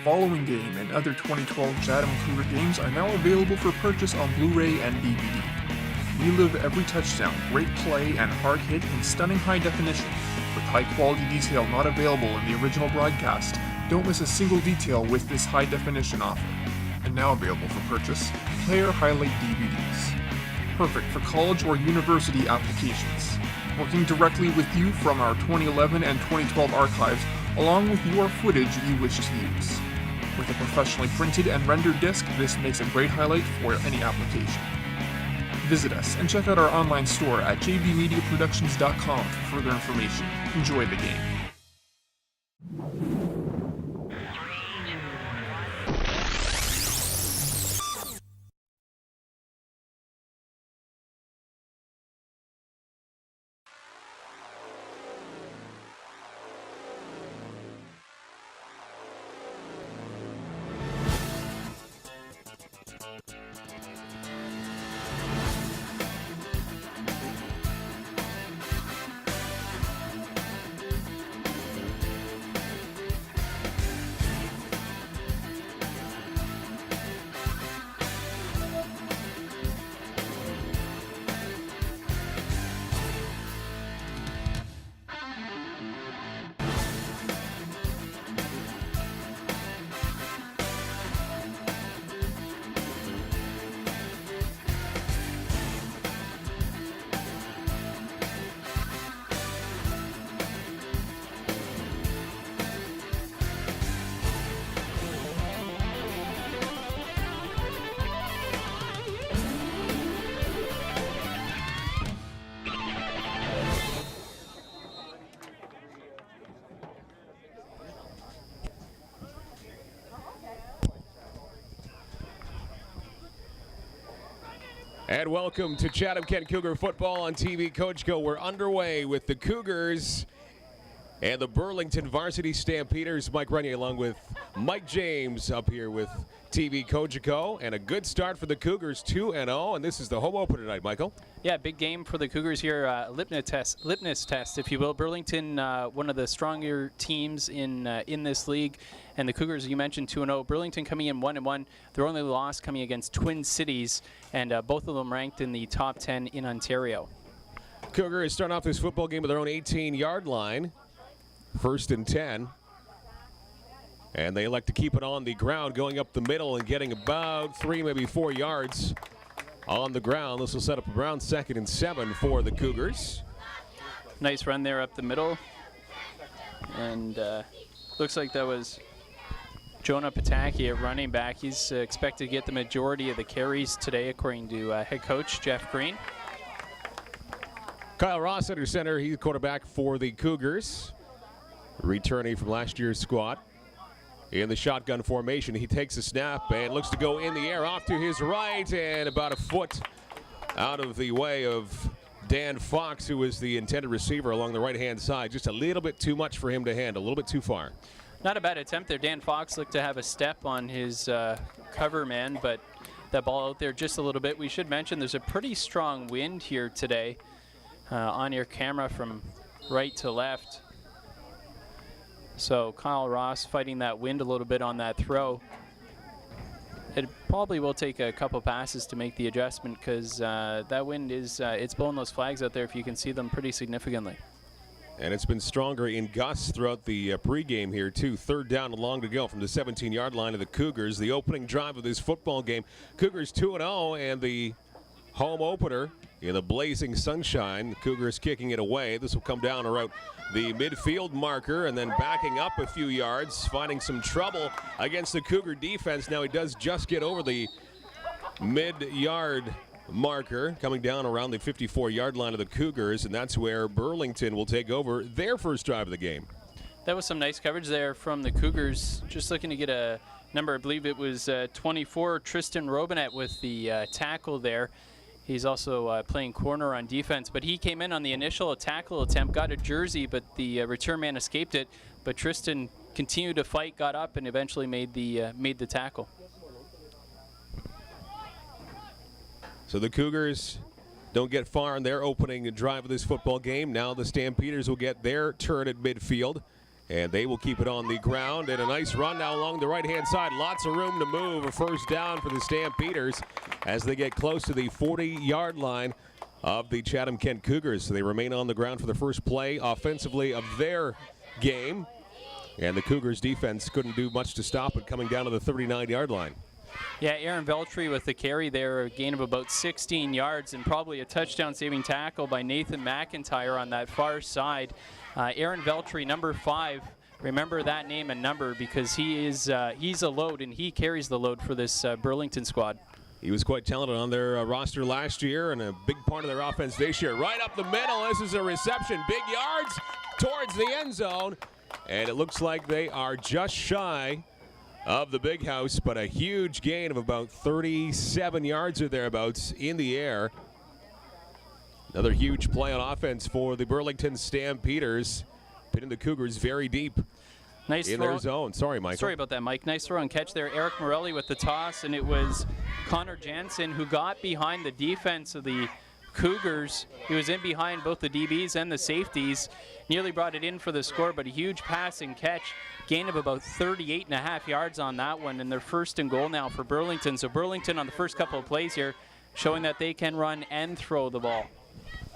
following game and other 2012 Chatham Cougar games are now available for purchase on Blu-ray and DVD. Relive every touchdown, great play, and hard hit in stunning high definition, with high-quality detail not available in the original broadcast. Don't miss a single detail with this high-definition offer. And now available for purchase, player highlight DVDs. Perfect for college or university applications. Working directly with you from our 2011 and 2012 archives, along with your footage you wish to use. With a professionally printed and rendered disc, this makes a great highlight for any application. Visit us and check out our online store at jvmediaproductions.com for further information. Enjoy the game. And welcome to Chatham-Kent Cougar football on TV Coach Go. We're underway with the Cougars and the Burlington Varsity Stampeders. Mike Renier along with Mike James up here with TV Coach Go. And a good start for the Cougars, 2-0. And this is the home opener tonight, Michael. Yeah, big game for the Cougars here. Litmus test, if you will. Burlington, one of the stronger teams in this league. And the Cougars, you mentioned, 2-0. Burlington coming in 1-1. Their only loss coming against Twin Cities, and both of them ranked in the top 10 in Ontario. Cougar is starting off this football game with their own 18-yard line. 1st and 10. And they elect to keep it on the ground, going up the middle and getting about 3, maybe 4 yards on the ground. This will set up around 2nd and 7 for the Cougars. Nice run there up the middle. And looks like that was Jonah Pataki at running back. He's expected to get the majority of the carries today, according to head coach Jeff Green. Kyle Ross under center. He's quarterback for the Cougars, returning from last year's squad. In the shotgun formation, he takes a snap and looks to go in the air off to his right and about a foot out of the way of Dan Fox, who is the intended receiver along the right-hand side. Just a little bit too much for him to handle, a little bit too far. Not a bad attempt there. Dan Fox looked to have a step on his cover man, but that ball out there just a little bit. We should mention there's a pretty strong wind here today on your camera from right to left. So Kyle Ross fighting that wind a little bit on that throw. It probably will take a couple passes to make the adjustment because that wind is, it's blowing those flags out there if you can see them pretty significantly. And it's been stronger in gusts throughout the pregame here, too. 3rd down and long to go from the 17-yard line of the Cougars. The opening drive of this football game. Cougars 2-0, and the home opener in the blazing sunshine. Cougars kicking it away. This will come down around the midfield marker and then backing up a few yards, finding some trouble against the Cougar defense. Now he does just get over the mid-yard marker, coming down around the 54-yard line of the Cougars, and that's where Burlington will take over their first drive of the game. That was some nice coverage there from the Cougars. Just looking to get a number, I believe it was 24, Tristan Robinette with the tackle there. He's also playing corner on defense, but he came in on the initial tackle attempt, got a jersey, but the return man escaped it. But Tristan continued to fight, got up, and eventually made the tackle. So the Cougars don't get far in their opening drive of this football game. Now the Stampeders will get their turn at midfield. And they will keep it on the ground. And a nice run now along the right-hand side. Lots of room to move. A first down for the Stampeders as they get close to the 40-yard line of the Chatham-Kent Cougars. So they remain on the ground for the first play offensively of their game. And the Cougars defense couldn't do much to stop it coming down to the 39-yard line. Yeah, Aaron Veltri with the carry there, a gain of about 16 yards and probably a touchdown-saving tackle by Nathan McIntyre on that far side. Aaron Veltri, number 5. Remember that name and number because he's a load and he carries the load for this Burlington squad. He was quite talented on their roster last year and a big part of their offense this year. Right up the middle, this is a reception. Big yards towards the end zone. And it looks like they are just shy of the big house, but a huge gain of about 37 yards or thereabouts in the air. Another huge play on offense for the Burlington Stampeders, pinning the Cougars very deep in their zone. Sorry, Michael. Sorry about that, Mike. Nice throw and catch there. Eric Morelli with the toss, and it was Connor Jansen who got behind the defense of the Cougars. He was in behind both the DBs and the safeties. Nearly brought it in for the score, but a huge pass and catch. Gain of about 38.5 yards on that one, and they're first and goal now for Burlington. So Burlington on the first couple of plays here, showing that they can run and throw the ball.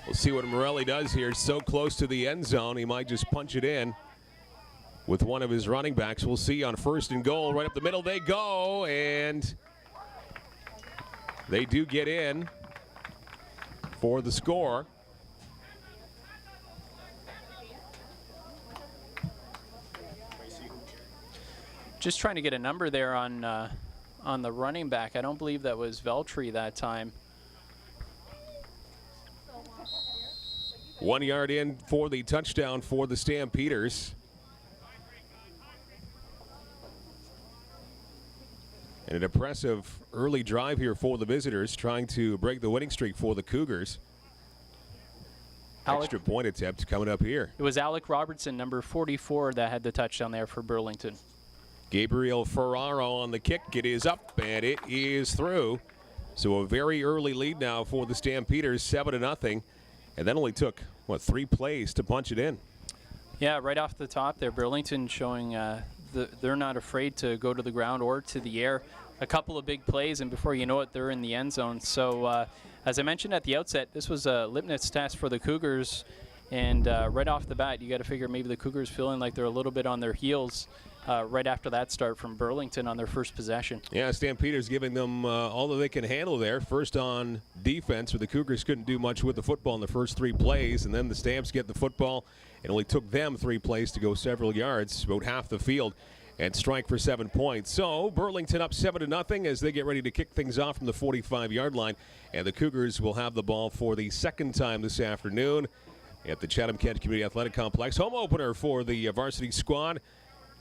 We'll see what Morelli does here. So close to the end zone, he might just punch it in with one of his running backs. We'll see on first and goal. Right up the middle they go, and they do get in for the score. Just trying to get a number there on the running back. I don't believe that was Veltri that time. 1 yard in for the touchdown for the Stampeders. And an impressive early drive here for the visitors, trying to break the winning streak for the Cougars. Extra point attempt coming up here. It was Alec Robertson, number 44, that had the touchdown there for Burlington. Gabriel Ferraro on the kick. It is up, and it is through. So a very early lead now for the Stampeders, 7-0. And that only took, 3 plays to punch it in. Yeah, right off the top there, Burlington showing they're not afraid to go to the ground or to the air. A couple of big plays, and before you know it, they're in the end zone. So as I mentioned at the outset, this was a litmus test for the Cougars. And right off the bat, you got to figure maybe the Cougars feeling like they're a little bit on their heels right after that start from Burlington on their first possession. Yeah, Stampeders giving them all that they can handle there. First on defense, where the Cougars couldn't do much with the football in the first 3 plays, and then the Stamps get the football. It only took them 3 plays to go several yards, about half the field, and strike for 7 points. So Burlington up 7-0 as they get ready to kick things off from the 45-yard line. And the Cougars will have the ball for the second time this afternoon at the Chatham-Kent Community Athletic Complex. Home opener for the varsity squad.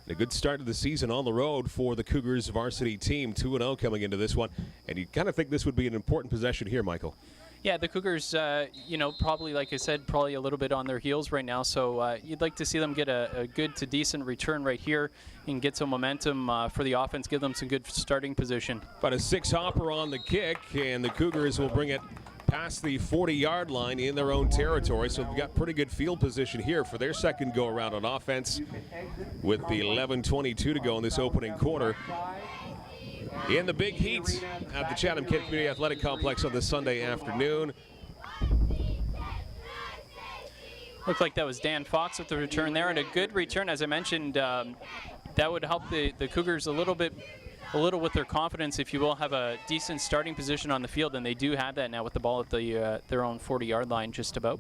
A good start to the season on the road for the Cougars varsity team, 2-0 coming into this one. And you kind of think this would be an important possession here, Michael. Yeah, the Cougars, probably, like I said, probably a little bit on their heels right now. So you'd like to see them get a good to decent return right here and get some momentum for the offense, give them some good starting position. About a 6-hopper on the kick, and the Cougars will bring it past the 40-yard line in their own territory. So they've got pretty good field position here for their second go-around on offense with the 11:22 to go in this opening quarter. In the big heat at the Chatham-Kent Community Athletic Complex on this Sunday afternoon. Looked like that was Dan Fox with the return there, and a good return, as I mentioned. That would help the Cougars a little with their confidence, if you will, have a decent starting position on the field, and they do have that now with the ball at their own 40-yard line just about.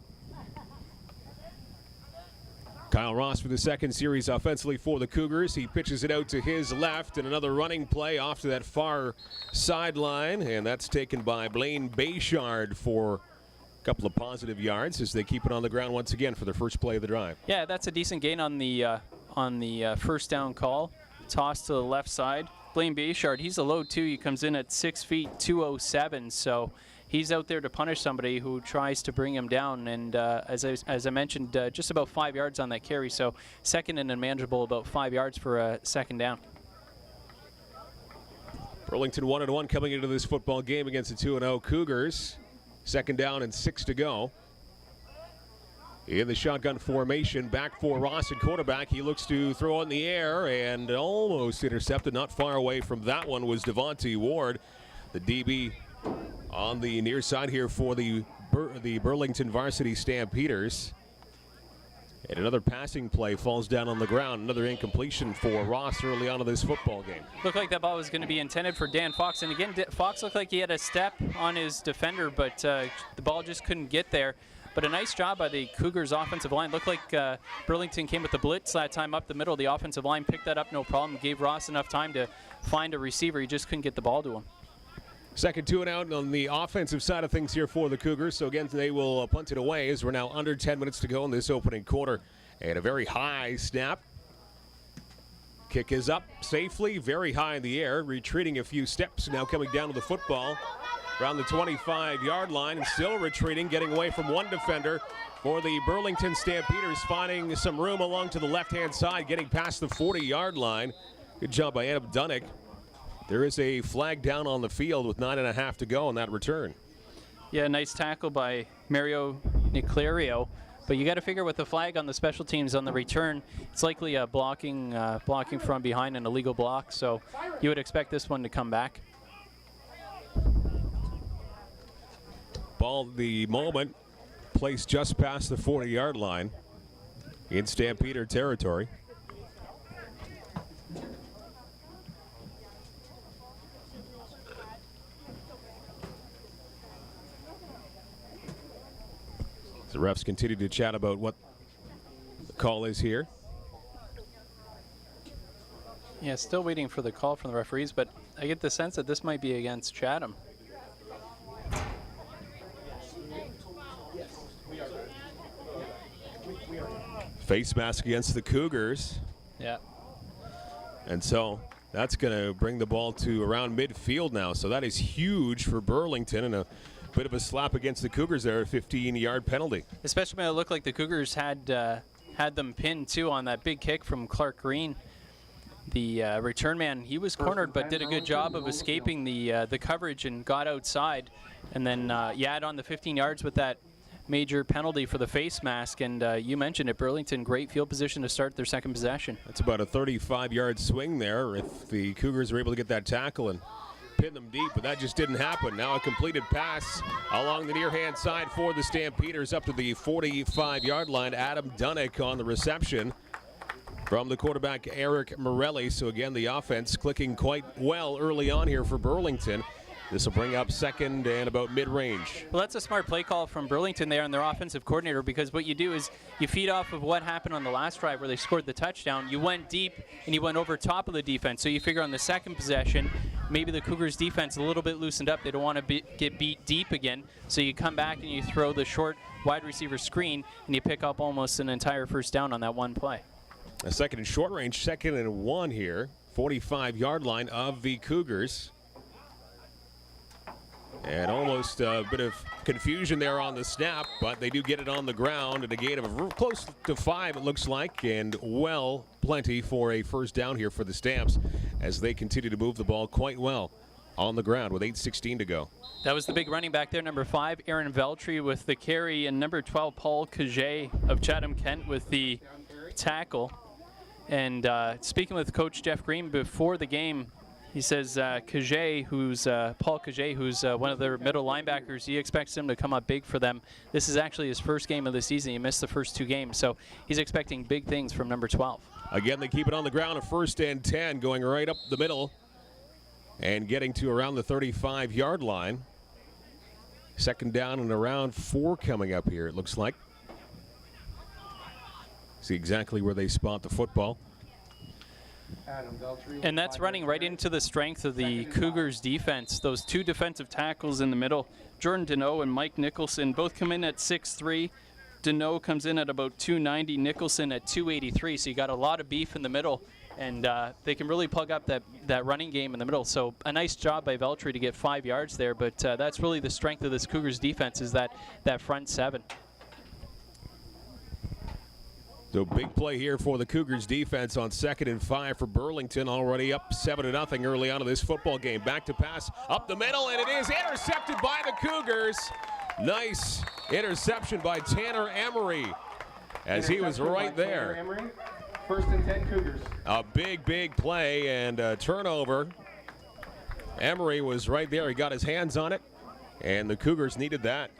Kyle Ross for the second series offensively for the Cougars. He pitches it out to his left, and another running play off to that far sideline, and that's taken by Blaine Bayshard for a couple of positive yards as they keep it on the ground once again for their first play of the drive. Yeah, that's a decent gain on the first down call. Toss to the left side. Blaine Bayshard, he's a load too. He comes in at 6 feet 207, so he's out there to punish somebody who tries to bring him down. And as I mentioned, just about 5 yards on that carry, so second and unmanageable, about 5 yards for a second down. Burlington 1-1 coming into this football game against the 2-0 Cougars. Second down and 6 to go. In the shotgun formation, back for Ross at quarterback. He looks to throw in the air and almost intercepted. Not far away from that one was Devontae Ward, the DB on the near side here for the Burlington Varsity Stampeders. And another passing play falls down on the ground. Another incompletion for Ross early on in this football game. Looked like that ball was going to be intended for Dan Fox. And again, Fox looked like he had a step on his defender, but the ball just couldn't get there. But a nice job by the Cougars offensive line. Looked like Burlington came with the blitz that time up the middle. The offensive line picked that up no problem. Gave Ross enough time to find a receiver. He just couldn't get the ball to him. Second 2 and out on the offensive side of things here for the Cougars. So again, they will punt it away as we're now under 10 minutes to go in this opening quarter. And a very high snap. Kick is up safely, very high in the air. Retreating a few steps, now coming down to the football. Around the 25-yard line and still retreating, getting away from one defender for the Burlington Stampeders, finding some room along to the left-hand side, getting past the 40-yard line. Good job by Adam Dunnick. There is a flag down on the field with 9.5 to go on that return. Yeah, nice tackle by Mario Niclario. But you got to figure with the flag on the special teams on the return, it's likely a blocking from behind, an illegal block. So you would expect this one to come back. Ball the moment placed just past the 40-yard line in Stampeder territory. The refs continue to chat about what the call is here. Yeah, still waiting for the call from the referees, but I get the sense that this might be against Chatham. Face mask against the Cougars. Yeah. And so that's going to bring the ball to around midfield now. So that is huge for Burlington, and a bit of a slap against the Cougars there, a 15-yard penalty. Especially when it looked like the Cougars had them pinned, too, on that big kick from Clark Green. The return man, he was cornered but did a good job of escaping the coverage and got outside. And then you add on the 15 yards with that major penalty for the face mask, and you mentioned it, Burlington, great field position to start their second possession. That's about a 35-yard swing there if the Cougars are able to get that tackle and pin them deep, but that just didn't happen. Now a completed pass along the near-hand side for the Stampeders up to the 45-yard line. Adam Dunnick on the reception from the quarterback, Eric Morelli. So again, the offense clicking quite well early on here for Burlington. This will bring up second and about mid-range. Well, that's a smart play call from Burlington there and their offensive coordinator, because what you do is you feed off of what happened on the last drive where they scored the touchdown. You went deep and you went over top of the defense. So you figure on the second possession, maybe the Cougars defense a little bit loosened up. They don't want to get beat deep again. So you come back and you throw the short wide receiver screen and you pick up almost an entire first down on that one play. A second and short range, 2nd and 1 here. 45-yard line of the Cougars. And almost a bit of confusion there on the snap, but they do get it on the ground at a gain of close to 5, it looks like, and well plenty for a first down here for the Stamps as they continue to move the ball quite well on the ground with 8:16 to go. That was the big running back there, number 5, Aaron Veltri with the carry, and number 12, Paul Caget of Chatham-Kent with the tackle. And speaking with Coach Jeff Green before the game, he says Caget, Paul Caget, who's one of their middle linebackers, he expects him to come up big for them. This is actually his first game of the season. He missed the first 2 games, so he's expecting big things from number 12. Again, they keep it on the ground, a 1st and 10, going right up the middle and getting to around the 35-yard line. 2nd down and around 4 coming up here, it looks like. See exactly where they spot the football. And that's running right into the strength of the Cougars defense. Those 2 defensive tackles in the middle, Jordan Deneau and Mike Nicholson, both come in at 6'3". Deneau comes in at about 290, Nicholson at 283. So you got a lot of beef in the middle, and they can really plug up that running game in the middle. So a nice job by Veltri to get 5 yards there, but that's really the strength of this Cougars defense, is that front 7. So big play here for the Cougars defense on 2nd and 5 for Burlington, already up 7-0 early on in this football game. Back to pass up the middle, and it is intercepted by the Cougars. Nice interception by Tanner Emery as he was right there. Emery. First and 10 Cougars. A big play and a turnover. Emery was right there. He got his hands on it, and the Cougars needed that.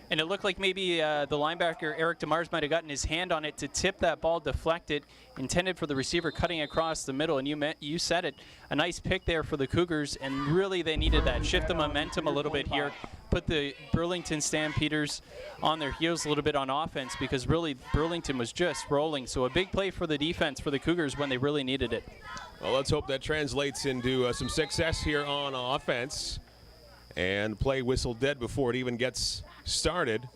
And it looked like maybe the linebacker, Eric DeMars, might have gotten his hand on it to tip that ball, deflect it, intended for the receiver cutting across the middle. And you said it, a nice pick there for the Cougars, and really they needed that. Shift the momentum a little bit here, put the Burlington Stampeders on their heels a little bit on offense, because really Burlington was just rolling. So a big play for the defense for the Cougars when they really needed it. Well, let's hope that translates into some success here on offense. And play whistle dead before it even gets started.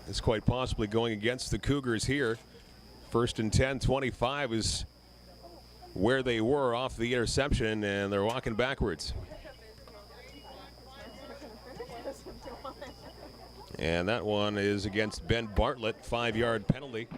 It's quite possibly going against the Cougars here. First and 10, 25 is where they were off the interception, and they're walking backwards. And that one is against Ben Bartlett, 5-yard penalty.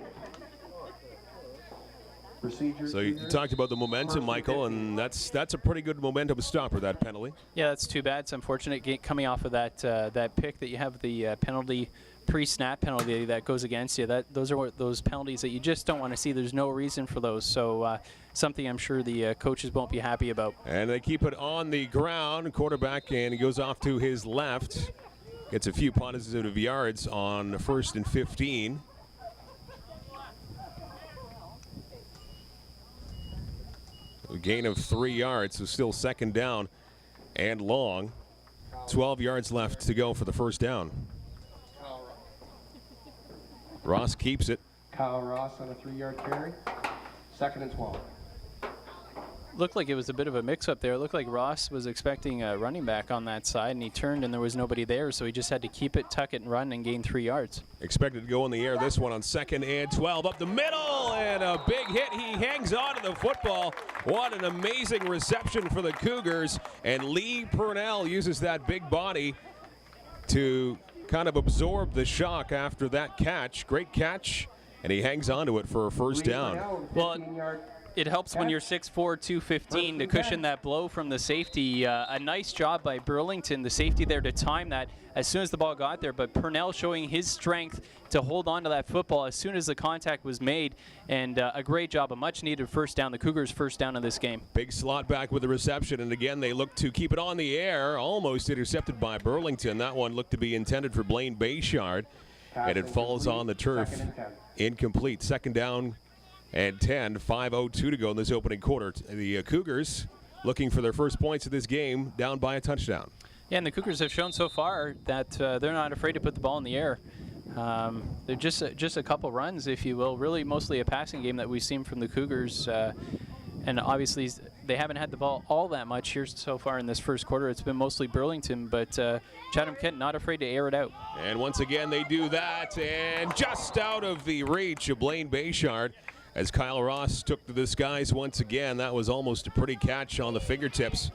So you talked about the momentum, Michael, and that's a pretty good momentum stopper, that penalty. Yeah, that's too bad. It's unfortunate coming off of that pick that you have the penalty, pre-snap penalty that goes against you. Those are those penalties that you just don't want to see. There's no reason for those. So something I'm sure the coaches won't be happy about. And they keep it on the ground. Quarterback, and he goes off to his left. Gets a few positive yards on first and 15. A gain of 3 yards, so still second down and long. 12 yards left to go for the first down. Ross keeps it. Kyle Ross on a 3-yard carry. Second and 12. Looked like it was a bit of a mix-up there. It looked like Ross was expecting a running back on that side, and he turned and there was nobody there, so he just had to keep it, tuck it, and run and gain 3 yards. Expected to go in the air this one on second and 12. Up the middle, and a big hit. He hangs on to the football. What an amazing reception for the Cougars. And Lee Purnell uses that big body to kind of absorb the shock after that catch. Great catch, and he hangs on to it for a first down. Well, it helps when you're 6'4", 215 to cushion that blow from the safety. A nice job by Burlington, the safety there, to time that as soon as the ball got there. But Purnell showing his strength to hold on to that football as soon as the contact was made. And a great job, a much-needed first down. The Cougars' first down in this game. Big slot back with the reception. And again, they look to keep it on the air. Almost intercepted by Burlington. That one looked to be intended for Blaine Bayshard. And it falls on the turf. Incomplete. Second down and 10, 5:02 to go in this opening quarter. The Cougars looking for their first points of this game, down by a touchdown. Yeah, and the Cougars have shown so far that they're not afraid to put the ball in the air. They're just a couple runs, if you will, really mostly a passing game that we've seen from the Cougars. And obviously they haven't had the ball all that much here so far in this first quarter. It's been mostly Burlington, but Chatham-Kent not afraid to air it out. And once again they do that, and just out of the reach of Blaine Bayshard. As Kyle Ross took to the skies once again. That was almost a pretty catch on the fingertips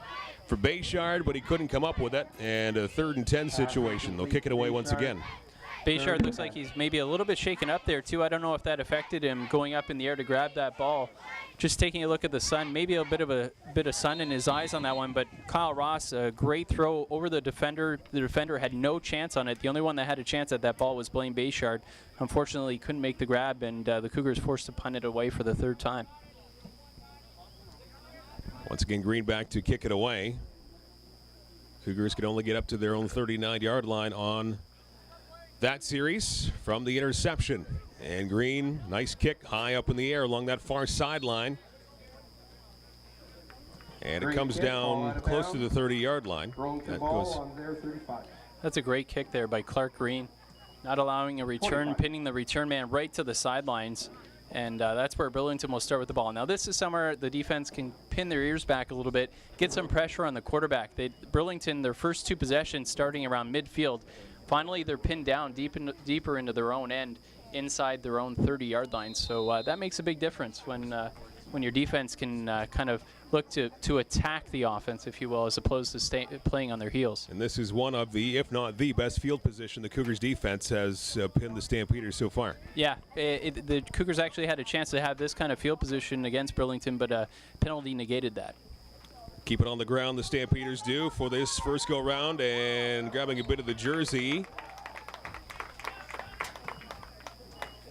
for Bayshard, but he couldn't come up with it. And a 3rd and 10 situation. They'll kick it away once again. Bayshard looks like he's maybe a little bit shaken up there too. I don't know if that affected him going up in the air to grab that ball. Just taking a look at the sun, maybe a bit of sun in his eyes on that one. But Kyle Ross, a great throw over the defender. The defender had no chance on it. The only one that had a chance at that ball was Blaine Bayshard. Unfortunately, he couldn't make the grab, and the Cougars forced to punt it away for the 3rd time. Once again, Greenback to kick it away. Cougars can only get up to their own 39-yard line on that series from the interception. And Green, nice kick high up in the air along that far sideline. And it comes down close to the 30-yard line. That goes. That's a great kick there by Clark Green. Not allowing a return, pinning the return man right to the sidelines. And that's where Burlington will start with the ball. Now this is somewhere the defense can pin their ears back a little bit, get some pressure on the quarterback. Burlington, their first 2 possessions starting around midfield. Finally, they're pinned down deeper into their own end, inside their own 30-yard line. So that makes a big difference when your defense can kind of look to attack the offense, if you will, as opposed to playing on their heels. And this is one of the, if not the best field position the Cougars defense has pinned the Stampeders so far. Yeah, the Cougars actually had a chance to have this kind of field position against Burlington, but a penalty negated that. Keep it on the ground, the Stampeders do for this first go-round, and grabbing a bit of the jersey.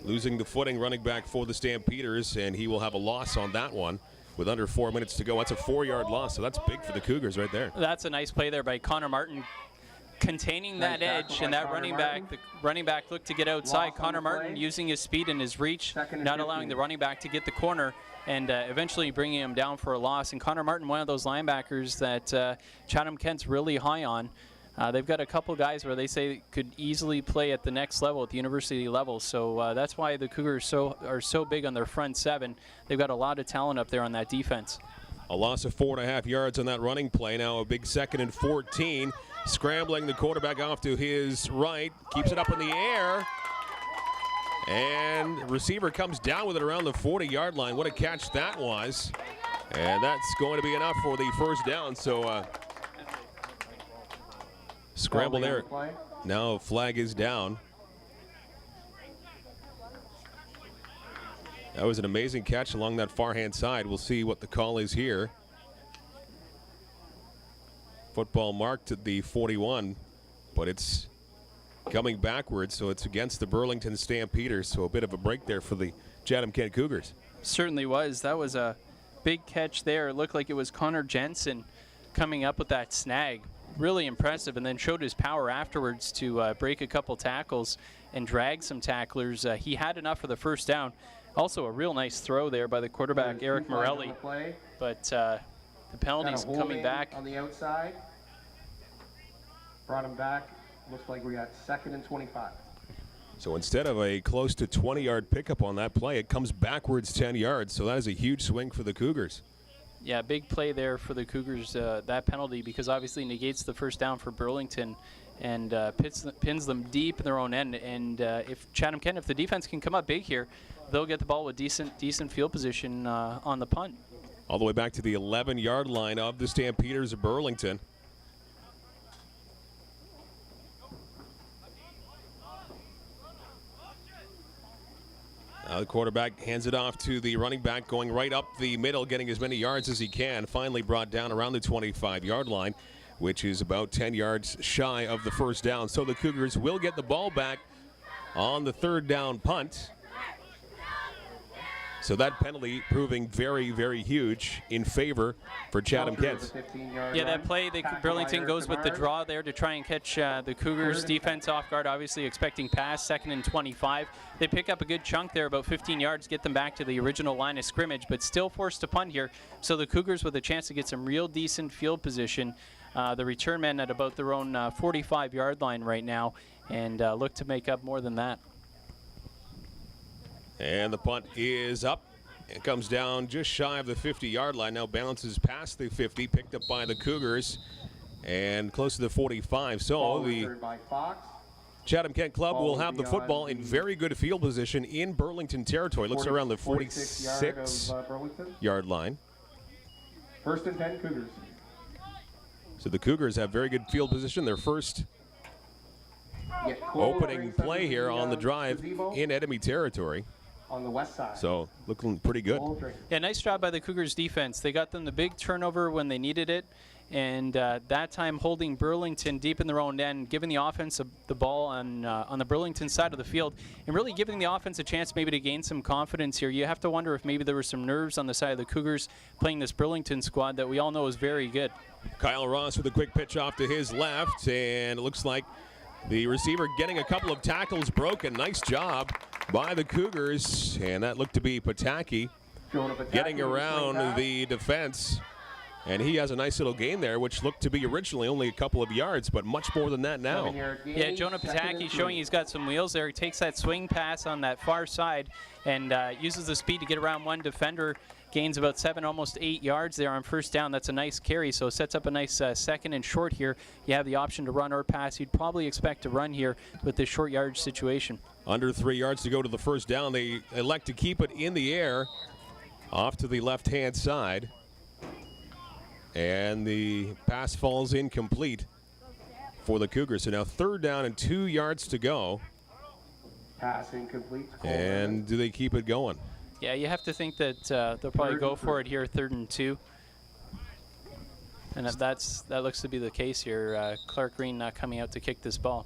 losing the footing, running back for the Stampeders, and he will have a loss on that one with under 4 minutes to go. That's a 4-yard loss, so that's big for the Cougars right there. That's a nice play there by Connor Martin, containing that edge, and that running back. The running back looked to get outside. Connor Martin using his speed and his reach, not allowing the running back to get the corner, and eventually bringing him down for a loss. And Connor Martin, one of those linebackers that Chatham-Kent's really high on. They've got a couple guys where they say could easily play at the next level, at the university level. So that's why the Cougars are so big on their front seven. They've got a lot of talent up there on that defense. A loss of 4.5 yards on that running play. Now a big 2nd and 14. Scrambling the quarterback off to his right. Keeps it up in the air. And receiver comes down with it around the 40-yard line. What a catch that was. And that's going to be enough for the first down. So scramble there. Now flag is down. That was an amazing catch along that far-hand side. We'll see what the call is here. Football marked at the 41, but it's coming backwards, so it's against the Burlington Stampeders. So a bit of a break there for the Chatham-Kent Cougars. Certainly was. That was a big catch there. It looked like it was Connor Jensen coming up with that snag. Really impressive, and then showed his power afterwards to break a couple tackles and drag some tacklers. He had enough for the first down. Also a real nice throw there by the quarterback, Eric Morelli. But the penalty's coming back. On the outside. Brought him back. Looks like we got 2nd and 25. So instead of a close to 20-yard pickup on that play, it comes backwards 10 yards. So that is a huge swing for the Cougars. Yeah, big play there for the Cougars, that penalty, because obviously negates the first down for Burlington and pins them deep in their own end. And if Chatham-Kent, if the defense can come up big here, they'll get the ball with decent field position on the punt. All the way back to the 11-yard line of the Stampeders of Burlington. Now the quarterback hands it off to the running back, going right up the middle, getting as many yards as he can. Finally brought down around the 25-yard line, which is about 10 yards shy of the first down. So the Cougars will get the ball back on the 3rd down punt. So that penalty proving very, very huge in favor for Chatham-Kent. Yeah, that play, Burlington goes with the draw there to try and catch the Cougars defense off guard, obviously expecting pass, 2nd and 25. They pick up a good chunk there, about 15 yards, get them back to the original line of scrimmage, but still forced to punt here. So the Cougars with a chance to get some real decent field position. The return men at about their own 45-yard line right now, and look to make up more than that. And the punt is up. It comes down just shy of the 50-yard line. Now bounces past the 50, picked up by the Cougars, and close to the 45. So the Chatham-Kent Club will have the football in very good field position in Burlington territory. Looks around the 46-yard line. 1st and 10 Cougars. So the Cougars have very good field position. Their first opening play here on the drive in enemy territory. On the west side. So looking pretty good. Yeah, nice job by the Cougars defense. They got them the big turnover when they needed it, and that time holding Burlington deep in their own end, giving the offense the ball on the Burlington side of the field, and really giving the offense a chance maybe to gain some confidence here. You have to wonder if maybe there were some nerves on the side of the Cougars playing this Burlington squad that we all know is very good. Kyle Ross with a quick pitch off to his left, and it looks like the receiver getting a couple of tackles broken. Nice job by the Cougars, and that looked to be Pataki getting around the defense. And he has a nice little gain there, which looked to be originally only a couple of yards, but much more than that now. Yeah, Jonah Pataki showing he's got some wheels there. He takes that swing pass on that far side and uses the speed to get around one defender. Gains about 7, almost 8 yards there on first down. That's a nice carry, so sets up a nice 2nd and short here. You have the option to run or pass. You'd probably expect to run here with this short yardage situation. Under 3 yards to go to the first down. They elect to keep it in the air off to the left-hand side. And the pass falls incomplete for the Cougars. So now 3rd down and 2 yards to go. Pass incomplete. And do they keep it going? Yeah, you have to think that they'll probably go for it here, 3rd and 2. And that looks to be the case here. Clark Green not coming out to kick this ball.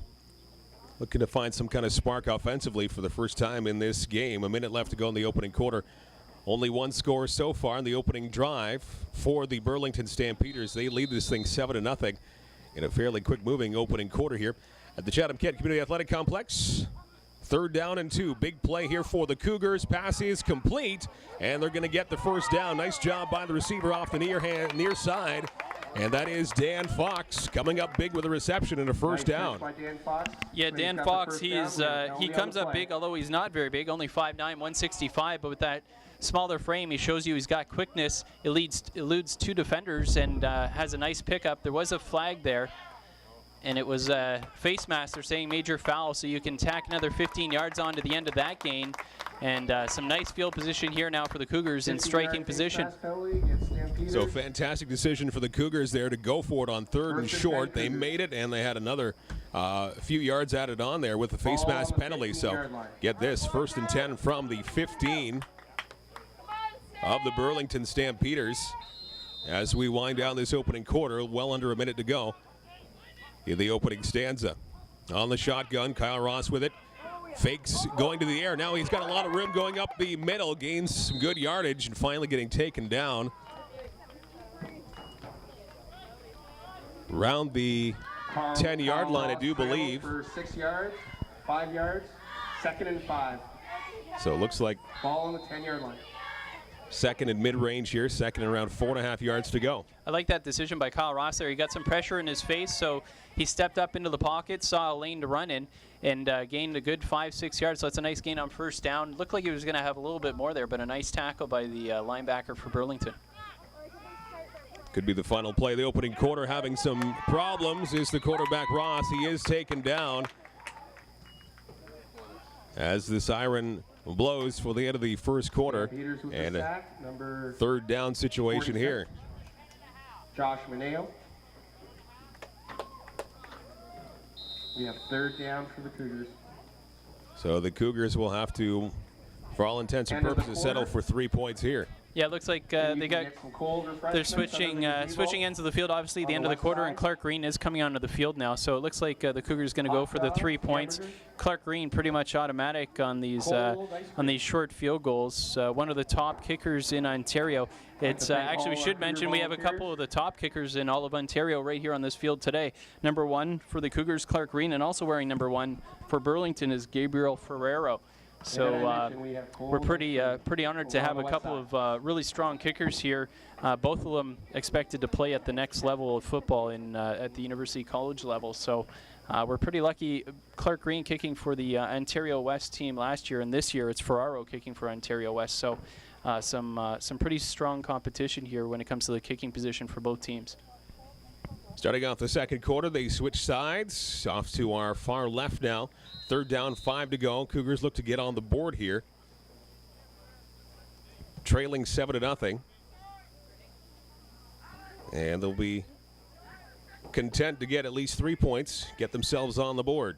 looking to find some kind of spark offensively for the first time in this game. A minute left to go in the opening quarter. Only one score so far in the opening drive for the Burlington Stampeders. They lead this thing 7-0 in a fairly quick-moving opening quarter here at the Chatham-Kent Community Athletic Complex. 3rd down and 2. Big play here for the Cougars. Pass is complete, and they're going to get the first down. Nice job by the receiver off the near side. And that is Dan Fox coming up big with a reception and a first down. Yeah, Dan Fox, he comes up big, although he's not very big, only 5'9", 165, but with that smaller frame, he shows you he's got quickness, eludes 2 defenders, and has a nice pickup. There was a flag there, and it was a face mask. They're saying major foul, so you can tack another 15 yards on to the end of that gain. And some nice field position here now for the Cougars in striking position. So fantastic decision for the Cougars there to go for it on 3rd and short. They made it, and they had another few yards added on there with the face mask penalty. So get this, 1st and 10 from the 15 of the Burlington Stampeders as we wind down this opening quarter. Well under a minute to go in the opening stanza. On the shotgun, Kyle Ross with it. Fakes going to the air. Now he's got a lot of room going up the middle. Gains some good yardage and finally getting taken down. Around the 10-yard line, I do believe. For 6 yards, 5 yards, 2nd and 5. So it looks like Ball on the 10-yard line. 2nd and mid-range here, 2nd and around 4.5 yards to go. I like that decision by Kyle Ross there. He got some pressure in his face, so he stepped up into the pocket, saw a lane to run in, and gained a good 5-6 yards. So that's a nice gain on 1st down. Looked like he was going to have a little bit more there, but a nice tackle by the linebacker for Burlington. Could be the final play of the opening quarter. Having some problems is the quarterback Ross. He is taken down as the siren blows for the end of the first quarter. And a 3rd down situation 46. Here. Josh Mineo. We have 3rd down for the Cougars. So the Cougars will have to, for all intents and purposes, settle for 3 points here. Yeah, it looks like they're switching ends of the field. Obviously, the end of the quarter, and Clark Green is coming onto the field now. So it looks like the Cougars going to go for the 3 points. Clark Green pretty much automatic on these short field goals. One of the top kickers in Ontario. It's actually, we should mention we have a couple of the top kickers in all of Ontario right here on this field today. Number 1 for the Cougars, Clark Green, and also wearing number 1 for Burlington is Gabriel Ferrero. So we're pretty honored to have a couple of really strong kickers here. Both of them expected to play at the next level of football at the University College level. So we're pretty lucky. Clark Green kicking for the Ontario West team last year, and this year it's Ferraro kicking for Ontario West. So some pretty strong competition here when it comes to the kicking position for both teams. Starting off the 2nd quarter, they switch sides off to our far left now. 3rd down, 5 to go. Cougars look to get on the board here. Trailing 7-0. And they'll be content to get at least 3 points, get themselves on the board.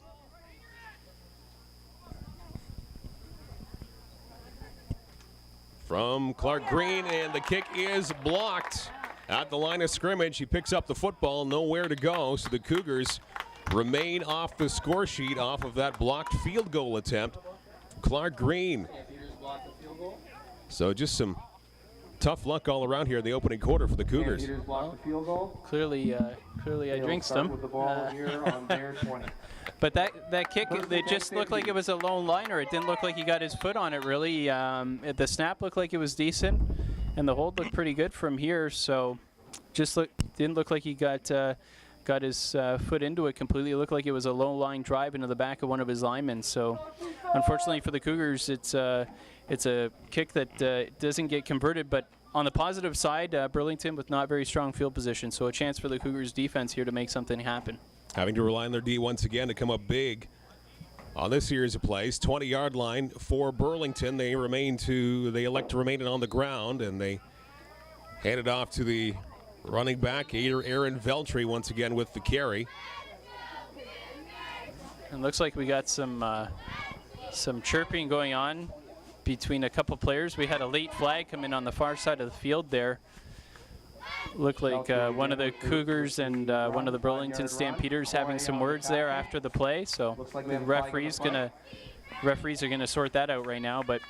From Clark Green, and the kick is blocked. At the line of scrimmage, he picks up the football, nowhere to go, so the Cougars remain off the score sheet off of that blocked field goal attempt. Clark Green. So just some tough luck all around here in the opening quarter for the Cougars. Clearly I jinxed them. With the ball here on their 20. But that kick, it just looked like it was a lone liner. It didn't look like he got his foot on it, really. The snap looked like it was decent, and the hold looked pretty good from here. So just didn't look like he got his foot into it completely. It looked like it was a low line drive into the back of one of his linemen. So unfortunately for the Cougars, it's a kick that doesn't get converted. But on the positive side, Burlington with not very strong field position. So a chance for the Cougars defense here to make something happen. Having to rely on their D once again to come up big on this series of plays. 20-yard line for Burlington. They elect to remain on the ground, and they hand it off to the running back, Aaron Veltri, once again with the carry. It looks like we got some chirping going on between a couple players. We had a late flag come in on the far side of the field there. Looked like one of the Cougars and one of the Burlington Stampeders having some words there after the play. So the referees are gonna sort that out right now. But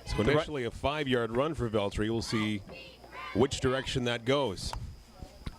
so initially a 5-yard run for Veltri. We'll see which direction that goes.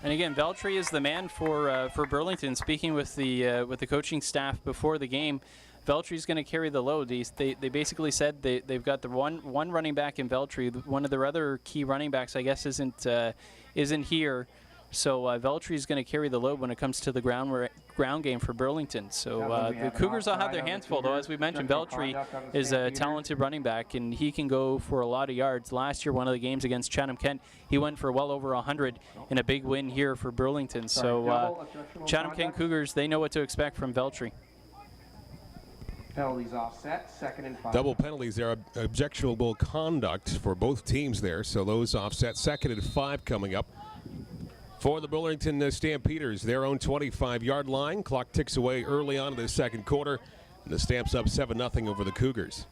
And again, Veltri is the man for Burlington. Speaking with the coaching staff before the game, Veltri's going to carry the load. They basically said they've got the one running back in Veltri. One of their other key running backs, I guess, isn't here. So Veltri's going to carry the load when it comes to the ground game for Burlington. So the Cougars will have their hands full, though. As we mentioned, Veltri is a talented running back, and he can go for a lot of yards. Last year, one of the games against Chatham-Kent, he went for well over 100 in a big win here for Burlington. So Chatham-Kent Cougars, they know what to expect from Veltri. Penalties offset, 2nd and 5. Double penalties there, objectionable conduct for both teams there. So those offset, 2nd and 5 coming up. For the Burlington Stampeders, their own 25-yard line. Clock ticks away early on in the second quarter. And the Stamps up 7-0 over the Cougars.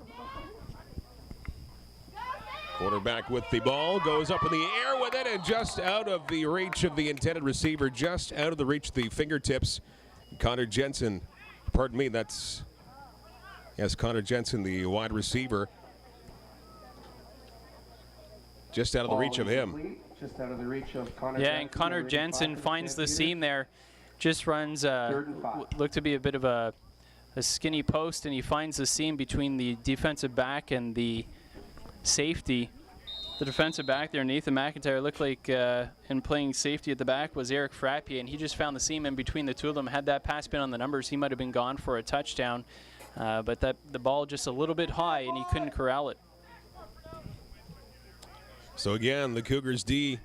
Quarterback with the ball, goes up in the air with it, and just out of the reach of the intended receiver, just out of the reach of the fingertips. Connor Jensen, pardon me, that's, yes, Connor Jensen, the wide receiver. Just out of the reach of him. Just out of the reach of Connor. Yeah, and Connor Jensen finds the seam there. Just runs, looked to be a bit of a skinny post, and he finds the seam between the defensive back and the safety. The defensive back there, Nathan McIntyre, looked like in playing safety at the back was Eric Frappier, and he just found the seam in between the two of them. Had that pass been on the numbers, he might have been gone for a touchdown. But the ball just a little bit high, and he couldn't corral it. So again, the Cougars D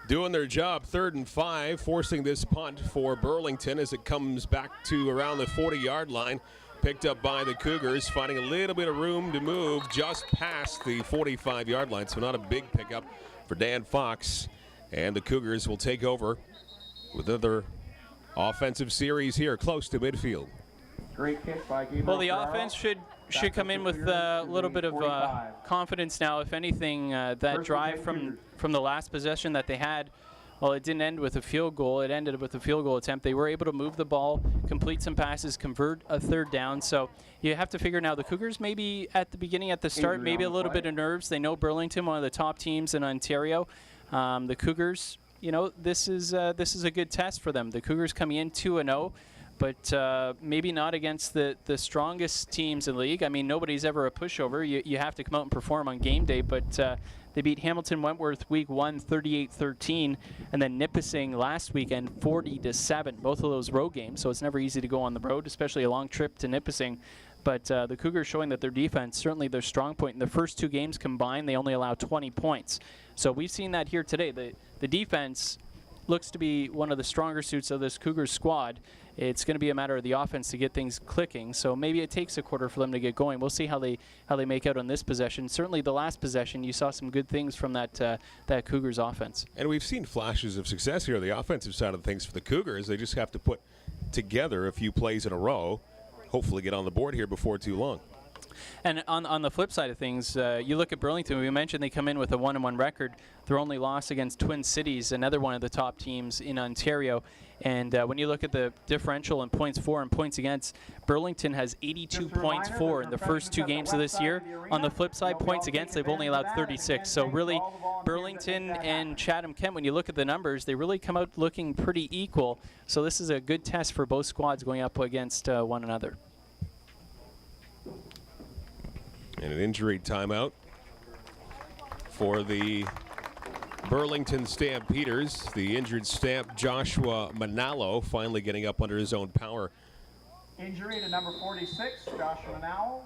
doing their job, 3rd and 5, forcing this punt for Burlington as it comes back to around the 40-yard line. Picked up by the Cougars, finding a little bit of room to move just past the 45-yard line. So not a big pickup for Dan Fox. And the Cougars will take over with another offensive series here close to midfield. Great kick by Gabriel. Well, the offense should come in with a little bit of confidence now. If anything, that drive from the last possession that they had, well, it didn't end with a field goal. It ended with a field goal attempt. They were able to move the ball, complete some passes, convert a 3rd down. So you have to figure now the Cougars maybe at the beginning, at the start, maybe a little bit of nerves. They know Burlington, one of the top teams in Ontario. The Cougars, you know, this is a good test for them. The Cougars coming in 2-0. But maybe not against the strongest teams in the league. I mean, nobody's ever a pushover. You have to come out and perform on game day. But they beat Hamilton Wentworth week 1, 38-13, and then Nipissing last weekend, 40-7. Both of those road games, so it's never easy to go on the road, especially a long trip to Nipissing. But the Cougars showing that their defense, certainly their strong point. In the first 2 games combined, they only allow 20 points. So we've seen that here today. The defense looks to be one of the stronger suits of this Cougars squad. It's going to be a matter of the offense to get things clicking. So maybe it takes a quarter for them to get going. We'll see how they make out on this possession. Certainly the last possession, you saw some good things from that Cougars offense. And we've seen flashes of success here on the offensive side of things for the Cougars. They just have to put together a few plays in a row, hopefully get on the board here before too long. And on the flip side of things, you look at Burlington. We mentioned they come in with a 1-1 record. Their only loss against Twin Cities, another one of the top teams in Ontario. And when you look at the differential in points for and points against, Burlington has 82 points for in the first 2 games of this year. On the flip side, points against, they've only allowed 36. So really, Burlington and Chatham-Kent, when you look at the numbers, they really come out looking pretty equal. So this is a good test for both squads going up against one another. And an injury timeout for the Burlington Stampeders. The injured Stamp, Joshua Manalo, finally getting up under his own power. Injury to number 46, Joshua Manalo.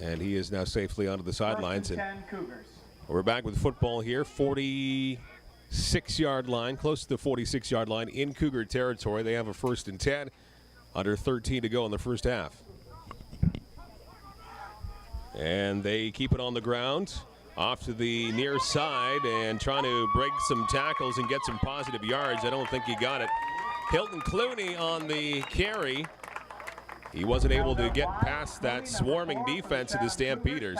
And he is now safely onto the sidelines. 1st and 10 Cougars. We're back with football here. 46-yard line, close to the 46-yard line in Cougar territory. They have a 1st and 10, under 13 to go in the first half. And they keep it on the ground, off to the near side, and trying to break some tackles and get some positive yards. I don't think he got it. Hilton Clooney on the carry. he wasn't able to get past that swarming defense of the Stampeders.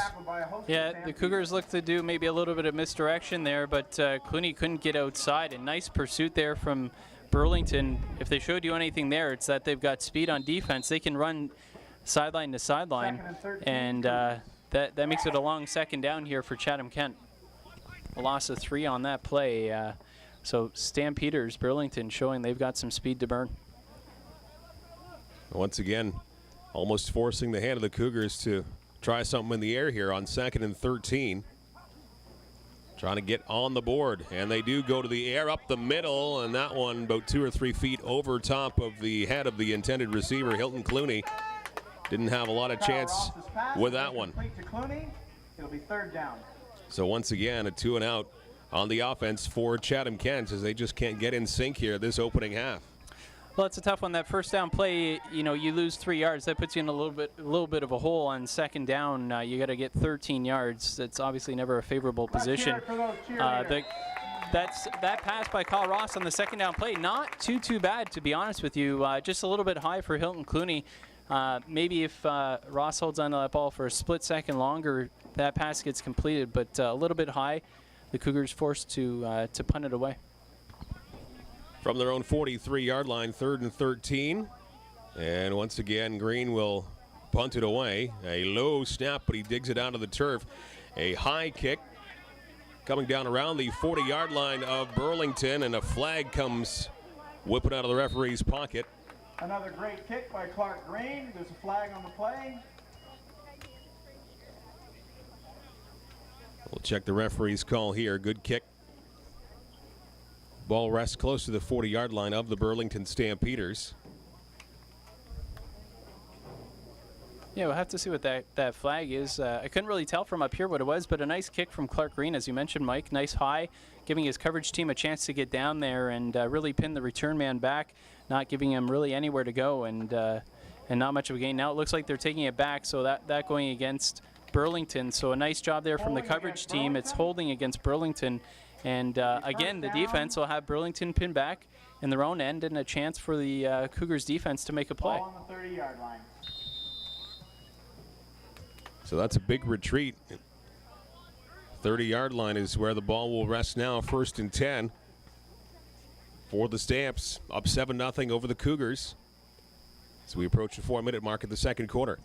Yeah, the Cougars looked to do maybe a little bit of misdirection there, but Clooney couldn't get outside. A nice pursuit there from Burlington. If they showed you anything there, it's that they've got speed on defense. They can run sideline to sideline, and that makes it a long second down here for Chatham-Kent. A loss of 3 on that play. So Stampeders, Burlington showing they've got some speed to burn. Once again, almost forcing the hand of the Cougars to try something in the air here on 2nd and 13. Trying to get on the board, and they do go to the air up the middle, and that one about 2 or 3 feet over top of the head of the intended receiver, Hilton Clooney. Didn't have a lot of chance with that one. It'll be 3rd down. So once again, a 2 and out on the offense for Chatham-Kent as they just can't get in sync here this opening half. Well, it's a tough one. That first down play, you know, you lose 3 yards. That puts you in a little bit of a hole on 2nd down. You got to get 13 yards. That's obviously never a favorable position. That pass by Kyle Ross on the 2nd down play, not too bad, to be honest with you. Just a little bit high for Hilton Clooney. Maybe if Ross holds on to that ball for a split second longer, that pass gets completed, but a little bit high. The Cougars forced to punt it away. From their own 43-yard line, 3rd and 13. And once again, Green will punt it away. A low snap, but he digs it onto the turf. A high kick coming down around the 40-yard line of Burlington, and a flag comes whipping out of the referee's pocket. Another great kick by Clark Green. There's a flag on the play. We'll check the referee's call here. Good kick. Ball rests close to the 40-yard line of the Burlington Stampeders. Yeah, we'll have to see what that flag is. I couldn't really tell from up here what it was, but a nice kick from Clark Green, as you mentioned, Mike. Nice high, giving his coverage team a chance to get down there and really pin the return man back, not giving him really anywhere to go, and not much of a gain. Now it looks like they're taking it back, so that going against Burlington. So a nice job there from the coverage team. It's holding against Burlington. And again, the defense will have Burlington pinned back in their own end and a chance for the Cougars defense to make a play. Ball on the 30-yard line. So that's a big retreat. 30-yard line is where the ball will rest now. 1st and 10 for the Stamps. Up 7-0 over the Cougars as we approach the 4-minute mark of the 2nd quarter.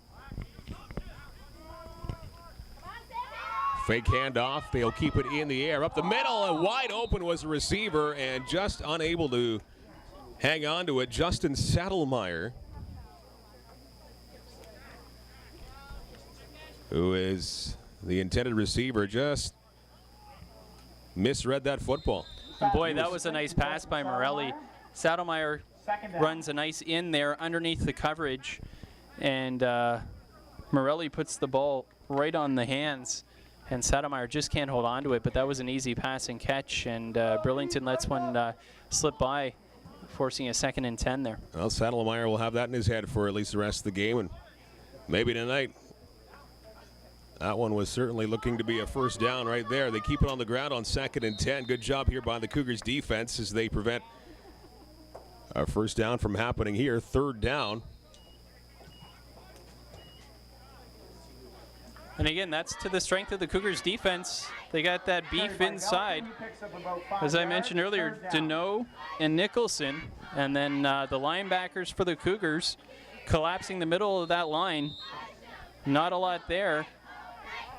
Fake handoff. They'll keep it in the air. Up the middle, and wide open was the receiver, and just unable to hang on to it. Justin Saddlemeyer, who is the intended receiver, just misread that football. And boy, that was a nice pass by Morelli. Saddlemeyer runs a nice in there underneath the coverage, and Morelli puts the ball right on the hands. And Saddlemeyer just can't hold on to it, but that was an easy pass and catch, and Burlington lets one slip by, forcing a 2nd and 10 there. Well, Saddlemeyer will have that in his head for at least the rest of the game, and maybe tonight. That one was certainly looking to be a 1st down right there. They keep it on the ground on 2nd and 10. Good job here by the Cougars defense as they prevent a 1st down from happening here. 3rd down. And again, that's to the strength of the Cougars defense. They got that beef inside. As I mentioned earlier, Deneau and Nicholson, and then the linebackers for the Cougars collapsing the middle of that line. Not a lot there,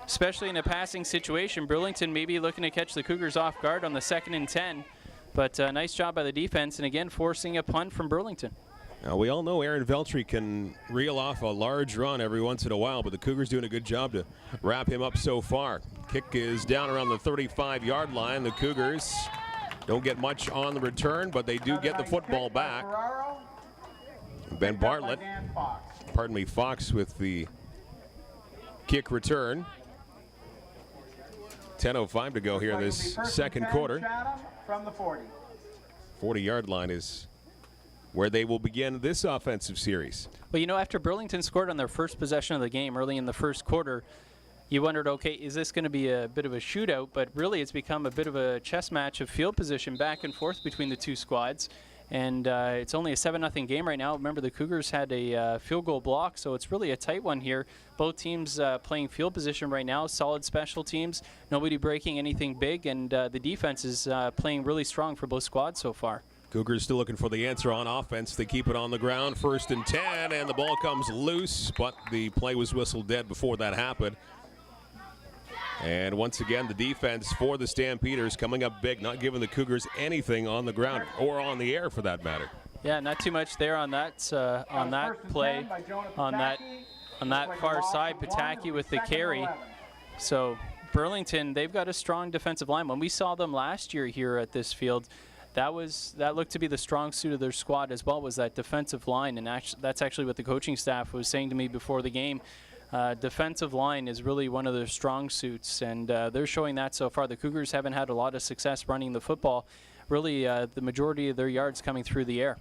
especially in a passing situation. Burlington maybe looking to catch the Cougars off guard on the 2nd and 10, but nice job by the defense, and again, forcing a punt from Burlington. Now, we all know Aaron Veltri can reel off a large run every once in a while, but the Cougars doing a good job to wrap him up so far. Kick is down around the 35-yard line. The Cougars don't get much on the return, but they do get the football back. Ben Bartlett, Fox with the kick return. 10:05 to go here in this 2nd quarter. From the 40. 40-yard line is where they will begin this offensive series. Well, you know, after Burlington scored on their first possession of the game early in the 1st quarter, you wondered, okay, is this going to be a bit of a shootout? But really, it's become a bit of a chess match of field position back and forth between the two squads. And it's only a 7-0 game right now. Remember, the Cougars had a field goal block, so it's really a tight one here. Both teams playing field position right now, solid special teams, nobody breaking anything big, and the defense is playing really strong for both squads so far. Cougars still looking for the answer on offense. They keep it on the ground, 1st and 10, and the ball comes loose, but the play was whistled dead before that happened. And once again, the defense for the Stampeders coming up big, not giving the Cougars anything on the ground or on the air for that matter. Yeah, not too much there on that play, on that far side. Pataki with the carry. So Burlington, they've got a strong defensive line. When we saw them last year here at this field, that looked to be the strong suit of their squad as well, was that defensive line, and that's actually what the coaching staff was saying to me before the game. Defensive line is really one of their strong suits, and they're showing that so far. The Cougars haven't had a lot of success running the football. Really, the majority of their yards coming through the air.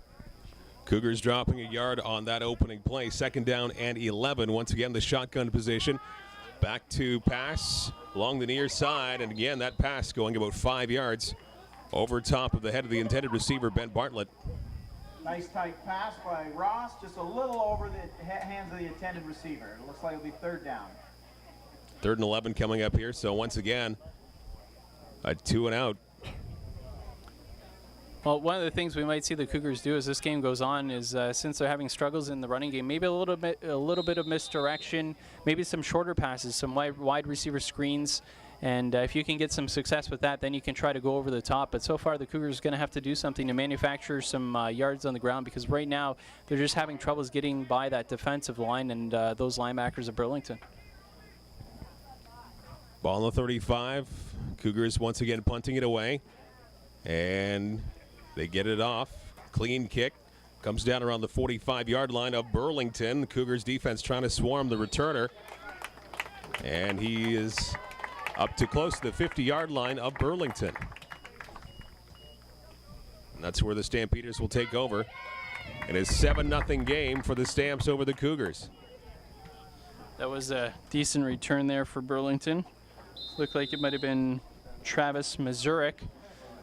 Cougars dropping a yard on that opening play. 2nd down and 11. Once again, the shotgun position. Back to pass along the near side, and again, that pass going about 5 yards over top of the head of the intended receiver, Ben Bartlett. Nice tight pass by Ross, just a little over the hands of the intended receiver. It looks like it'll be 3rd down. 3rd and 11 coming up here, so once again, a 2 and out. Well, one of the things we might see the Cougars do as this game goes on is since they're having struggles in the running game, maybe a little bit of misdirection, maybe some shorter passes, some wide receiver screens. And if you can get some success with that, then you can try to go over the top. But so far, the Cougars are going to have to do something to manufacture some yards on the ground, because right now they're just having troubles getting by that defensive line and those linebackers of Burlington. Ball on the 35. Cougars once again punting it away. And they get it off. Clean kick. Comes down around the 45-yard line of Burlington. The Cougars defense trying to swarm the returner. And he is up to close to the 50-yard line of Burlington. And that's where the Stampeders will take over. It is 7-0 game for the Stamps over the Cougars. That was a decent return there for Burlington. Looked like it might have been Travis Mazurek.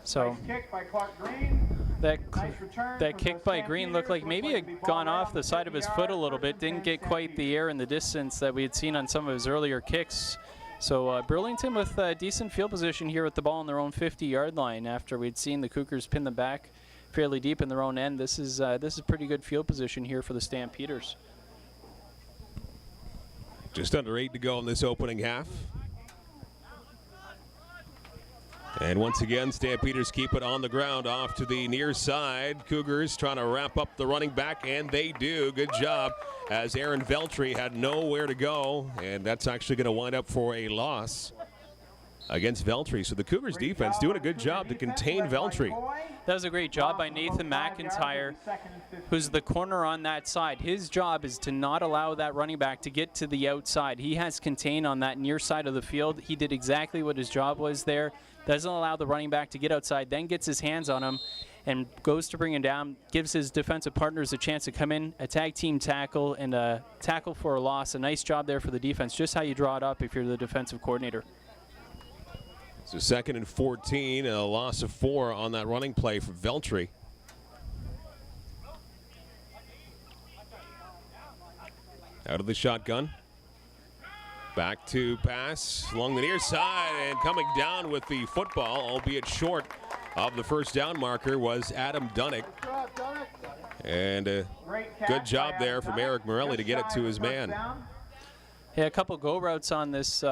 So Nice kick by Clark Green. that kick by Green looked like maybe it had gone off the side of his foot a little bit. Didn't get quite the air and the distance that we had seen on some of his earlier kicks. So Burlington with decent field position here with the ball on their own 50-yard line after we'd seen the Cougars pin them back fairly deep in their own end. This is pretty good field position here for the Stampeders. Just under 8 to go in this opening half. And once again, Stampeders keep it on the ground off to the near side. Cougars trying to wrap up the running back, and they do. Good job, as Aaron Veltri had nowhere to go, and that's actually going to wind up for a loss against Veltri. So the Cougars defense doing a good job to contain Veltri. That was a great job by Nathan McIntyre, who's the corner on that side. His job is to not allow that running back to get to the outside. He has contained on that near side of the field. He did exactly what his job was there. Doesn't allow the running back to get outside, then gets his hands on him and goes to bring him down, gives his defensive partners a chance to come in, a tag team tackle, and a tackle for a loss. A nice job there for the defense, just how you draw it up if you're the defensive coordinator. So 2nd and 14, a loss of 4 on that running play for Veltri. Out of the shotgun. Back to pass along the near side, and coming down with the football, albeit short of the first down marker, was Adam Dunnick. And a good job there from Eric Morelli to get it to his man. Yeah, a couple go routes on this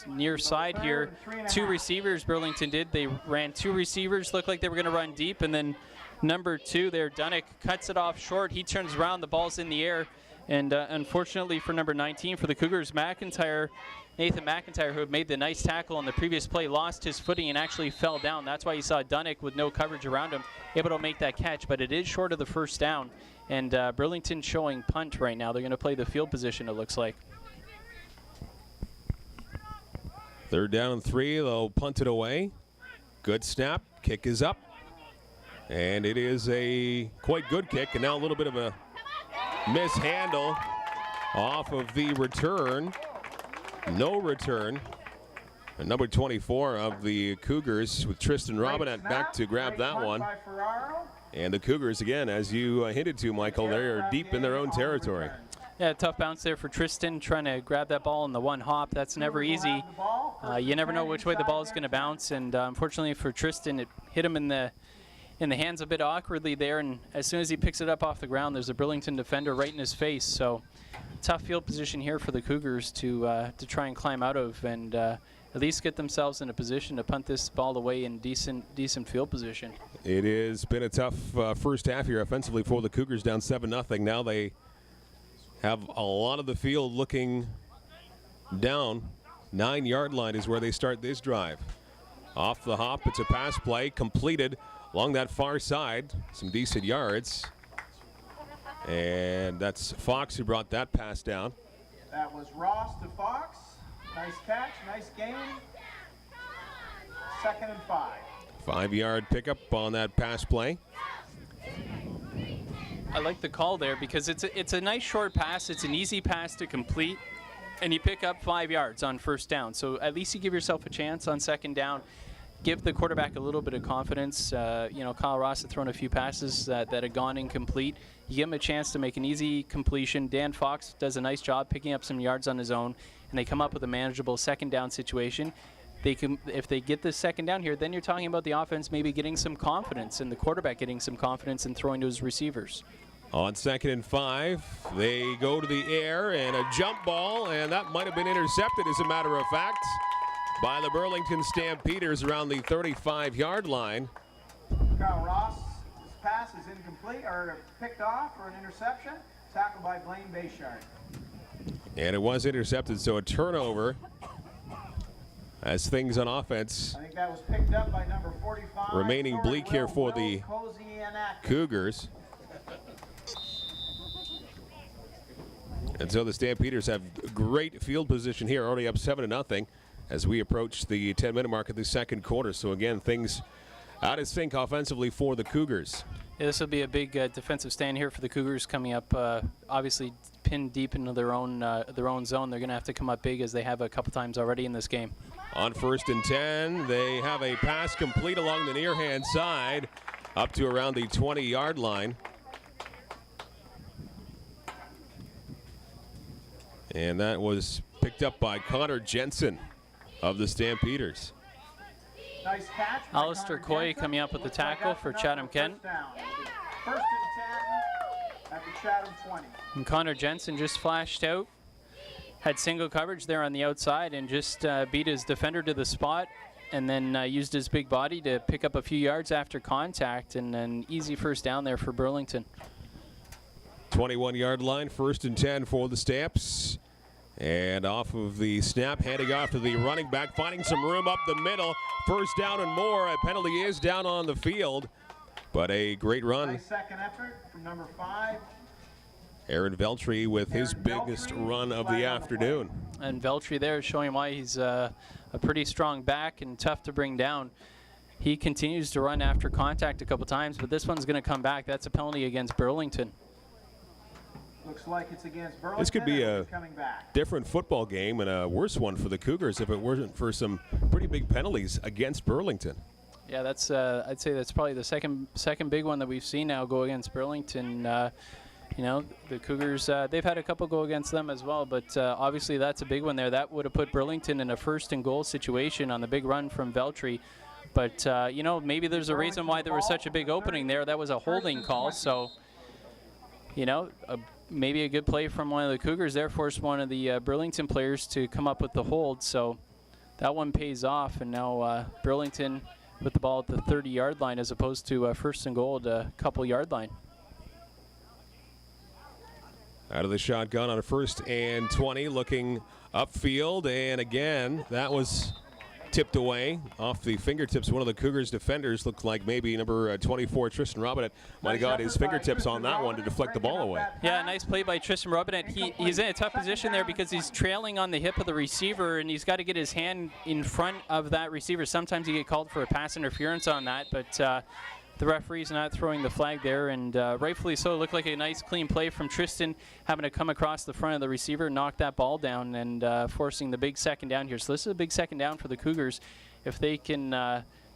near side here. 2 receivers Burlington did. They ran 2 receivers, looked like they were going to run deep, and then number 2 there, Dunnick, cuts it off short. He turns around, the ball's in the air. And unfortunately for number 19 for the Cougars, Nathan McIntyre, who had made the nice tackle on the previous play, lost his footing and actually fell down. That's why you saw Dunnick with no coverage around him able to make that catch, but it is short of the first down. And Burlington showing punt right now. They're going to play the field position, it looks like. 3rd down and 3, they'll punt it away. Good snap, kick is up. And it is a quite good kick, and now a little bit of a mishandle off of the return. No return. And number 24 of the Cougars with Tristan Robinette back to grab that one. And the Cougars, again, as you hinted to, Michael, they're deep in their own territory. Yeah, tough bounce there for Tristan, trying to grab that ball in the one hop. That's never easy. You never know which way the ball is going to bounce, and unfortunately for Tristan, it hit him in the hands a bit awkwardly there, and as soon as he picks it up off the ground, there's a Burlington defender right in his face. So tough field position here for the Cougars to try and climb out of and at least get themselves in a position to punt this ball away in decent field position. It has been a tough first half here offensively for the Cougars, down 7-0. Now they have a lot of the field looking down. 9-yard line is where they start this drive. Off the hop, it's a pass play completed along that far side. Some decent yards. And that's Fox who brought that pass down. That was Ross to Fox. Nice catch, nice gain. 2nd and 5. 5-yard pickup on that pass play. I like the call there because it's a nice short pass. It's an easy pass to complete, and you pick up 5 yards on first down. So at least you give yourself a chance on second down. Give the quarterback a little bit of confidence. Kyle Ross had thrown a few passes that had gone incomplete. You give him a chance to make an easy completion. Dan Fox does a nice job picking up some yards on his own, and they come up with a manageable second down situation. If they get this second down here, then you're talking about the offense maybe getting some confidence and the quarterback getting some confidence in throwing to his receivers. On 2nd and 5, they go to the air and a jump ball, and that might have been intercepted, as a matter of fact, by the Burlington Stampeders around the 35-yard line. Kyle Ross, his pass is incomplete, or picked off for an interception, tackled by Blaine Bayshard. And it was intercepted, so a turnover as things on offense. I think that was picked up by number 45. Remaining bleak here for the Cougars. And so the Stampeders have great field position here, already up 7-0 as we approach the 10-minute mark of the second quarter. So again, things out of sync offensively for the Cougars. Yeah, this will be a big defensive stand here for the Cougars coming up. Obviously pinned deep into their own zone. They're going to have to come up big, as they have a couple times already in this game. On 1st and 10, they have a pass complete along the near hand side up to around the 20-yard line. And that was picked up by Connor Jensen of the Stampeders. Nice catch. Alistair Coy coming up with the tackle for Chatham-Kent. 1st and 10 at the Chatham 20. And Connor Jensen just flashed out. Had single coverage there on the outside and just beat his defender to the spot, and then used his big body to pick up a few yards after contact, and an easy first down there for Burlington. 21-yard line, 1st and 10 for the Stamps. And off of the snap, handing off to the running back, finding some room up the middle. First down and more. A penalty is down on the field, but a great run. Nice second effort from number 5. Aaron Veltri with his biggest run of the afternoon. And Veltri there showing why he's a pretty strong back and tough to bring down. He continues to run after contact a couple times, but this one's going to come back. That's a penalty against Burlington. Looks like it's against Burlington. This could be a different football game and a worse one for the Cougars if it wasn't for some pretty big penalties against Burlington. Yeah, that's I'd say that's probably the second big one that we've seen now go against Burlington. The Cougars, they've had a couple go against them as well, but obviously that's a big one there. That would have put Burlington in a 1st and goal situation on the big run from Veltri. But, maybe there's a reason why there was such a big opening there. That was a holding call, so, maybe a good play from one of the Cougars there forced one of the Burlington players to come up with the hold. So that one pays off, and now Burlington with the ball at the 30-yard line as opposed to 1st and goal at a couple-yard line. Out of the shotgun on a 1st and 20, looking upfield, and again, that was tipped away off the fingertips. One of the Cougars defenders looked like maybe number 24, Tristan Robinette, might have got his fingertips on that one to deflect the ball away. Yeah, nice play by Tristan Robinette. He's in a tough position there because he's trailing on the hip of the receiver, and he's got to get his hand in front of that receiver. Sometimes you get called for a pass interference on that, but the referee's not throwing the flag there, and rightfully so. It looked like a nice clean play from Tristan, having to come across the front of the receiver, knock that ball down, and forcing the big second down here. So this is a big second down for the Cougars. If they can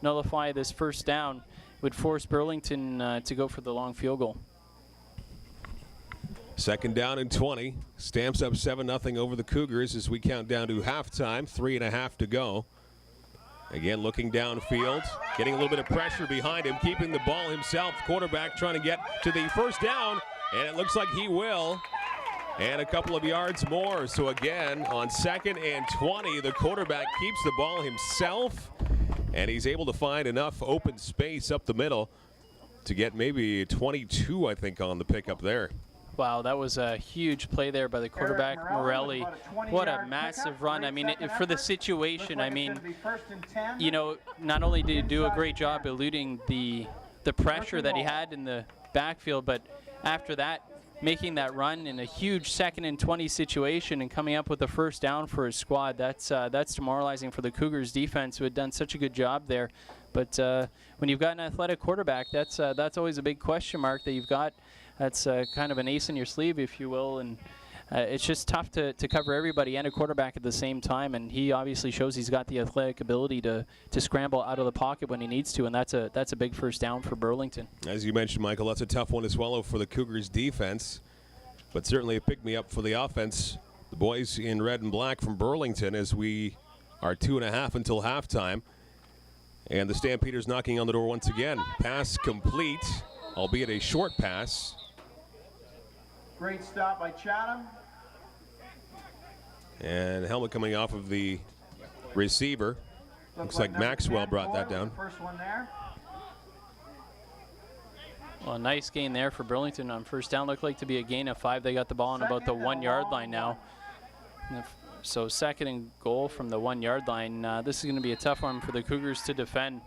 nullify this first down, it would force Burlington to go for the long field goal. Second down and 20. Stamps up 7-0 over the Cougars as we count down to halftime. 3.5 to go. Again, looking downfield, getting a little bit of pressure behind him, keeping the ball himself. Quarterback trying to get to the first down, and it looks like he will. And a couple of yards more. So again, on 2nd and 20, the quarterback keeps the ball himself, and he's able to find enough open space up the middle to get maybe 22, I think, on the pickup there. Wow, that was a huge play there by the quarterback, Morelli. What a massive run. I mean, for the situation, I mean, you know, not only did he do a great job eluding the pressure that he had in the backfield, but after that, making that run in a huge 2nd and 20 situation and coming up with the first down for his squad. That's demoralizing for the Cougars defense, who had done such a good job there. But when you've got an athletic quarterback, that's always a big question mark that you've got. That's kind of an ace in your sleeve, if you will, and it's just tough to cover everybody and a quarterback at the same time, and he obviously shows he's got the athletic ability to scramble out of the pocket when he needs to, and that's a big first down for Burlington. As you mentioned, Michael, that's a tough one to swallow for the Cougars defense, but certainly a pick-me-up for the offense. The boys in red and black from Burlington, as we are 2.5 until halftime, and the Stampeders knocking on the door once again. Pass complete, albeit a short pass. Great stop by Chatham. And helmet coming off of the receiver. Looks like Maxwell brought that down. First one there. Well, a nice gain there for Burlington on first down. Looked like to be a gain of 5. They got the ball on about the 1-yard line now. So 2nd and goal from the 1-yard line. This is going to be a tough one for the Cougars to defend.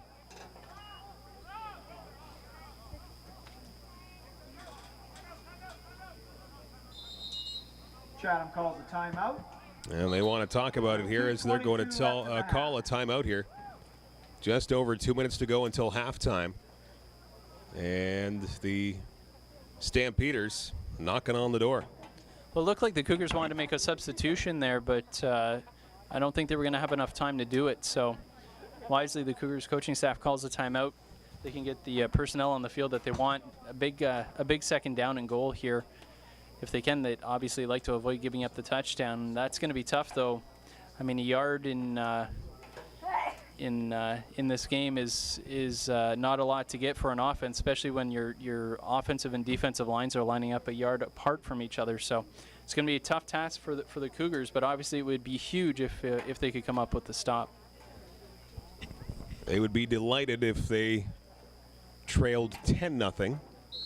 Chatham calls a timeout. And they want to talk about it here as they're going to call a timeout here. Just over 2 minutes to go until halftime. And the Stampeders knocking on the door. Well, it looked like the Cougars wanted to make a substitution there, but I don't think they were going to have enough time to do it. So wisely, the Cougars coaching staff calls a timeout. They can get the personnel on the field that they want. A big second down and goal here. If they can, they'd obviously like to avoid giving up the touchdown. That's going to be tough, though. I mean, a yard in this game is not a lot to get for an offense, especially when your offensive and defensive lines are lining up a yard apart from each other. So it's going to be a tough task for the Cougars, but obviously it would be huge if they could come up with the stop. They would be delighted if they trailed 10-0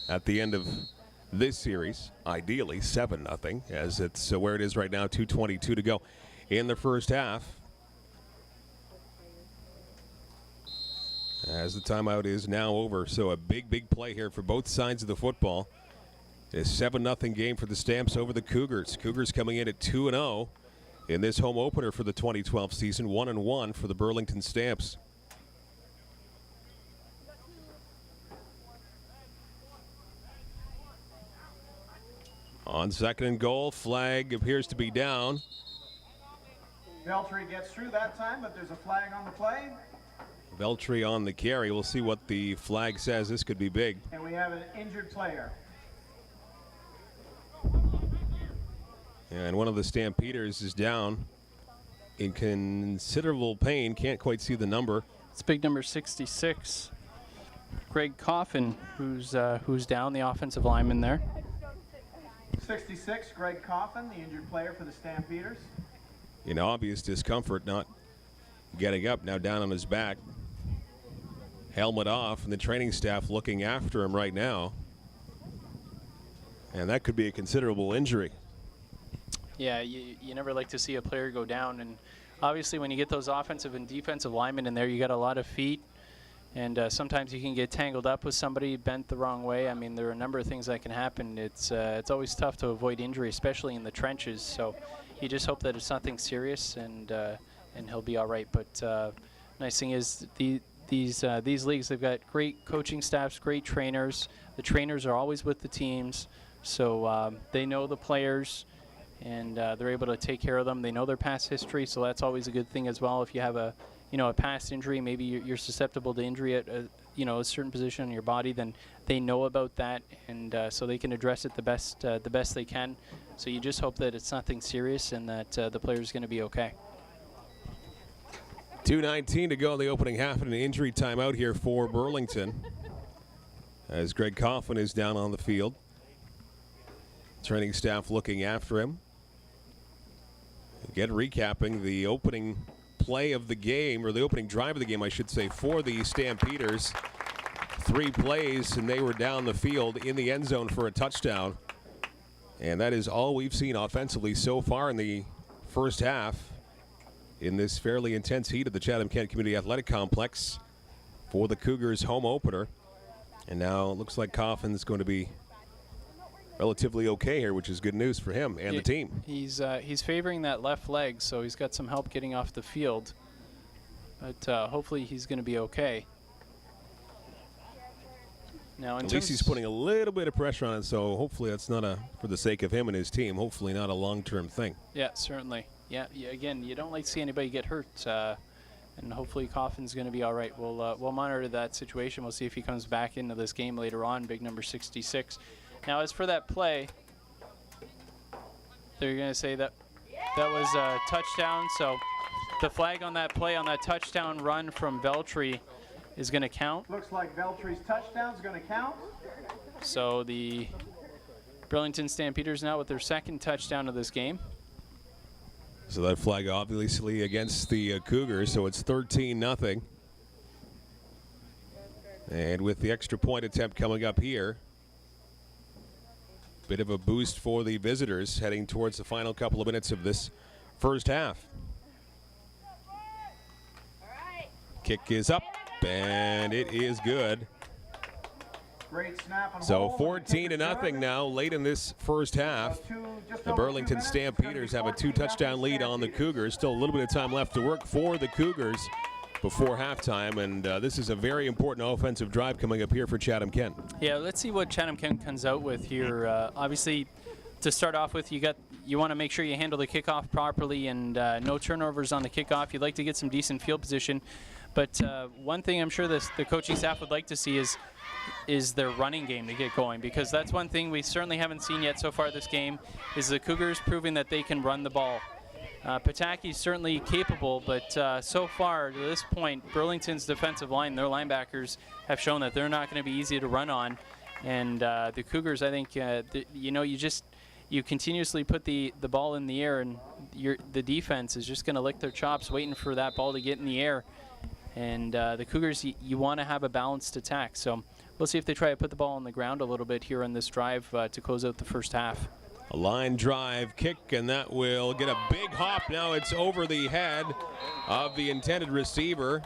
at the end of this series, ideally 7-0, as it's where it is right now, 2:22 to go in the first half. As the timeout is now over, so a big play here for both sides of the football. It's a 7-0 game for the Stamps over the Cougars. Cougars coming in at 2-0 in this home opener for the 2012 season, 1-1 for the Burlington Stamps. On 2nd and goal, flag appears to be down. Veltri gets through that time, but there's a flag on the play. Veltri on the carry. We'll see what the flag says. This could be big. And we have an injured player. And one of the Stampeders is down in considerable pain. Can't quite see the number. It's big number 66, Greg Coffin, who's down, the offensive lineman there. 66, Greg Coffin, the injured player for the Stampeders. In obvious discomfort, not getting up, now down on his back. Helmet off, and the training staff looking after him right now. And that could be a considerable injury. Yeah, you never like to see a player go down, and obviously when you get those offensive and defensive linemen in there, you got a lot of feet, and sometimes you can get tangled up with somebody bent the wrong way. I mean, there are a number of things that can happen. It's always tough to avoid injury, especially in the trenches. So you just hope that it's nothing serious, and he'll be all right. But nice thing is these leagues. They've got great coaching staffs, great trainers. The trainers are always with the teams, so they know the players, and they're able to take care of them. They know their past history, so that's always a good thing as well. If you have a past injury, maybe you're susceptible to injury at a certain position in your body, then they know about that, and so they can address it the best they can. So you just hope that it's nothing serious and that the player's going to be okay. 2:19 to go in the opening half, and an injury timeout here for Burlington as Greg Coffin is down on the field. Training staff looking after him. Again, recapping the opening play of the game, or the opening drive of the game, I should say, for the Stampeders. 3 plays, and they were down the field in the end zone for a touchdown. And that is all we've seen offensively so far in the first half in this fairly intense heat of the Chatham-Kent Community Athletic Complex for the Cougars home opener. And now it looks like Coffin's going to be relatively okay here, which is good news for him and the team. He's favoring that left leg, so he's got some help getting off the field. But hopefully he's going to be okay. Now, at least he's putting a little bit of pressure on it, so hopefully that's not for the sake of him and his team, hopefully not a long-term thing. Yeah, certainly. Yeah, again, you don't like to see anybody get hurt, and hopefully Coffin's going to be all right. We'll monitor that situation. We'll see if he comes back into this game later on, big number 66. Now, as for that play, they're going to say that was a touchdown, so the flag on that play, on that touchdown run from Veltri, is going to count. Looks like Veltri's touchdown is going to count. So the Burlington Stampeders now with their second touchdown of this game. So that flag obviously against the Cougars, so it's 13-0. And with the extra point attempt coming up here, bit of a boost for the visitors heading towards the final couple of minutes of this first half. Kick is up, and it is good. Great snap and So hold. 14-0 now, late in this first half. The Burlington Stampeders have a 2-touchdown lead on the Cougars. Still a little bit of time left to work for the Cougars before halftime, and this is a very important offensive drive coming up here for Chatham-Kent. Yeah, let's see what Chatham-Kent comes out with here. Obviously, to start off with, you want to make sure you handle the kickoff properly and no turnovers on the kickoff. You'd like to get some decent field position. But one thing I'm sure the coaching staff would like to see is their running game to get going, because that's one thing we certainly haven't seen yet so far this game, is the Cougars proving that they can run the ball. Pataki's certainly capable, but so far to this point, Burlington's defensive line, their linebackers, have shown that they're not going to be easy to run on. And the Cougars, I think, you continuously put the ball in the air, and the defense is just going to lick their chops waiting for that ball to get in the air. And the Cougars, you want to have a balanced attack. So we'll see if they try to put the ball on the ground a little bit here on this drive to close out the first half. A line drive kick, and that will get a big hop. Now it's over the head of the intended receiver.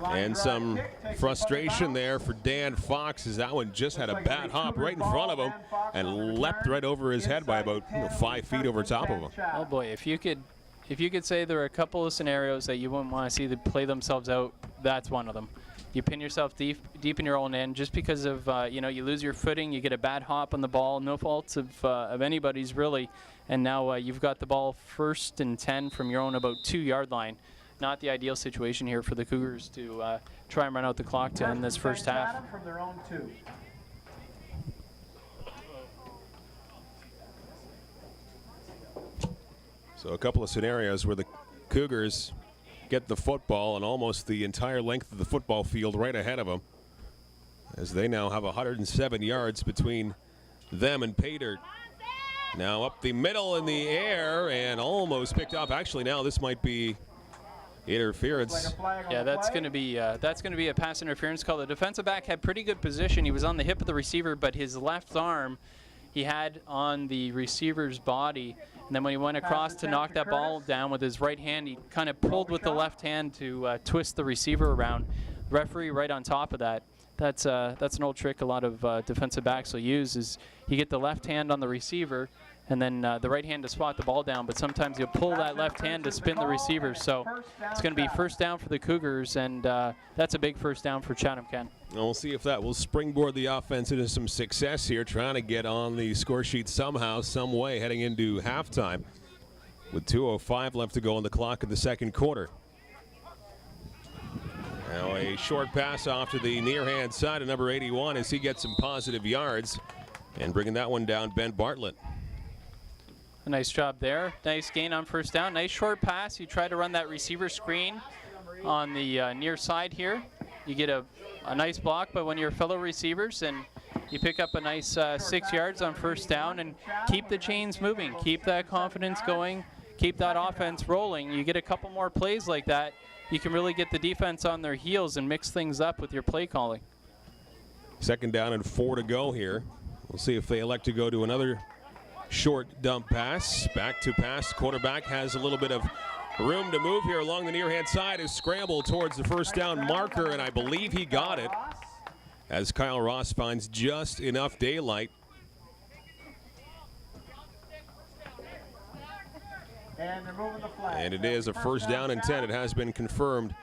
And some frustration there for Dan Fox, as that one just had a bad hop right in front of him and leapt right over his head by about 5 feet over top of him. Oh boy, if you could say there are a couple of scenarios that you wouldn't want to see them play themselves out, that's one of them. You pin yourself deep in your own end just because of you lose your footing, you get a bad hop on the ball, no faults of anybody's really, and now you've got the ball 1st and 10 from your own about 2-yard line. Not the ideal situation here for the Cougars to try and run out the clock to end this first half. From their own 2. So a couple of scenarios where the Cougars get the football and almost the entire length of the football field right ahead of them, as they now have 107 yards between them and pay dirt. Now up the middle in the air and almost picked off. Actually, now this might be interference. Yeah, that's going to be a pass interference call. The defensive back had pretty good position. He was on the hip of the receiver, but his left arm he had on the receiver's body. And then when he went across to knock that ball down with his right hand, he kind of pulled with the left hand to twist the receiver around. Referee right on top of that. That's an old trick a lot of defensive backs will use, is you get the left hand on the receiver, and then the right hand to swat the ball down, but sometimes you'll pull that left hand to spin the receivers. So it's going to be first down for the Cougars, and that's a big first down for Chatham-Kent. We'll see if that will springboard the offense into some success here, trying to get on the score sheet somehow, some way, heading into halftime with 2:05 left to go on the clock in the second quarter. Now a short pass off to the near hand side of number 81 as he gets some positive yards, and bringing that one down, Ben Bartlett. A nice job there. Nice gain on first down. Nice short pass. You try to run that receiver screen on the near side here. You get a nice block by one of your fellow receivers, and you pick up a nice 6 yards on first down, and keep the chains moving. Keep that confidence going. Keep that offense rolling. You get a couple more plays like that, you can really get the defense on their heels and mix things up with your play calling. Second down and 4 to go here. We'll see if they elect to go to another short dump pass. Back to pass. Quarterback has a little bit of room to move here along the near hand side. Is scrambled towards the first down marker, and I believe he got it as Kyle Ross finds just enough daylight. And they're moving the flag. And it is a first down and 10. It has been confirmed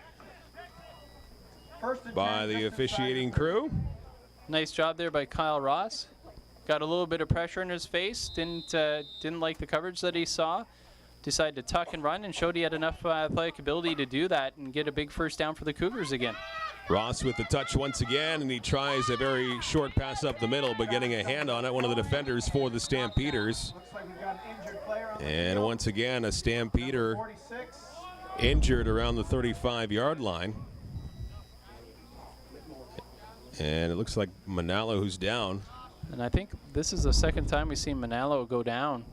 by the officiating crew. Nice job there by Kyle Ross. Got a little bit of pressure in his face. Didn't like the coverage that he saw. Decided to tuck and run and showed he had enough athletic ability to do that and get a big first down for the Cougars again. Ross with the touch once again, and he tries a very short pass up the middle, but getting a hand on it. One of the defenders for the Stampeders. Looks like we've got an injured player on the And field. once again, a Stampeder 46. injured around the 35-yard line. And it looks like Manalo who's down. And I think this is the second time we've seen Manalo go down.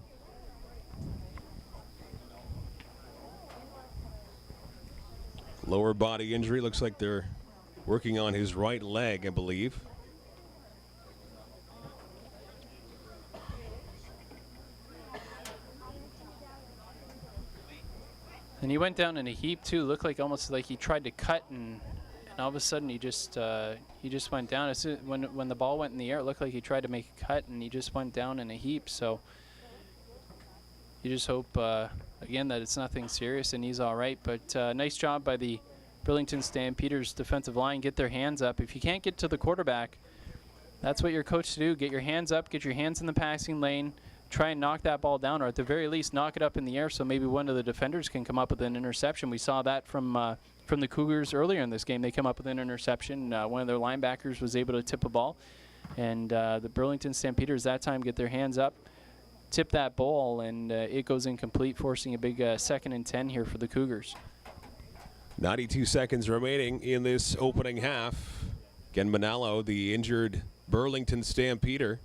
Lower body injury. Looks like they're working on his right leg, I believe. And he went down in a heap too. Looked like almost like he tried to cut, and all of a sudden he just went down. As soon, when the ball went in the air, it looked like he tried to make a cut, and he just went down in a heap. So you just hope again that it's nothing serious and he's all right. But nice job by the Burlington Stampeders defensive line. Get their hands up. If you can't get to the quarterback, that's what you're coached to do. Get your hands up. Get your hands in the passing lane. Try and knock that ball down, or at the very least knock it up in the air so maybe one of the defenders can come up with an interception. We saw that from the Cougars earlier in this game. They come up with an interception. One of their linebackers was able to tip a ball, and the Burlington Stampeders that time get their hands up, tip that ball, and it goes incomplete, forcing a big 2nd and 10 here for the Cougars. 92 seconds remaining in this opening half. Again, Manalo, the injured Burlington Stampeder.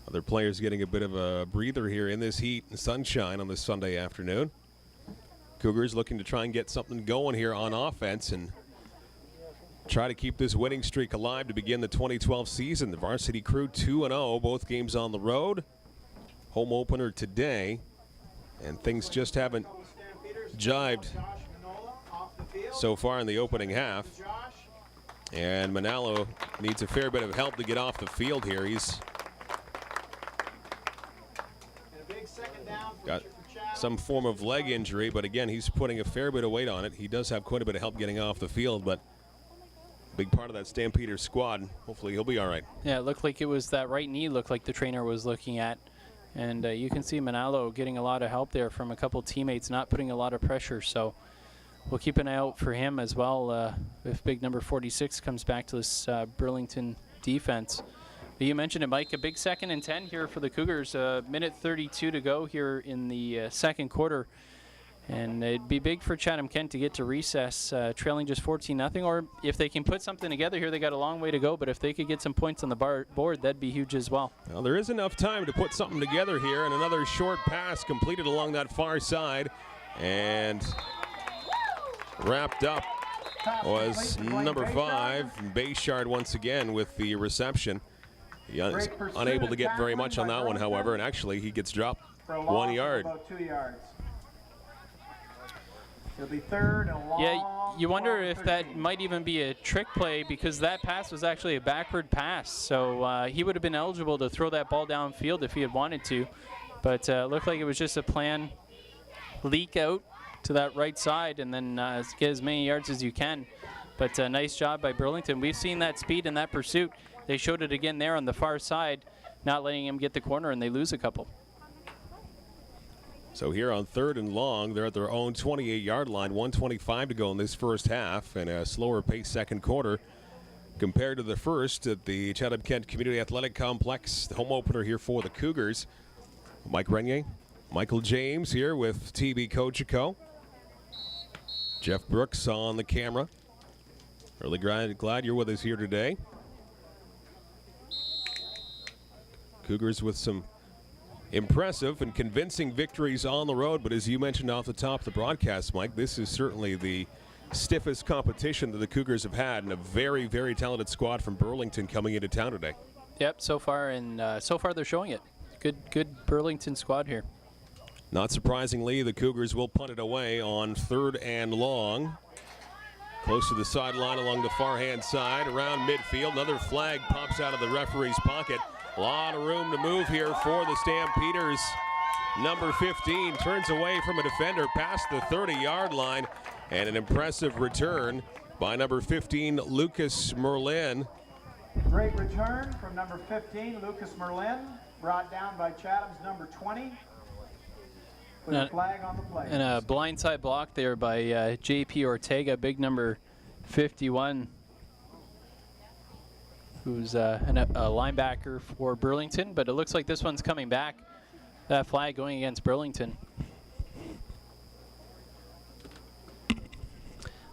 Other players getting a bit of a breather here in this heat and sunshine on this Sunday afternoon. Cougars looking to try and get something going here on offense and try to keep this winning streak alive to begin the 2012 season. The varsity crew 2-0, both games on the road. Home opener today, and things just haven't jived so far in the opening half. And Manalo needs a fair bit of help to get off the field here. He's got some form of leg injury, but again, he's putting a fair bit of weight on it. He does have quite a bit of help getting off the field, but big part of that Stampeder squad. Hopefully he'll be all right. Yeah, it looked like it was that right knee looked like the trainer was looking at. And you can see Manalo getting a lot of help there from a couple teammates, not putting a lot of pressure. So we'll keep an eye out for him as well if big number 46 comes back to this Burlington defense. But you mentioned it, Mike, a big 2nd and 10 here for the Cougars. Minute 32 to go here in the second quarter. And it'd be big for Chatham-Kent to get to recess, trailing just 14-0. Or if they can put something together here, they got a long way to go. But if they could get some points on the board, that'd be huge as well. Well, there is enough time to put something together here. And another short pass completed along that far side. And wrapped up was number 5, Bayshard once again with the reception. He is unable to get very much on that one, however, and actually he gets dropped 1 yard. About 2 yards. It'll be third and a long. Yeah, you wonder if that might even be a trick play, because that pass was actually a backward pass. So he would have been eligible to throw that ball downfield if he had wanted to. But it looked like it was just a plan, leak out to that right side and then get as many yards as you can. But nice job by Burlington. We've seen that speed in that pursuit. They showed it again there on the far side, not letting him get the corner, and they lose a couple. So here on 3rd and long, they're at their own 28-yard line, 1:25 to go in this first half, and a slower pace second quarter compared to the first at the Chatham-Kent Community Athletic Complex. The home opener here for the Cougars. Mike Renier, Michael James here with TV Cogeco. Jeff Brooks on the camera. Really glad you're with us here today. Cougars with some impressive and convincing victories on the road, but as you mentioned off the top of the broadcast, Mike, this is certainly the stiffest competition that the Cougars have had, and a very, very talented squad from Burlington coming into town today. Yep, so far they're showing it. Good Burlington squad here. Not surprisingly, the Cougars will punt it away on 3rd and long. Close to the sideline along the far-hand side, around midfield. Another flag pops out of the referee's pocket. A lot of room to move here for the Stampeders. Number 15 turns away from a defender past the 30-yard line, and an impressive return by number 15, Lucas Merlin. Great return from number 15, Lucas Merlin, brought down by Chatham's number 20. With a flag on the play. And a blindside block there by J.P. Ortega, big number 51, who's a linebacker for Burlington. But it looks like this one's coming back. That flag going against Burlington.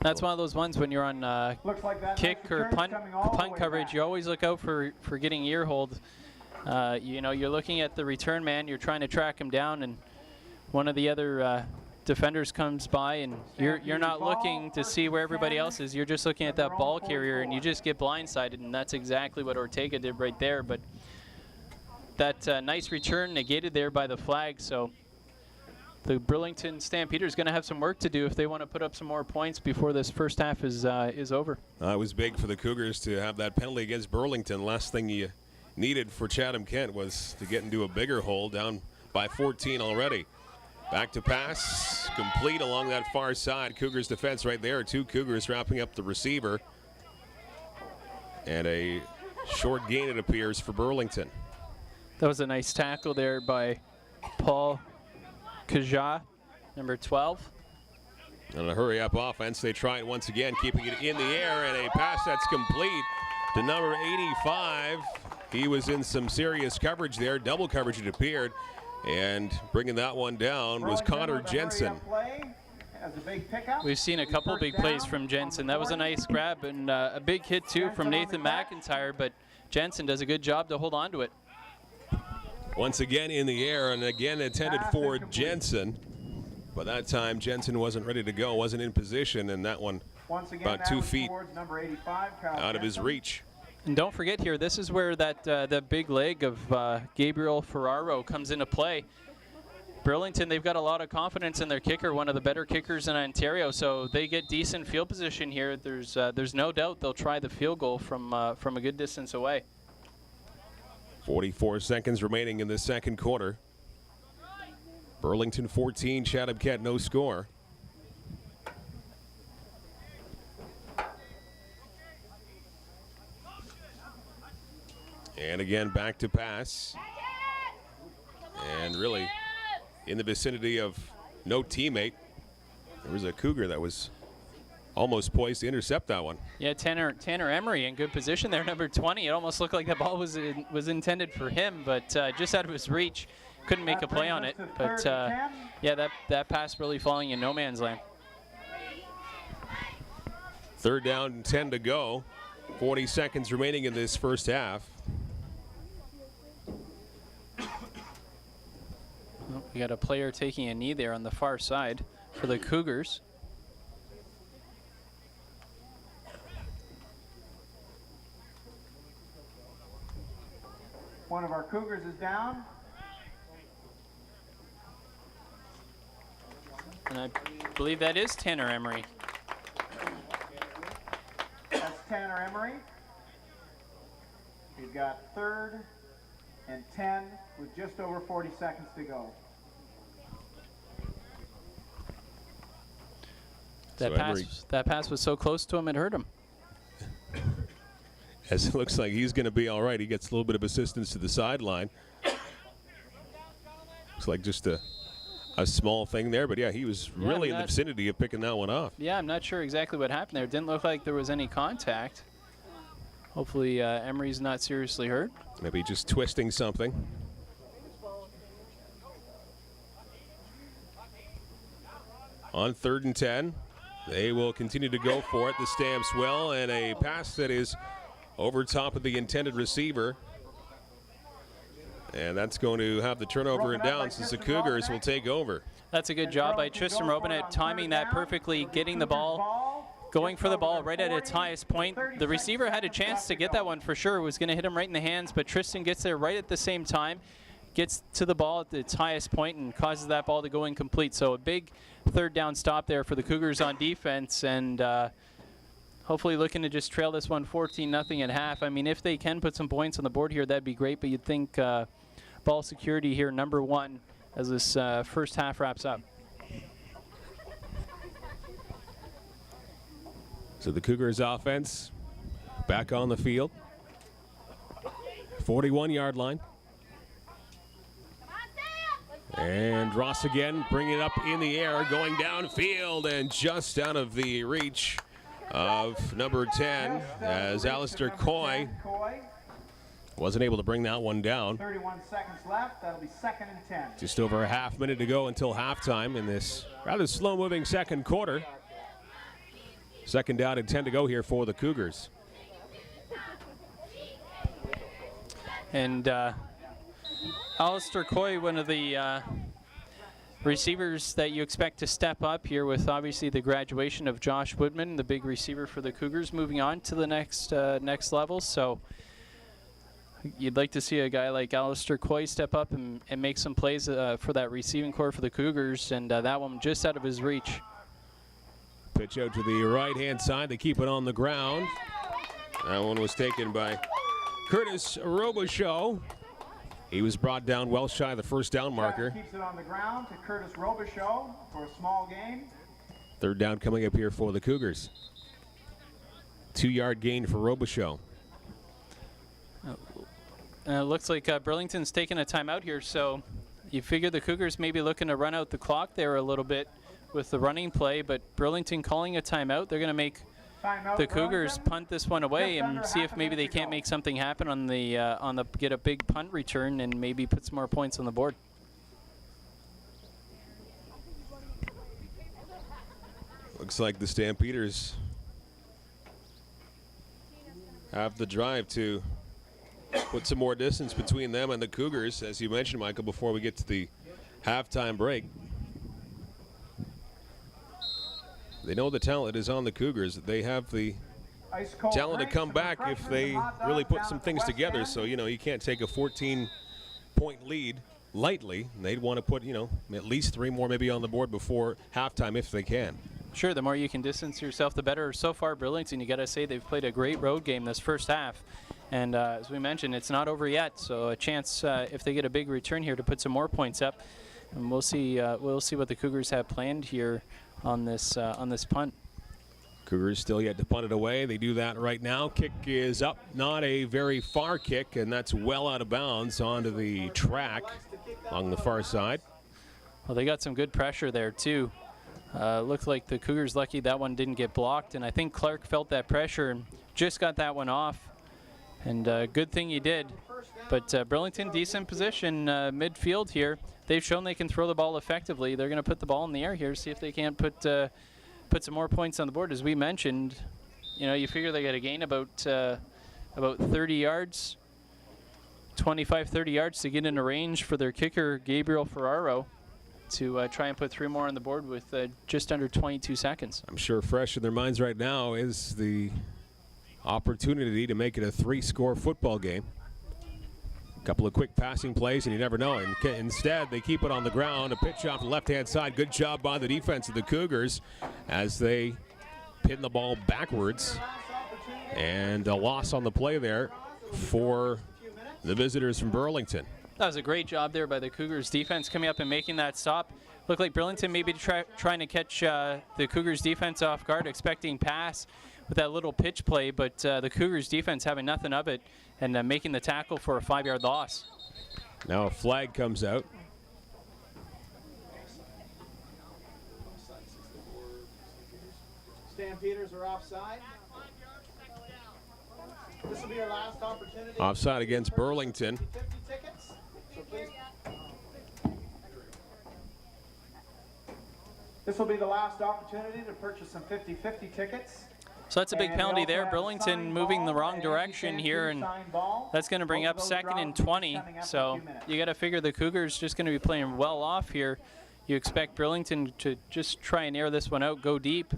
That's one of those ones when you're on like kick or punt coverage, you always look out for getting ear hold. You know, you're looking at the return man, you're trying to track him down, and one of the other defenders comes by, and you're not looking to see where everybody else is. You're just looking at that ball carrier, and you just get blindsided, and that's exactly what Ortega did right there. But that nice return negated there by the flag, so the Burlington Stampeders going to have some work to do if they want to put up some more points before this first half is over. It was big for the Cougars to have that penalty against Burlington. Last thing you needed for Chatham-Kent was to get into a bigger hole, down by 14 already. Back to pass, complete along that far side. Cougars defense right there. 2 Cougars wrapping up the receiver. And a short gain, it appears, for Burlington. That was a nice tackle there by Paul Kaja, number 12. On a hurry-up offense, they try it once again, keeping it in the air, and a pass that's complete to number 85. He was in some serious coverage there, double coverage it appeared, and bringing that one down was Connor Jensen. We've seen a couple big plays from Jensen. That was a nice grab, and a big hit too from Nathan McIntyre, but Jensen does a good job to hold on to it. Once again in the air, and again intended for Jensen. But that time Jensen wasn't ready to go, wasn't in position, and that one about 2 feet out of his reach. And don't forget here, this is where that big leg of Gabriel Ferraro comes into play. Burlington, they've got a lot of confidence in their kicker, one of the better kickers in Ontario, so they get decent field position here. There's no doubt they'll try the field goal from a good distance away. 44 seconds remaining in the second quarter. Burlington 14, Chatham-Kent no score. And again, back to pass. And really in the vicinity of no teammate. There was a Cougar that was almost poised to intercept that one. Yeah, Tanner Emery in good position there, number 20. It almost looked like that ball was intended for him, but just out of his reach. Couldn't make a play on it. But yeah, that pass really falling in no man's land. 3rd down and 10 to go. 40 seconds remaining in this first half. Well, we got a player taking a knee there on the far side for the Cougars. One of our Cougars is down. And I believe that is Tanner Emery. That's Tanner Emery. We've got 3rd and 10 with just over 40 seconds to go. That pass was so close to him, it hurt him. As it looks like he's going to be all right. He gets a little bit of assistance to the sideline. Looks like just a small thing there, but yeah, he was really in the vicinity of picking that one off. Yeah, I'm not sure exactly what happened there. It didn't look like there was any contact. Hopefully Emery's not seriously hurt. Maybe just twisting something. On 3rd and 10, they will continue to go for it. The Stamps will, and a pass that is over top of the intended receiver. And that's going to have the turnover and down since the Cougars will take over. That's a good job by Tristan Robinette, timing that perfectly, getting the ball, going for the ball right at its highest point. The receiver had a chance to get that one for sure. It was going to hit him right in the hands, but Tristan gets there right at the same time, gets to the ball at its highest point and causes that ball to go incomplete. So a big 3rd down stop there for the Cougars on defense, and hopefully looking to just trail this one 14-0 at half. I mean, if they can put some points on the board here, that'd be great, but you'd think ball security here, number 1, as this first half wraps up. So the Cougars offense back on the field. 41-yard line. And Ross again bringing it up in the air, going downfield and just out of the reach of number 10 as Alistair Coy wasn't able to bring that one down. 31 seconds left. That'll be 2nd and 10. Just over a half minute to go until halftime in this rather slow-moving second quarter. 2nd down and 10 to go here for the Cougars. And Alistair Coy, one of the receivers that you expect to step up here with obviously the graduation of Josh Woodman, the big receiver for the Cougars, moving on to the next level. So you'd like to see a guy like Alistair Coy step up and make some plays for that receiving core for the Cougars, and that one just out of his reach. Pitch out to the right-hand side. They keep it on the ground. That one was taken by Curtis Robichaud. He was brought down well shy of the 1st down marker. Keeps it on the ground to Curtis Robichaud for a small gain. 3rd down coming up here for the Cougars. 2-yard gain for Robichaud. It looks like Burlington's taking a timeout here, so you figure the Cougars may be looking to run out the clock there a little bit with the running play, but Burlington calling a timeout. They're going to make the Cougars punt this one away and see if maybe they can't make something happen on the get a big punt return and maybe put some more points on the board. Looks like the Stampeders have the drive to put some more distance between them and the Cougars, as you mentioned, Michael, before we get to the halftime break. They know the talent is on the Cougars. They have the talent to come back if they really put some things together. So, you know, you can't take a 14-point lead lightly. They'd want to put, you know, at least 3 more maybe on the board before halftime if they can. Sure, the more you can distance yourself, the better. So far, Burlington, you got to say they've played a great road game this first half. And as we mentioned, it's not over yet. So a chance, if they get a big return here, to put some more points up. And we'll see what the Cougars have planned here on this punt. Cougars still yet to punt it away. They do that right now. Kick is up, not a very far kick, and that's well out of bounds onto the track along the far side. Well, they got some good pressure there too. Looked like the Cougars lucky that one didn't get blocked, and I think Clark felt that pressure and just got that one off. And good thing he did. But Burlington, decent position midfield here. They've shown they can throw the ball effectively. They're going to put the ball in the air here, see if they can't put some more points on the board. As we mentioned, you know, you figure they got to gain about 30 yards, 25, 30 yards to get into range for their kicker, Gabriel Ferraro, to try and put 3 more on the board with just under 22 seconds. I'm sure fresh in their minds right now is the opportunity to make it a 3-score football game. Couple of quick passing plays, and you never know. And instead, they keep it on the ground. A pitch off the left-hand side. Good job by the defense of the Cougars as they pin the ball backwards. And a loss on the play there for the visitors from Burlington. That was a great job there by the Cougars defense coming up and making that stop. Looked like Burlington maybe trying to catch the Cougars defense off guard, expecting pass with that little pitch play, but the Cougars defense having nothing of it and making the tackle for a 5-yard loss. Now a flag comes out. Stampeders are offside. This will be your last opportunity. Offside against Burlington. 50 tickets. So please. This will be the last opportunity to purchase some 50-50 tickets. So that's a big penalty there. Burlington moving the wrong direction here, and that's going to bring up 2nd and 20. So you got to figure the Cougars just going to be playing well off here. You expect Burlington to just try and air this one out, go deep.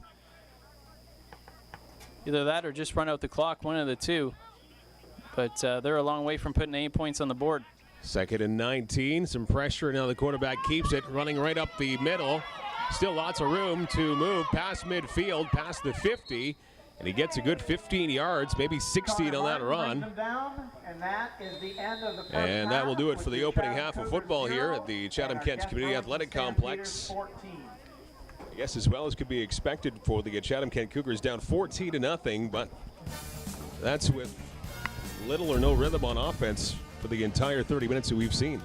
Either that or just run out the clock, one of the two. But they're a long way from putting 8 points on the board. 2nd and 19, some pressure. Now the quarterback keeps it, running right up the middle. Still lots of room to move past midfield, past the 50. And he gets a good 15 yards, maybe 16 on that run. And that will do it for the opening half of football here at the Chatham-Kent Community Athletic Complex. I guess as well as could be expected for the Chatham-Kent Cougars, down 14-0, but that's with little or no rhythm on offense for the entire 30 minutes that we've seen.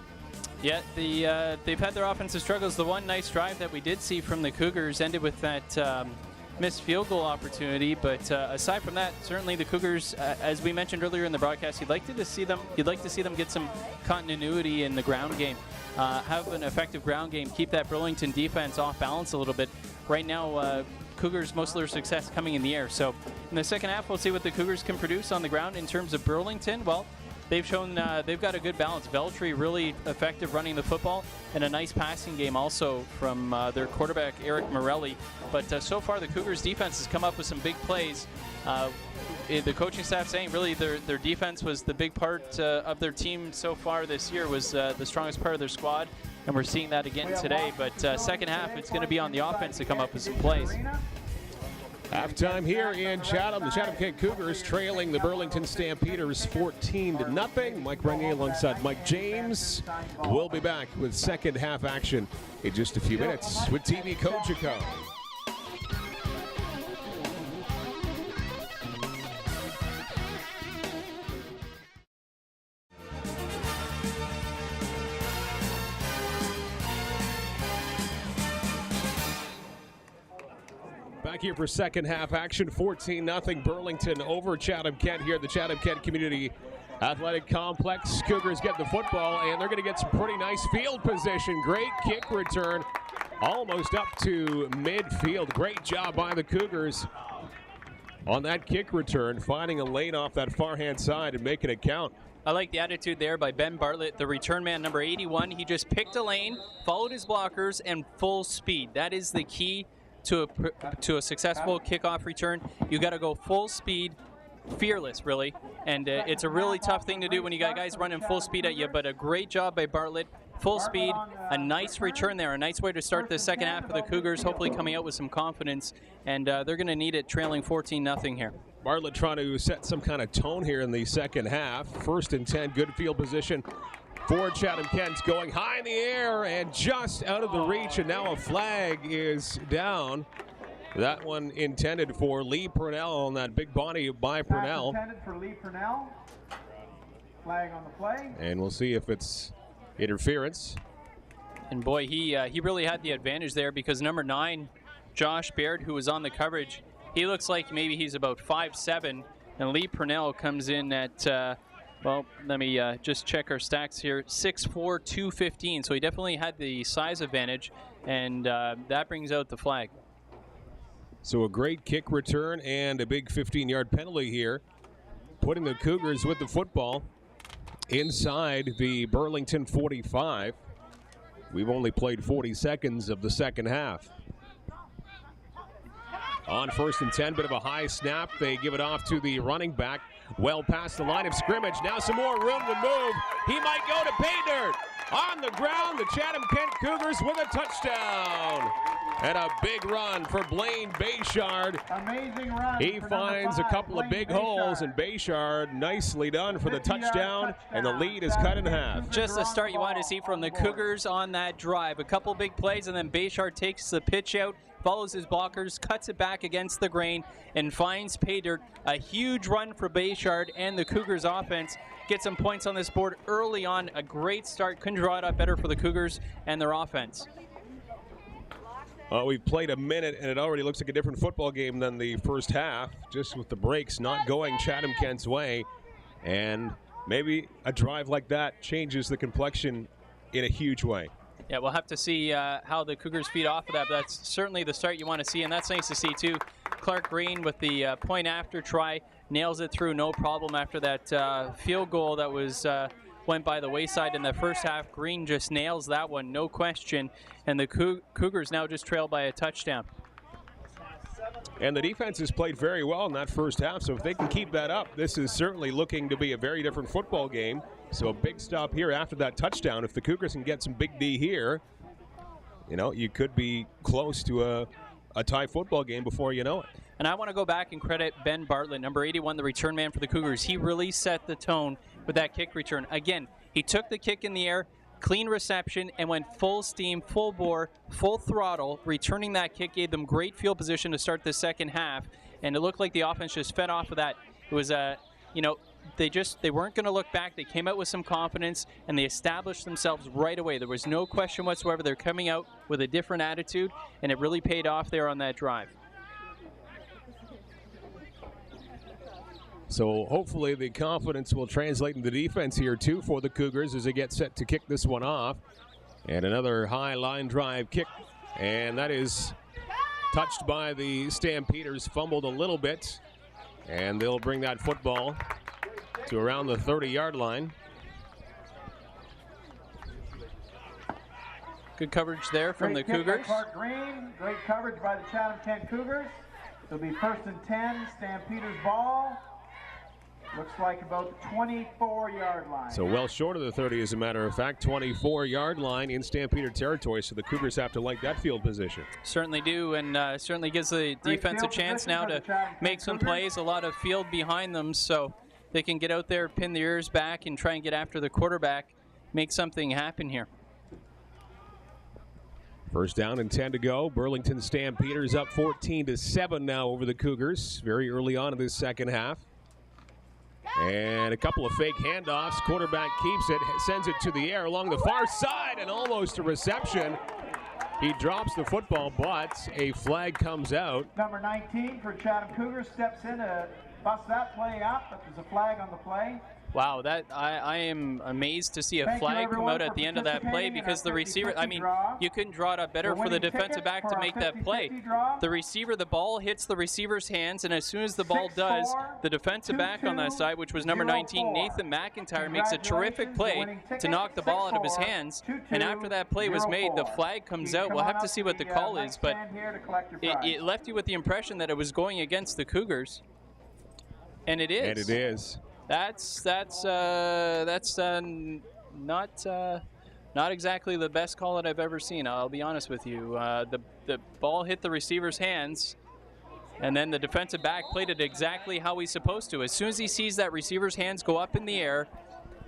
Yeah, they've had their offensive struggles. The one nice drive that we did see from the Cougars ended with that missed field goal opportunity, but aside from that, certainly the Cougars, as we mentioned earlier in the broadcast, you'd like to see them get some continuity in the ground game, have an effective ground game, keep that Burlington defense off balance a little bit. Right now, Cougars, most of their success coming in the air. So in the second half, we'll see what the Cougars can produce on the ground. In terms of Burlington, well, they've shown they've got a good balance. Veltri really effective running the football, and a nice passing game also from their quarterback, Eric Morelli. But so far, the Cougars defense has come up with some big plays. The coaching staff saying really their defense was the big part of their team so far this year, was the strongest part of their squad, and we're seeing that again today. But second half, it's going to be on the offense to come up with some plays. Halftime here in Chatham. The Chatham-Kent Cougars trailing the Burlington Stampeders 14-0. Mike Renier alongside Mike James. We'll be back with second half action in just a few minutes with TV Kojiko. Back here for second half action, 14-0 Burlington over Chatham-Kent here at the Chatham-Kent Community Athletic Complex. Cougars get the football, and they're going to get some pretty nice field position. Great kick return, almost up to midfield. Great job by the Cougars on that kick return, finding a lane off that far-hand side and making it count. I like the attitude there by Ben Bartlett, the return man, number 81. He just picked a lane, followed his blockers, and full speed. That is the key to a successful kickoff return. You got to go full speed, fearless, really. And it's a really tough thing to do when you got guys running full speed at you, but a great job by Bartlett. Full speed, a nice return there, a nice way to start the second half of the Cougars, hopefully coming out with some confidence, and they're going to need it trailing 14-0 here. Bartlett trying to set some kind of tone here in the second half. 1st and 10, good field position for Chatham-Kent, going high in the air and just out of the reach, and now a flag is down. That one intended for Lee Purnell on that big body by Purnell. Intended for Lee Purnell. Flag on the play. And we'll see if it's interference. And boy, he really had the advantage there, because number 9, Josh Baird, who was on the coverage, he looks like maybe he's about 5'7", and Lee Purnell comes in at well, let me just check our stacks here. 6'4", 215. So he definitely had the size advantage, and that brings out the flag. So a great kick return and a big 15-yard penalty here, putting the Cougars with the football inside the Burlington 45. We've only played 40 seconds of the second half. On 1st and 10, bit of a high snap. They give it off to the running back. Well past the line of scrimmage. Now some more room to move. He might go to pay dirt. On the ground, the Chatham-Kent Cougars with a touchdown. And a big run for Blaine Bayshard. Amazing run. He finds a couple of big holes, and Bayshard nicely done for the touchdown, and the lead is cut in half. Just the start you want to see from the Cougars on that drive. A couple big plays, and then Bayshard takes the pitch out, follows his blockers, cuts it back against the grain, and finds pay dirt. A huge run for Bayshard, and the Cougars offense get some points on this board early on. A great start. Couldn't draw it up better for the Cougars and their offense. We've played a minute, and it already looks like a different football game than the first half, just with the breaks not going Chatham-Kent's way. And maybe a drive like that changes the complexion in a huge way. Yeah, we'll have to see how the Cougars feed off of that, but that's certainly the start you want to see, and that's nice to see, too. Clark Green with the point after try, nails it through no problem after that field goal that was went by the wayside in the first half. Green just nails that one, no question, and the Cougars now just trail by a touchdown. And the defense has played very well in that first half, so if they can keep that up, this is certainly looking to be a very different football game. So a big stop here after that touchdown. If the Cougars can get some big D here, you know, you could be close to a tie football game before you know it. And I want to go back and credit Ben Bartlett, number 81, the return man for the Cougars. He really set the tone with that kick return. Again, he took the kick in the air, clean reception, and went full steam, full bore, full throttle. Returning that kick gave them great field position to start the second half, and it looked like the offense just fed off of that. It was they weren't going to look back. They came out with some confidence, and they established themselves right away. There was no question whatsoever. They're coming out with a different attitude, and it really paid off there on that drive. So hopefully the confidence will translate into defense here too for the Cougars as they get set to kick this one off. And another high line drive kick, and that is touched by the Stampeders, fumbled a little bit, and they'll bring that football to around the 30-yard line. Good coverage there from the Cougars. Clark Green. Great coverage by the Chatham-Kent Cougars. It'll be 1st and 10, Stampeders ball. Looks like about the 24-yard line. So well short of the 30, as a matter of fact. 24-yard line in Stampeder territory, so the Cougars have to like that field position. Certainly do, and certainly gives the defense a chance now to make some plays. A lot of field behind them, so they can get out there, pin their ears back, and try and get after the quarterback, make something happen here. First down and 10 to go. Burlington Stampeders up 14-7 now over the Cougars, very early on in this second half. And a couple of fake handoffs. Quarterback keeps it, sends it to the air along the far side, and almost a reception. He drops the football, but a flag comes out. Number 19 for Chatham Cougars steps in to bust that play up, but there's a flag on the play. Wow, that I am amazed to see a flag come out at the end of that play, because the receiver, I mean, you couldn't draw it up better for the defensive back to make that play. The receiver, the ball hits the receiver's hands, and as soon as the ball does, the defensive back on that side, which was number 19, Nathan McIntyre, makes a terrific play to knock the ball out of his hands. And after that play was made, the flag comes out. We'll have to see what the call is, but it left you with the impression that it was going against the Cougars. And it is. And it is. That's not exactly the best call that I've ever seen. I'll be honest with you. The ball hit the receiver's hands, and then the defensive back played it exactly how he's supposed to. As soon as he sees that receiver's hands go up in the air,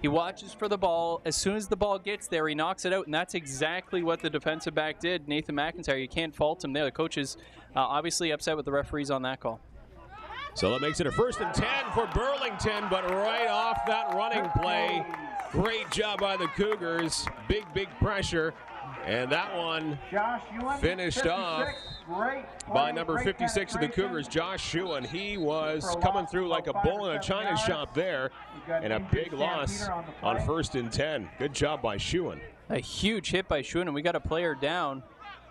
he watches for the ball. As soon as the ball gets there, he knocks it out, and that's exactly what the defensive back did. Nathan McIntyre, you can't fault him there. The coach is obviously upset with the referees on that call. So that makes it a 1st and 10 for Burlington, but right off that running play, great job by the Cougars. Big pressure. And that one finished off by number 56 of the Cougars, Josh Schuen. He was coming through like a bull in a china shop there, and a big loss on 1st and 10. Good job by Schuen. A huge hit by Schuen, and we got a player down.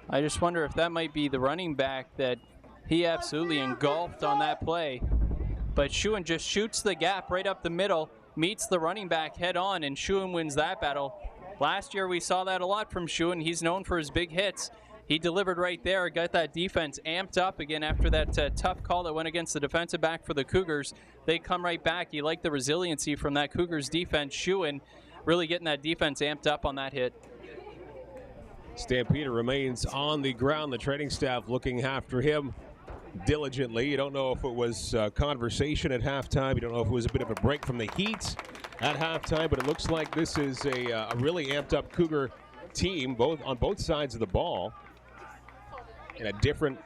I just wonder if that might be the running back that he absolutely engulfed on that play. But Schuen just shoots the gap right up the middle, meets the running back head on, and Schuen wins that battle. Last year we saw that a lot from Schuen. He's known for his big hits. he delivered right there, got that defense amped up again after that tough call that went against the defensive back for the Cougars. They come right back. You like the resiliency from that Cougars defense. Schuin really getting that defense amped up on that hit. Stampeder remains on the ground. The training staff looking after him diligently. You don't know if it was conversation at halftime. You don't know if it was a bit of a break from the heat at halftime, but it looks like this is a really amped up Cougar team, on both sides of the ball, and a different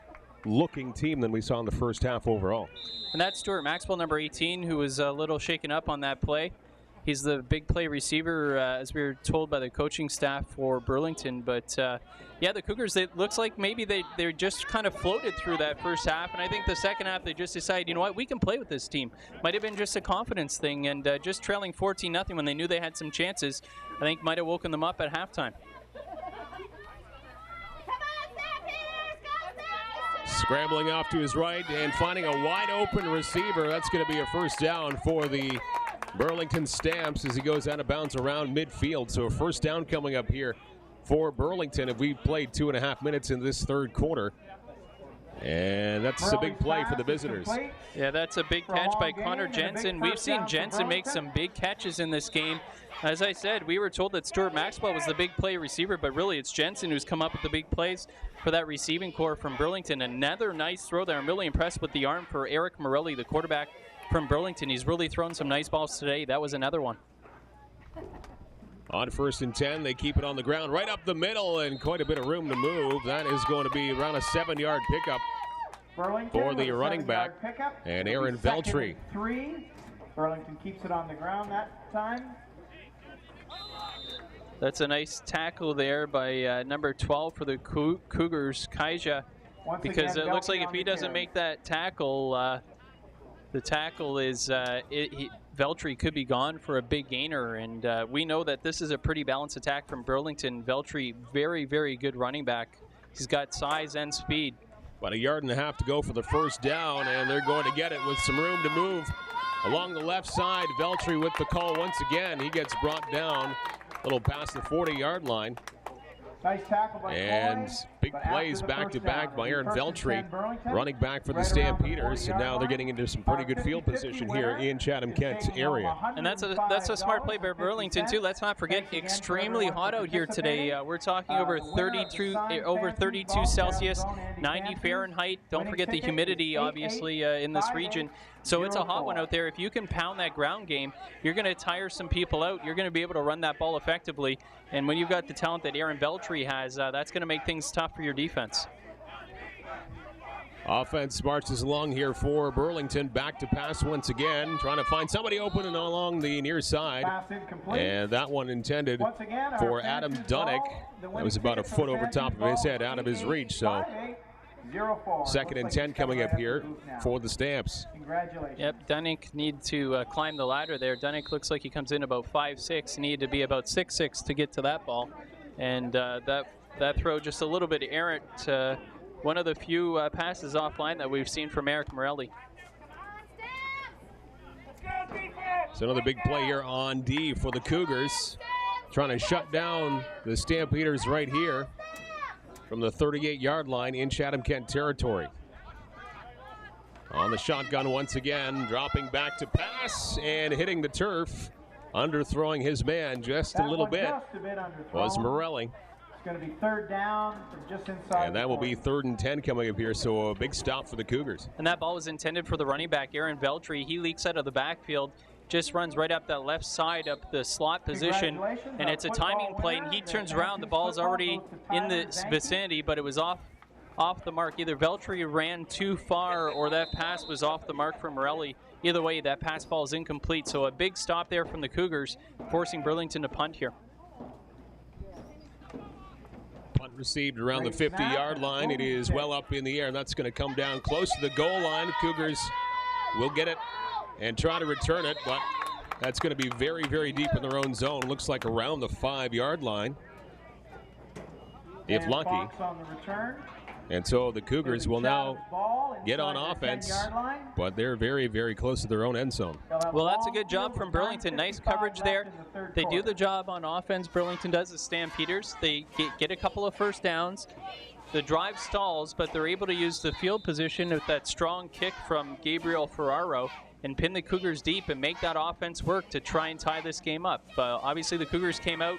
looking team than we saw in the first half overall. And that's Stuart Maxwell, number 18, who was a little shaken up on that play. He's the big play receiver, as we were told by the coaching staff for Burlington. But, yeah, the Cougars, it looks like maybe they just kind of floated through that first half. And I think the second half they just decided, you know what, we can play with this team. Might have been just a confidence thing. And just trailing 14-0 when they knew they had some chances, I think might have woken them up at halftime. Scrambling off to his right and finding a wide open receiver. That's going to be a first down for the Burlington Stamps as he goes out of bounds around midfield. So a first down coming up here for Burlington. If we played 2.5 minutes in this third quarter. And that's a big play for the visitors. Yeah, that's a big catch by Connor Jensen. We've seen Jensen make some big catches in this game. As I said, we were told that Stuart Maxwell was the big play receiver, but really it's Jensen who's come up with the big plays for that receiving core from Burlington. Another nice throw there. I'm really impressed with the arm for Eric Morelli, the quarterback from Burlington. He's really thrown some nice balls today. That was another one. On 1st and 10, they keep it on the ground right up the middle and quite a bit of room to move. That is going to be around a 7-yard pickup for the running back and Aaron Veltri. 3. Burlington keeps it on the ground that time. That's a nice tackle there by number 12 for the Cougars, Kaija, because it looks like if he doesn't make that tackle, the tackle is Veltri could be gone for a big gainer, and we know that this is a pretty balanced attack from Burlington. Veltri, very, very good running back. He's got size and speed. About 1.5 yards to go for the first down, and they're going to get it with some room to move along the left side. Veltri with the call once again. He gets brought down a little past the 40-yard line. Nice tackle by and big plays back-to-back by Aaron Veltri, running back for the Stampeders, and now they're getting into some pretty good field position here in Chatham-Kent area. And that's a smart play by Burlington too. Let's not forget, extremely hot out here today. We're talking over 32 Celsius, 90 Fahrenheit. Don't forget the humidity, obviously, in this region. So it's a hot one out there. If you can pound that ground game, you're going to tire some people out. You're going to be able to run that ball effectively. And when you've got the talent that Aaron Veltri has, that's going to make things tough for your defense. Offense marches along here for Burlington. Back to pass once again, trying to find somebody open and along the near side. And that one intended for Adam Dunnick. That was about a foot over top of his head, out of his reach. So 2nd and 10 coming up here for the Stamps. Congratulations. Yep, Dunnick need to climb the ladder there. Dunnick looks like he comes in about 5'6". Need to be about 6'6" to get to that ball. And that throw just a little bit errant. One of the few passes offline that we've seen from Eric Morelli. So another big play here on D for the Cougars. Trying to shut down the Stampeders right here from the 38-yard line in Chatham-Kent territory. On the shotgun once again, dropping back to pass and hitting the turf. Underthrowing his man just a little bit was Morelli. It's going to be 3rd down from just inside. And that will be 3rd and 10 coming up here, so a big stop for the Cougars. And that ball was intended for the running back, Aaron Veltri. He leaks out of the backfield, just runs right up that left side up the slot position, and it's a timing play, and he turns around. The ball's already in the vicinity, but it was off the mark. Either Veltri ran too far or that pass was off the mark for Morelli. Either way, that pass ball is incomplete. So a big stop there from the Cougars, forcing Burlington to punt here. Punt received around the 50-yard line. It is well up in the air, and that's going to come down close to the goal line. The Cougars will get it and try to return it, but that's going to be very, very deep in their own zone. Looks like around the 5-yard line, if lucky. And so the Cougars will now get on offense, but they're very, very close to their own end zone. Well, that's a good job from Burlington. Nice coverage there. They do the job on offense. Burlington does the Stampeders. They get a couple of first downs. The drive stalls, but they're able to use the field position with that strong kick from Gabriel Ferraro and pin the Cougars deep and make that offense work to try and tie this game up. Obviously, the Cougars came out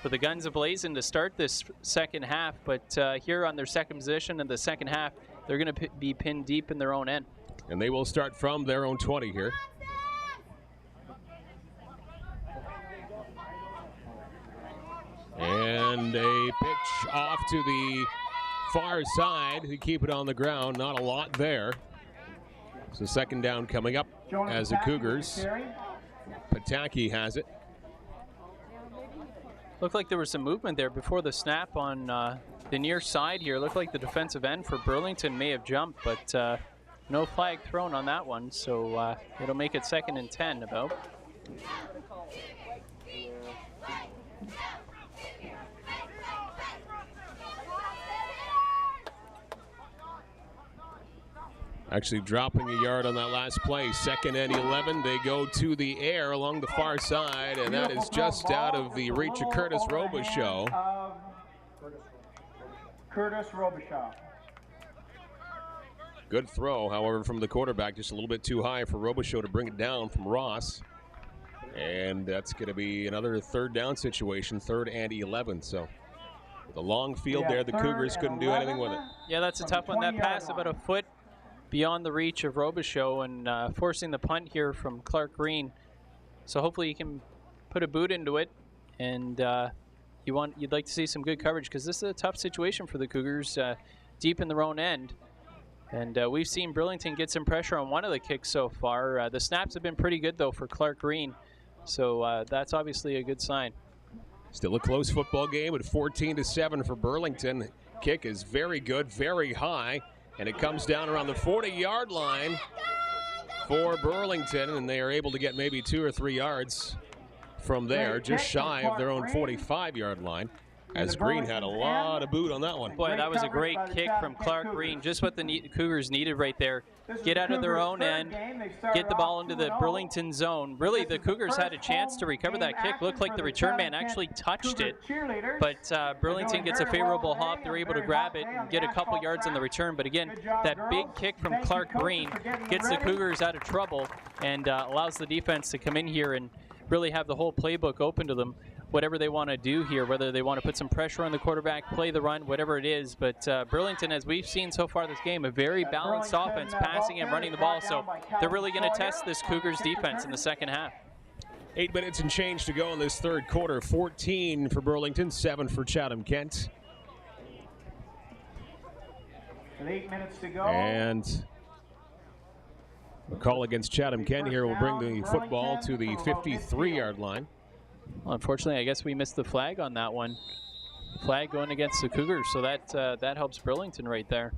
with the guns ablazing to start this second half, but here on their second position in the second half, they're going to be pinned deep in their own end. And they will start from their own 20 here. And a pitch off to the far side to keep it on the ground. Not a lot there. So second down coming up as the Cougars. Pataki has it. Looked like there was some movement there before the snap on the near side here. Looked like the defensive end for Burlington may have jumped, but no flag thrown on that one. So it'll make it 2nd and 10 about. Actually dropping a yard on that last play. 2nd and 11. They go to the air along the far side, and that is just out of the reach of Curtis Robichaud. Curtis Robichaud. Good throw, however, from the quarterback. Just a little bit too high for Robichaud to bring it down from Ross. And that's going to be another 3rd down situation, 3rd and 11. So with a long field there, the Cougars couldn't do anything with it. Yeah, that's a tough one. That pass about a foot beyond the reach of Robichaud and forcing the punt here from Clark Green. So hopefully he can put a boot into it, and you'd like to see some good coverage because this is a tough situation for the Cougars deep in their own end. And we've seen Burlington get some pressure on one of the kicks so far. The snaps have been pretty good though for Clark Green, so that's obviously a good sign. Still a close football game at 14-7 for Burlington. Kick is very good, very high. And it comes down around the 40-yard line for Burlington, and they are able to get maybe 2 or 3 yards from there, just shy of their own 45-yard line, as Green had a lot of boot on that one. Boy, that was a great kick from Clark Green, just what the Cougars needed right there. Get out of their own end, get the ball into the Burlington zone. Really, the Cougars had a chance to recover that kick. Looked like the return man actually touched it, but Burlington gets a favorable hop. They're able to grab it and get a couple yards on the return. But again, that big kick from Clark Green gets the Cougars out of trouble and allows the defense to come in here and really have the whole playbook open to them. Whatever they want to do here, whether they want to put some pressure on the quarterback, play the run, whatever it is. But Burlington, as we've seen so far this game, a very balanced offense, passing and running the ball. So they're really going to test this Cougars defense in the second half. 8 minutes and change to go in this third quarter. 14 for Burlington, 7 for Chatham-Kent. With 8 minutes to go. And a call against Chatham-Kent here will bring the football to the 53-yard line. Well, unfortunately, I guess we missed the flag on that one. Flag going against the Cougars, so that helps Burlington right there.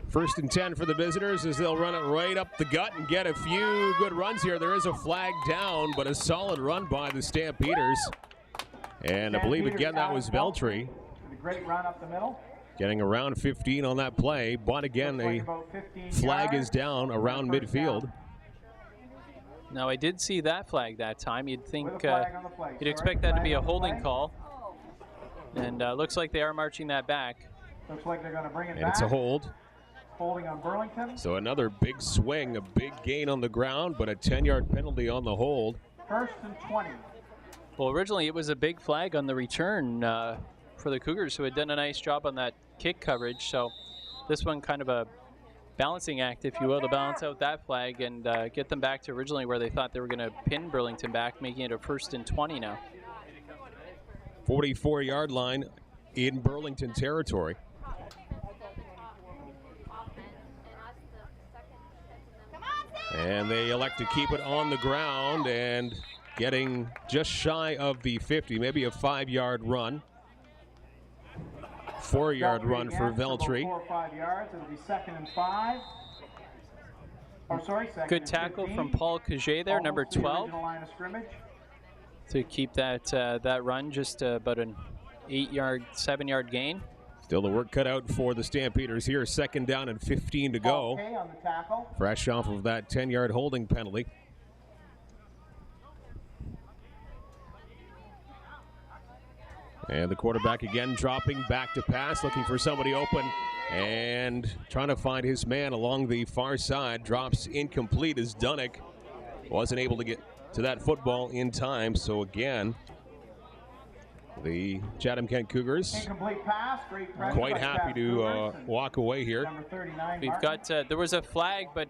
1st and 10 for the visitors as they'll run it right up the gut and get a few good runs here. There is a flag down, but a solid run by the Stampeders. And I believe again that was Veltri. Great run up the middle. Getting around 15 on that play, but again a flag is down around midfield. Now, I did see that flag that time. You'd think, you'd expect that to be a holding call. And looks like they are marching that back. Looks like they're going to bring it back. And it's a hold. Holding on Burlington. So another big swing, a big gain on the ground, but a 10-yard penalty on the hold. 1st and 20. Well, originally it was a big flag on the return for the Cougars, who had done a nice job on that kick coverage. So this one kind of a balancing act, if you will, to balance out that flag and get them back to originally where they thought they were going to pin Burlington back, making it a 1st and 20 now. 44-yard line in Burlington territory. And they elect to keep it on the ground and getting just shy of the 50, maybe a 5-yard run. 4-yard run for Veltri. 4 or 5 yards. It'll be 2nd and 5. Good tackle from Paul Caget there, number 12, to keep that run just about an 8-yard, 7-yard gain. Still the work cut out for the Stampeders here. 2nd down and 15 to go. On the tackle. Fresh off of that 10-yard holding penalty. And the quarterback again dropping back to pass, looking for somebody open and trying to find his man along the far side. Drops incomplete as Dunnick wasn't able to get to that football in time. So again, the Chatham-Kent Cougars Incomplete pass, great pressure quite by happy Chatham to Cougars, and walk away here. number 39, We've Martin. got, there was a flag, but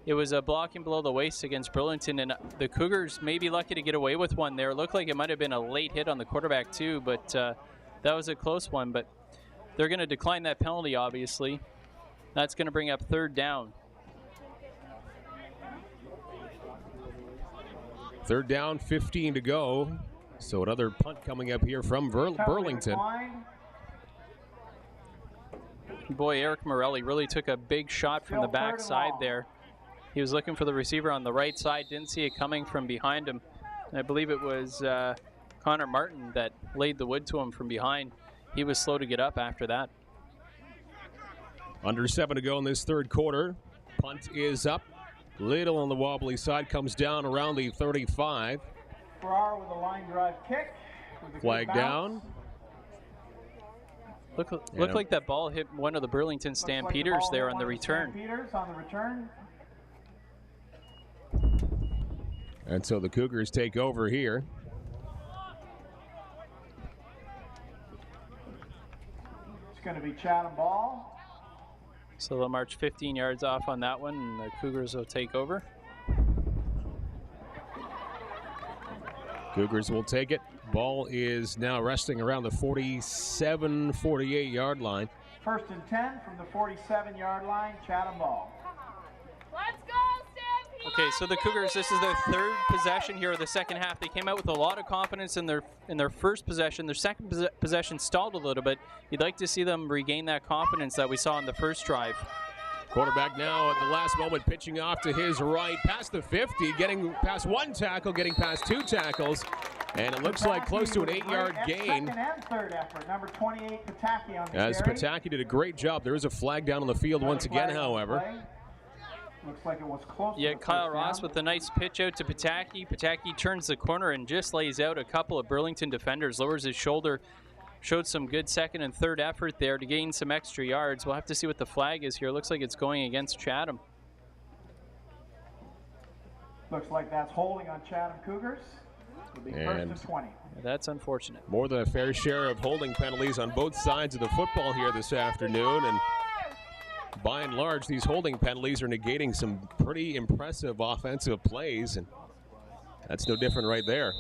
it was a blocking below the waist against Burlington, and the Cougars may be lucky to get away with one there. It looked like it might have been a late hit on the quarterback too, but that was a close one. But they're going to decline that penalty, obviously. That's going to bring up third down. Third down, 15 to go. So another punt coming up here from Burlington. Boy, Eric Morelli really took a big shot from the backside there. He was looking for the receiver on the right side, didn't see it coming from behind him. And I believe it was Connor Martin that laid the wood to him from behind. He was slow to get up after that. Under 7 to go in this third quarter. Punt is up. Little on the wobbly side, comes down around the 35. Farrar with a line drive kick. With a Flag good down. Looked like that ball hit one of the Burlington Stampeders there on the return. Stampeders on the return. And so the Cougars take over here. It's going to be Chatham ball. So they'll march 15 yards off on that one, and the Cougars will take over. Cougars will take it. Ball is now resting around the 47, 48 yard line. First and 10 from the 47-yard line, Chatham ball. Let's go, Stampede! Okay, so the Cougars, this is their third possession here of the second half. They came out with a lot of confidence in their first possession. Their second possession stalled a little bit. You'd like to see them regain that confidence that we saw in the first drive. Quarterback now at the last moment pitching off to his right, past the 50, getting past one tackle, getting past two tackles, and it looks like close to an 8-yard gain. Second and third effort, number 28, Pataki on the As carry. Pataki did a great job. There is a flag down on the field once again, however. Looks like it was close. Yeah, to the Kyle first Ross down. with a nice pitch out to Pataki. Pataki turns the corner and just lays out a couple of Burlington defenders, lowers his shoulder. Showed some good second and third effort there to gain some extra yards. We'll have to see what the flag is here. Looks like it's going against Chatham. Looks like that's holding on Chatham Cougars. It'll be first And and 20. That's unfortunate. more than a fair share of holding penalties on both sides of the football here this afternoon. And by and large, these holding penalties are negating some pretty impressive offensive plays. And that's no different right there.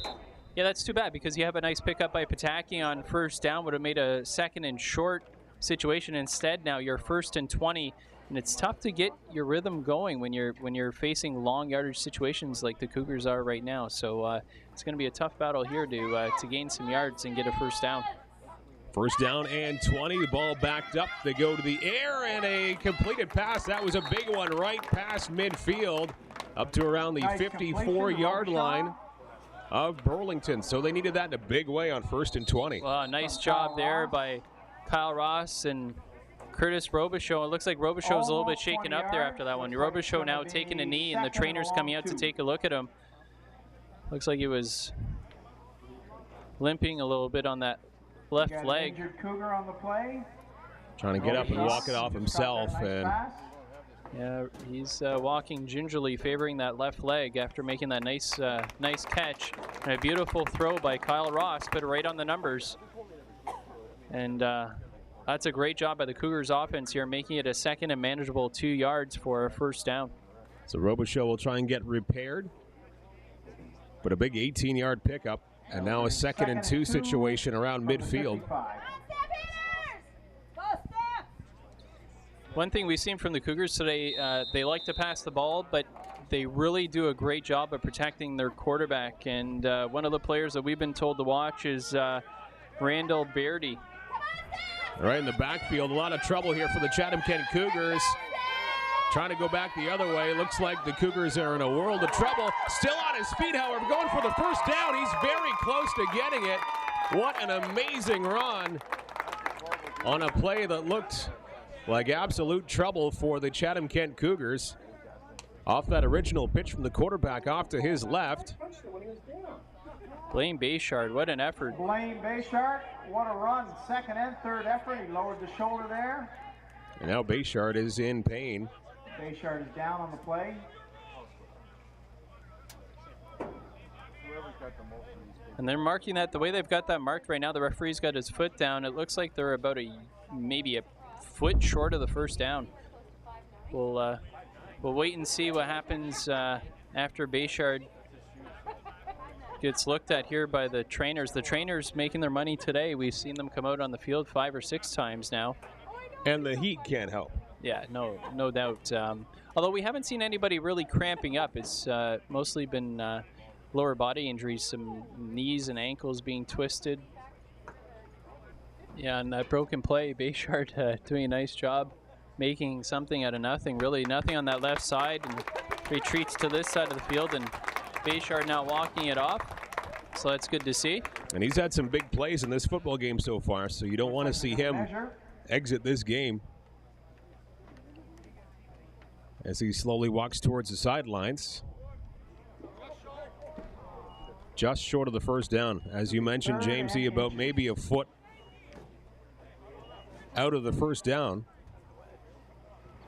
Yeah, that's too bad because you have a nice pickup by Pataki on first down. Would have made a second and short situation. Instead, now you're first and 20. And it's tough to get your rhythm going when you're facing long yardage situations like the Cougars are right now. So it's going to be a tough battle here to gain some yards and get a first down. First down and 20. The ball backed up. They go to the air and a completed pass. That was a big one right past midfield up to around the Nice 54-yard completion, line of Burlington. So they needed that in a big way on first and 20. Well, nice job there by Kyle Ross and Curtis Robichaud. It looks like Robichaud was a little bit shaken up there after that one. Robichaud now taking a knee, and the trainer's coming out to take a look at him. Looks like he was limping a little bit on that left Got an leg. injured Cougar on the play. Trying to get up and walk it off Just caught himself. that nice And pass. Yeah, he's walking gingerly, favoring that left leg after making that nice catch. And a beautiful throw by Kyle Ross, but right on the numbers. And that's a great job by the Cougars offense here, making it a second and manageable 2 yards for a first down. so Robichaud will try and get repaired. But a big 18-yard pickup. And now a second and two situation around from the midfield. 55. One thing we've seen from the Cougars today, they like to pass the ball, but they really do a great job of protecting their quarterback. And one of the players that we've been told to watch is Randall Beardy. Right in the backfield. A lot of trouble here for the Chatham-Kent Cougars. Trying to go back the other way. Looks like the Cougars are in a world of trouble. Still on his feet, however, going for the first down. He's very close to getting it. What an amazing run on a play that looked like absolute trouble for the Chatham-Kent Cougars. Off that original pitch from the quarterback off to his left. Blaine Bayshard, what an effort. Blaine Bayshard, what a run. Second and third effort. He lowered the shoulder there. And now Bayshard is in pain. Bayshard is down on the play. And they're marking that the way they've got that marked right now. The referee's got his foot down. It looks like they're about maybe a foot short of the first down. We'll wait and see what happens after Bayshard gets looked at here by the trainers. The trainers making their money today. We've seen them come out on the field 5 or 6 times now. And the heat can't help. Yeah, no doubt. Although we haven't seen anybody really cramping up. It's mostly been lower body injuries, some knees and ankles being twisted. Yeah, and that broken play, Bayshard doing a nice job making something out of nothing. Really nothing on that left side, and retreats to this side of the field, and Bayshard now walking it off. So that's good to see. And he's had some big plays in this football game so far, so you don't want to see him exit this game. As he slowly walks towards the sidelines. Just short of the first down. As you mentioned, Jamesy, about maybe a foot out of the first down.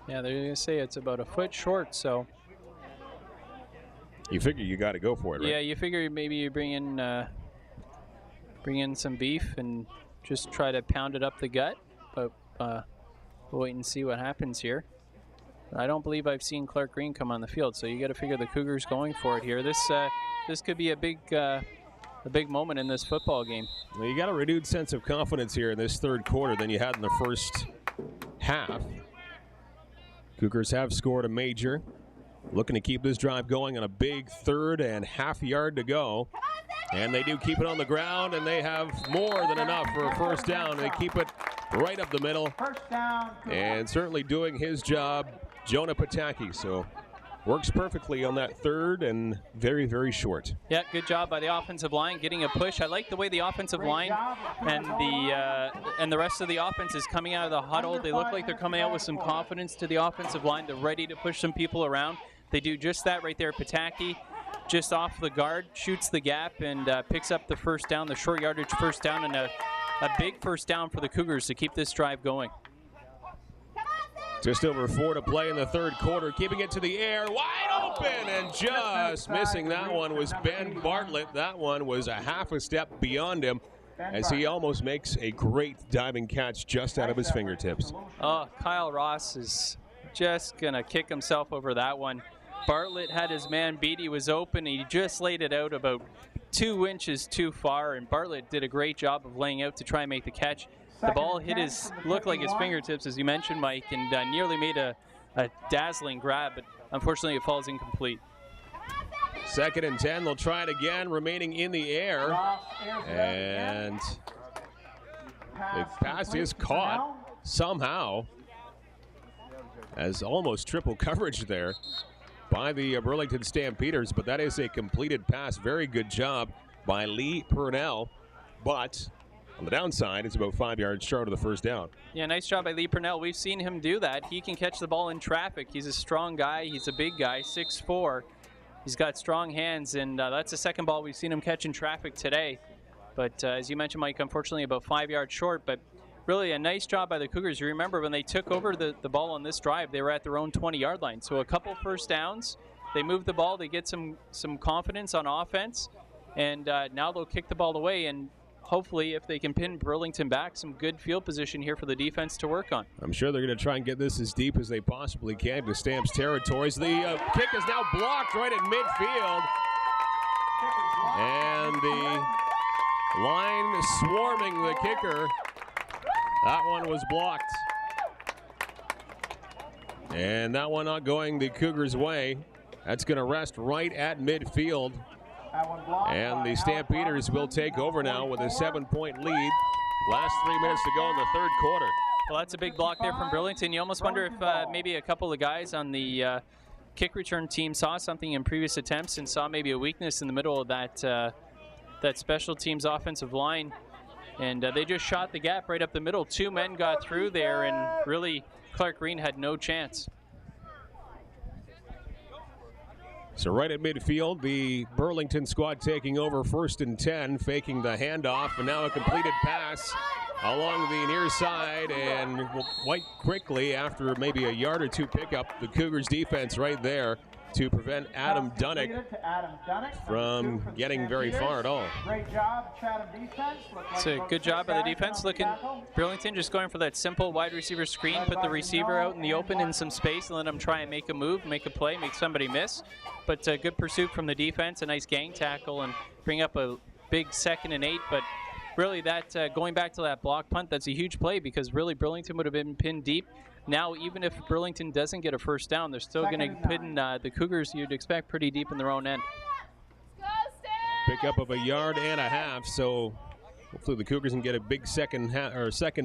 Yeah, they're going to say it's about a foot short, so. You figure you got to go for it, right? Yeah, you figure maybe you bring in some beef and just try to pound it up the gut, but we'll wait and see what happens here. I don't believe I've seen Clark Green come on the field, so you got to figure the Cougars going for it here. This could be a big moment in this football game. Well, you got a renewed sense of confidence here in this third quarter than you had in the first half. Cougars have scored a major, looking to keep this drive going on a big 3rd and half yard to go. And they do keep it on the ground, and they have more than enough for a first down. They keep it right up the middle. First down. And certainly doing his job, Jonah Pataki. So works perfectly on that 3rd and very, very short. Yeah, good job by the offensive line getting a push. I like the way the offensive line and the rest of the offense is coming out of the huddle. They look like they're coming out with some confidence to the offensive line. They're ready to push some people around. They do just that right there. Pataki just off the guard, shoots the gap, and picks up the first down, the short yardage first down, and a big first down for the Cougars to keep this drive going. Just over 4 to play in the third quarter, keeping it to the air, wide open, and just missing that one was Ben Bartlett. That one was a half a step beyond him as he almost makes a great diving catch just out of his fingertips. Oh, Kyle Ross is just going to kick himself over that one. Bartlett had his man beat. He was open. He just laid it out about 2 inches too far, and Bartlett did a great job of laying out to try and make the catch. The ball looked like his fingertips, as you mentioned, Mike, and nearly made a dazzling grab, but unfortunately it falls incomplete. 2nd and 10, they'll try it again, remaining in the air, and the pass is caught somehow, as almost triple coverage there by the Burlington Stampeders, but that is a completed pass. Very good job by Lee Purnell, but on the downside, it's about 5 yards short of the first down. Yeah, nice job by Lee Purnell. We've seen him do that. He can catch the ball in traffic. He's a strong guy. He's a big guy, 6'4". He's got strong hands, and that's the second ball we've seen him catch in traffic today. But as you mentioned, Mike, unfortunately about 5 yards short, but really a nice job by the Cougars. You remember when they took over the ball on this drive, they were at their own 20-yard line. So a couple first downs. They move the ball. They get some confidence on offense, and now they'll kick the ball away, and hopefully, if they can pin Burlington back, some good field position here for the defense to work on. I'm sure they're going to try and get this as deep as they possibly can to Stamps territories. The kick is now blocked right at midfield. And the line swarming the kicker. That one was blocked. And that one not going the Cougars' way. That's going to rest right at midfield. And the Stampeders will take over now with a 7-point lead. Last 3 minutes to go in the third quarter. Well, that's a big block there from Burlington. You almost wonder if maybe a couple of guys on the kick return team saw something in previous attempts and saw maybe a weakness in the middle of that special teams offensive line. And they just shot the gap right up the middle. 2 men got through there, and really Clark Green had no chance. So right at midfield, the Burlington squad taking over 1st and 10, faking the handoff, and now a completed pass along the near side, and quite quickly, after maybe a yard or two pickup, the Cougars defense right there to prevent Adam Dunnick from getting very far at all. Great job, Chatham defense. It's a good job by the defense. Looking, Burlington just going for that simple wide receiver screen, put the receiver out in the open in some space and let him try and make a move, make a play, make somebody miss. But good pursuit from the defense, a nice gang tackle, and bring up a big 2nd and 8. But really, that going back to that block punt, that's a huge play because really Burlington would have been pinned deep. Now, even if Burlington doesn't get a first down, they're still going to pin the Cougars, you'd expect, pretty deep in their own end. Pickup of a yard and a half, so hopefully the Cougars can get a big second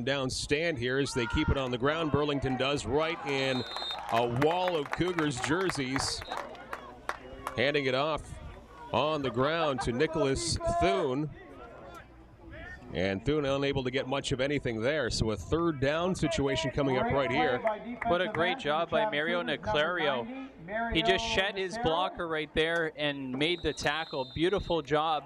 down stand here as they keep it on the ground. Burlington does, right in a wall of Cougars jerseys. Handing it off on the ground to Nicholas Thune. And Thune unable to get much of anything there. So a 3rd down situation coming up right here. What a great job by Mario Niclario. He just shed his blocker right there and made the tackle. Beautiful job.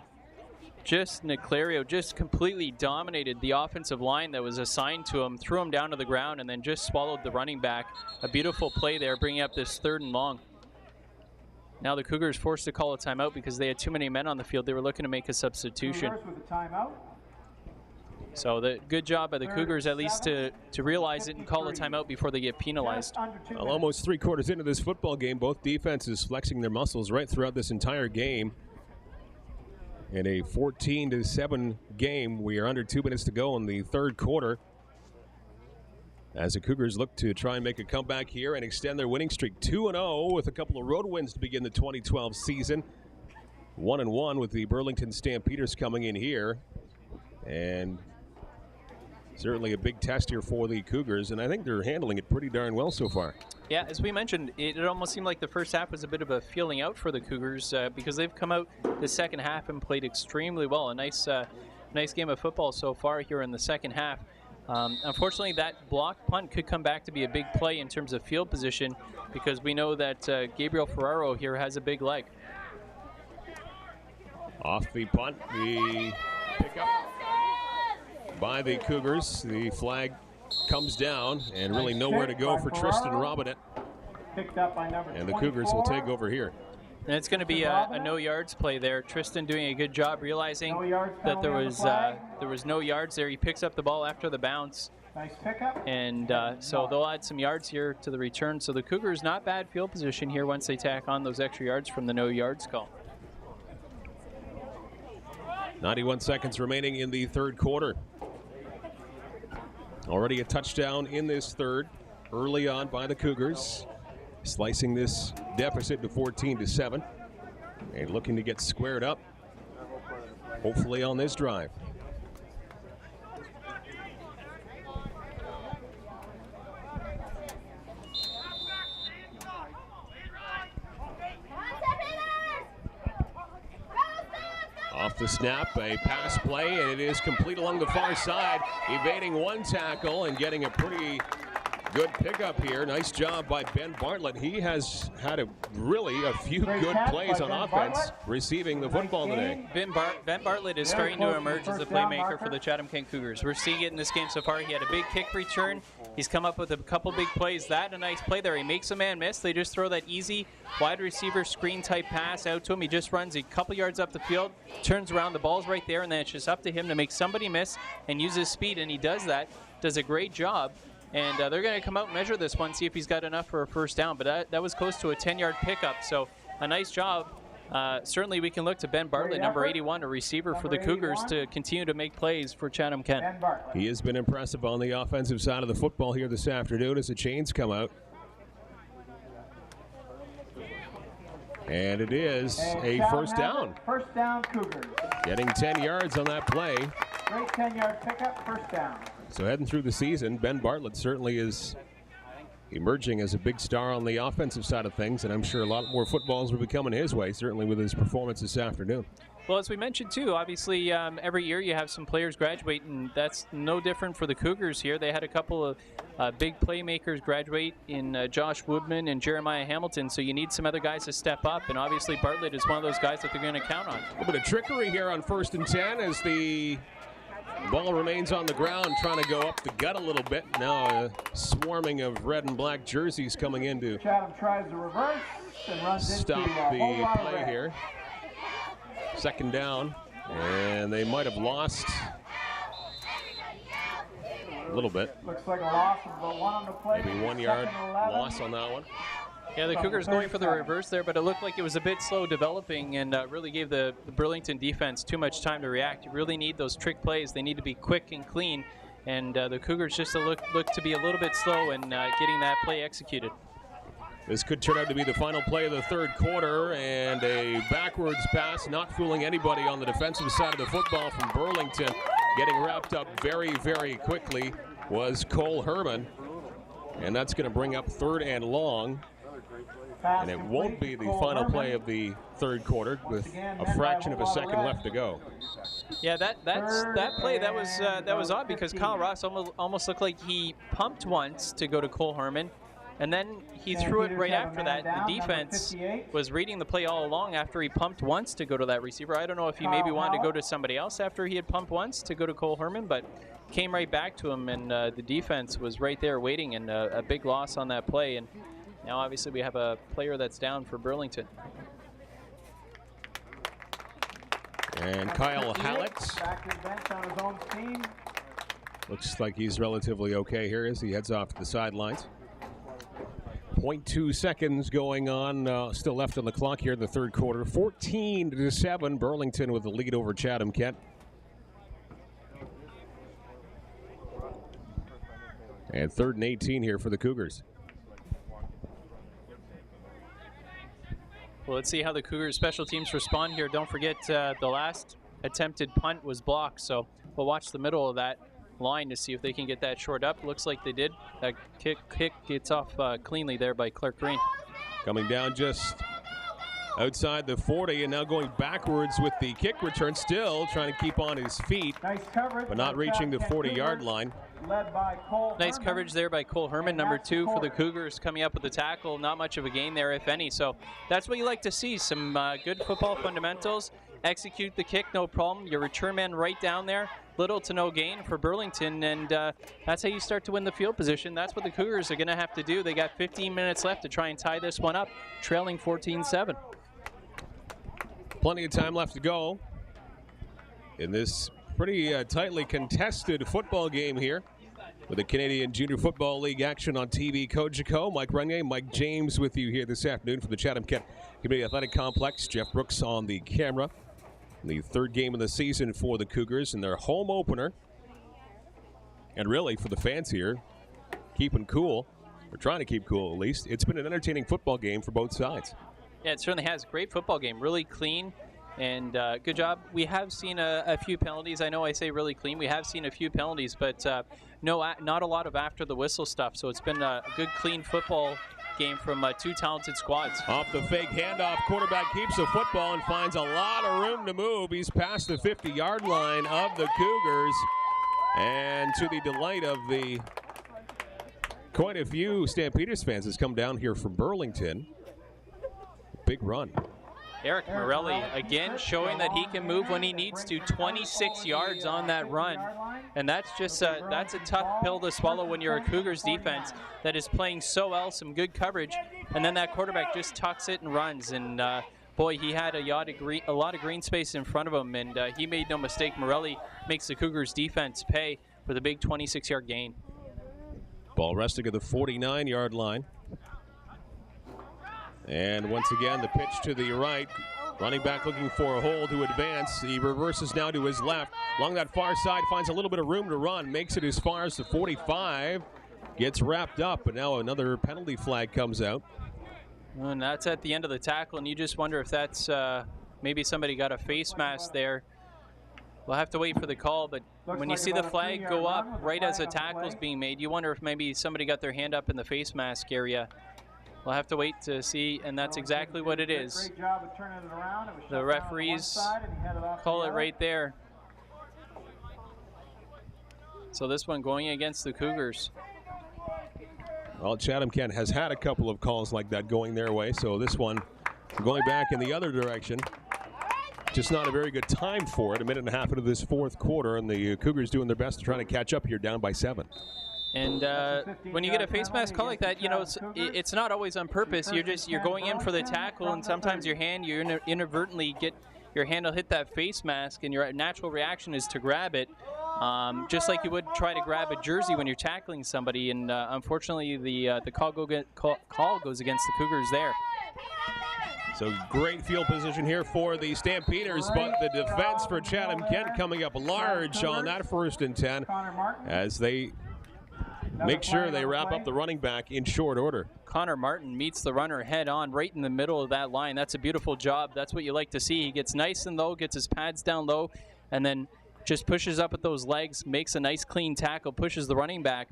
Just Niclario just completely dominated the offensive line that was assigned to him, threw him down to the ground, and then just swallowed the running back. A beautiful play there, bringing up this 3rd and long. Now the Cougars forced to call a timeout because they had too many men on the field. They were looking to make a substitution. So the good job by the Cougars at least to realize it and call a timeout before they get penalized. Well, almost 3/4 into this football game, both defenses flexing their muscles right throughout this entire game. In a 14-7 game, we are under 2 minutes to go in the 3rd quarter. As the Cougars look to try and make a comeback here and extend their winning streak 2-0 with a couple of road wins to begin the 2012 season. 1-1 with the Burlington Stampeders coming in here. And certainly a big test here for the Cougars, and I think they're handling it pretty darn well so far. Yeah, as we mentioned, it almost seemed like the first half was a bit of a feeling out for the Cougars because they've come out the second half and played extremely well. A nice game of football so far here in the second half. Unfortunately, that block punt could come back to be a big play in terms of field position because we know that Gabriel Ferraro here has a big leg. Off the punt, the pickup by the Cougars. The flag comes down and really nowhere to go for Tristan Robinette. And the Cougars will take over here. And it's going to be a no yards play there. Tristan doing a good job realizing that there was no yards there. He picks up the ball after the bounce. Nice pickup. And so they'll add some yards here to the return. So the Cougars not bad field position here once they tack on those extra yards from the no yards call. 91 seconds remaining in the 3rd quarter. Already a touchdown in this 3rd early on by the Cougars, slicing this deficit to 14-7 and looking to get squared up, hopefully on this drive. Off the snap, a pass play, and it is complete along the far side, evading one tackle and getting a pretty good pickup here. Nice job by Ben Bartlett. He has had a few good plays on offense, receiving the football today. Ben Bartlett is starting to emerge as a playmaker for the Chatham-Kent Cougars. We're seeing it in this game so far. He had a big kick return. He's come up with a couple big plays. That a nice play there. He makes a man miss. They just throw that easy wide receiver screen type pass out to him. He just runs a couple yards up the field, turns around, the ball's right there, and then it's just up to him to make somebody miss and use his speed, and he does that. Does a great job. And they're going to come out and measure this one, see if he's got enough for a first down. But that was close to a 10-yard pickup, so a nice job. Certainly we can look to Ben Bartlett, number 81, a receiver for the Cougars, to continue to make plays for Chatham-Kent. He has been impressive on the offensive side of the football here this afternoon as the chains come out. And it is a first down. First down, Cougars. Getting 10 yards on that play. Great 10-yard pickup, first down. So heading through the season, Ben Bartlett certainly is emerging as a big star on the offensive side of things, and I'm sure a lot more footballs will be coming his way, certainly with his performance this afternoon. Well, as we mentioned too, obviously every year you have some players graduate, and that's no different for the Cougars here. They had a couple of big playmakers graduate in Josh Woodman and Jeremiah Hamilton, so you need some other guys to step up, and obviously Bartlett is one of those guys that they're going to count on. A little bit of trickery here on 1st and 10 as the ball remains on the ground, trying to go up the gut a little bit. Now a swarming of red and black jerseys coming in to Chatham tries to reverse and runs stop into a whole the lot of play red. here. 2nd down, and they might have lost a little bit. Looks like a loss of about 1 on the play. Maybe 1 yard loss on that one. Yeah, the Cougars going for the reverse there, but it looked like it was a bit slow developing and really gave the Burlington defense too much time to react. You really need those trick plays. They need to be quick and clean, and the Cougars just look to be a little bit slow in getting that play executed. This could turn out to be the final play of the 3rd quarter, and a backwards pass, not fooling anybody on the defensive side of the football from Burlington. Getting wrapped up very, very quickly was Cole Herman, and that's going to bring up 3rd and long. And it won't be the final play of the 3rd quarter with a fraction of a second left to go. Yeah, that play that was odd because Kyle Ross almost looked like he pumped once to go to Cole Herman, and then he threw it right after that. The defense was reading the play all along after he pumped once to go to that receiver. I don't know if he maybe wanted to go to somebody else after he had pumped once to go to Cole Herman, but came right back to him, and the defense was right there waiting, and a big loss on that play. And now obviously we have a player that's down for Burlington. And Kyle Hallett back to the bench on his own team. looks like he's relatively okay here as he heads off to the sidelines. 0.2 seconds going on, still left on the clock here in the 3rd quarter. 14-7, Burlington with the lead over Chatham-Kent. And 3rd and 18 here for the Cougars. Well, let's see how the Cougars special teams respond here. Don't forget the last attempted punt was blocked, so we'll watch the middle of that line to see if they can get that short up. Looks like they did. That kick gets off cleanly there by Clark Green. Coming down just outside the 40 and now going backwards with the kick return, still trying to keep on his feet, Nice coverage, but not reaching the 40-yard line. Led by Cole Nice Herman. coverage there by Cole Herman, number 2 for the Cougars, coming up with the tackle. Not much of a gain there, if any. So that's what you like to see, some good football fundamentals. Execute the kick, no problem. Your return man right down there. Little to no gain for Burlington, and that's how you start to win the field position. That's what the Cougars are going to have to do. They got 15 minutes left to try and tie this one up, trailing 14-7. Plenty of time left to go in this pretty tightly contested football game here with the Canadian Junior Football League action on TV. Kojiko, Mike Renier, Mike James with you here this afternoon from the Chatham-Kent Community Athletic Complex. Jeff Brooks on the camera. The 3rd game of the season for the Cougars in their home opener. And really, for the fans here, keeping cool, or trying to keep cool at least. It's been an entertaining football game for both sides. Yeah, it certainly has. Great football game, really clean, and good job. We have seen a few penalties. I know I say really clean. We have seen a few penalties, but not a lot of after the whistle stuff. So it's been a good, clean football game from 2 talented squads. Off the fake handoff, quarterback keeps the football and finds a lot of room to move. He's past the 50-yard line of the Cougars, and to the delight of quite a few Stampeders fans has come down here from Burlington. Big run. Eric Morelli again showing that he can move when he needs to. 26 yards on that run, and that's a tough pill to swallow when you're a Cougars defense that is playing so well, some good coverage, and then that quarterback just tucks it and runs. And boy, he had a lot of green space in front of him, and he made no mistake. Morelli makes the Cougars defense pay for the big 26-yard gain. Ball resting at the 49-yard line. And once again, the pitch to the right. Running back looking for a hole to advance. He reverses now to his left. Along that far side, finds a little bit of room to run. Makes it as far as the 45. Gets wrapped up, and now another penalty flag comes out. And that's at the end of the tackle, and you just wonder if that's maybe somebody got a face mask there. We'll have to wait for the call, but when you see the flag go up right as a tackle is being made, you wonder if maybe somebody got their hand up in the face mask area. We'll have to wait to see, and that's exactly what it is. Great job of turning it around. It was The shut down on referees one side and he headed off to call the it other. right there. So this one going against the Cougars. Well, Chatham-Kent has had a couple of calls like that going their way, so this one going back in the other direction. Just not a very good time for it. A minute and a half into this fourth quarter, and the Cougars doing their best to try to catch up here, down by 7. And when you get a face mask call like that, you know, it's not always on purpose. You're going in for the tackle, and sometimes you inadvertently get your hand will hit that face mask, and your natural reaction is to grab it, just like you would try to grab a jersey when you're tackling somebody. And unfortunately, the call goes against the Cougars there. So great field position here for the Stampeders, but the defense for Chatham-Kent coming up large on that 1st and 10 as they make sure they wrap up the running back in short order. Connor Martin meets the runner head on right in the middle of that line. That's a beautiful job. That's what you like to see. He gets nice and low, gets his pads down low, and then just pushes up at those legs, makes a nice clean tackle, pushes the running back.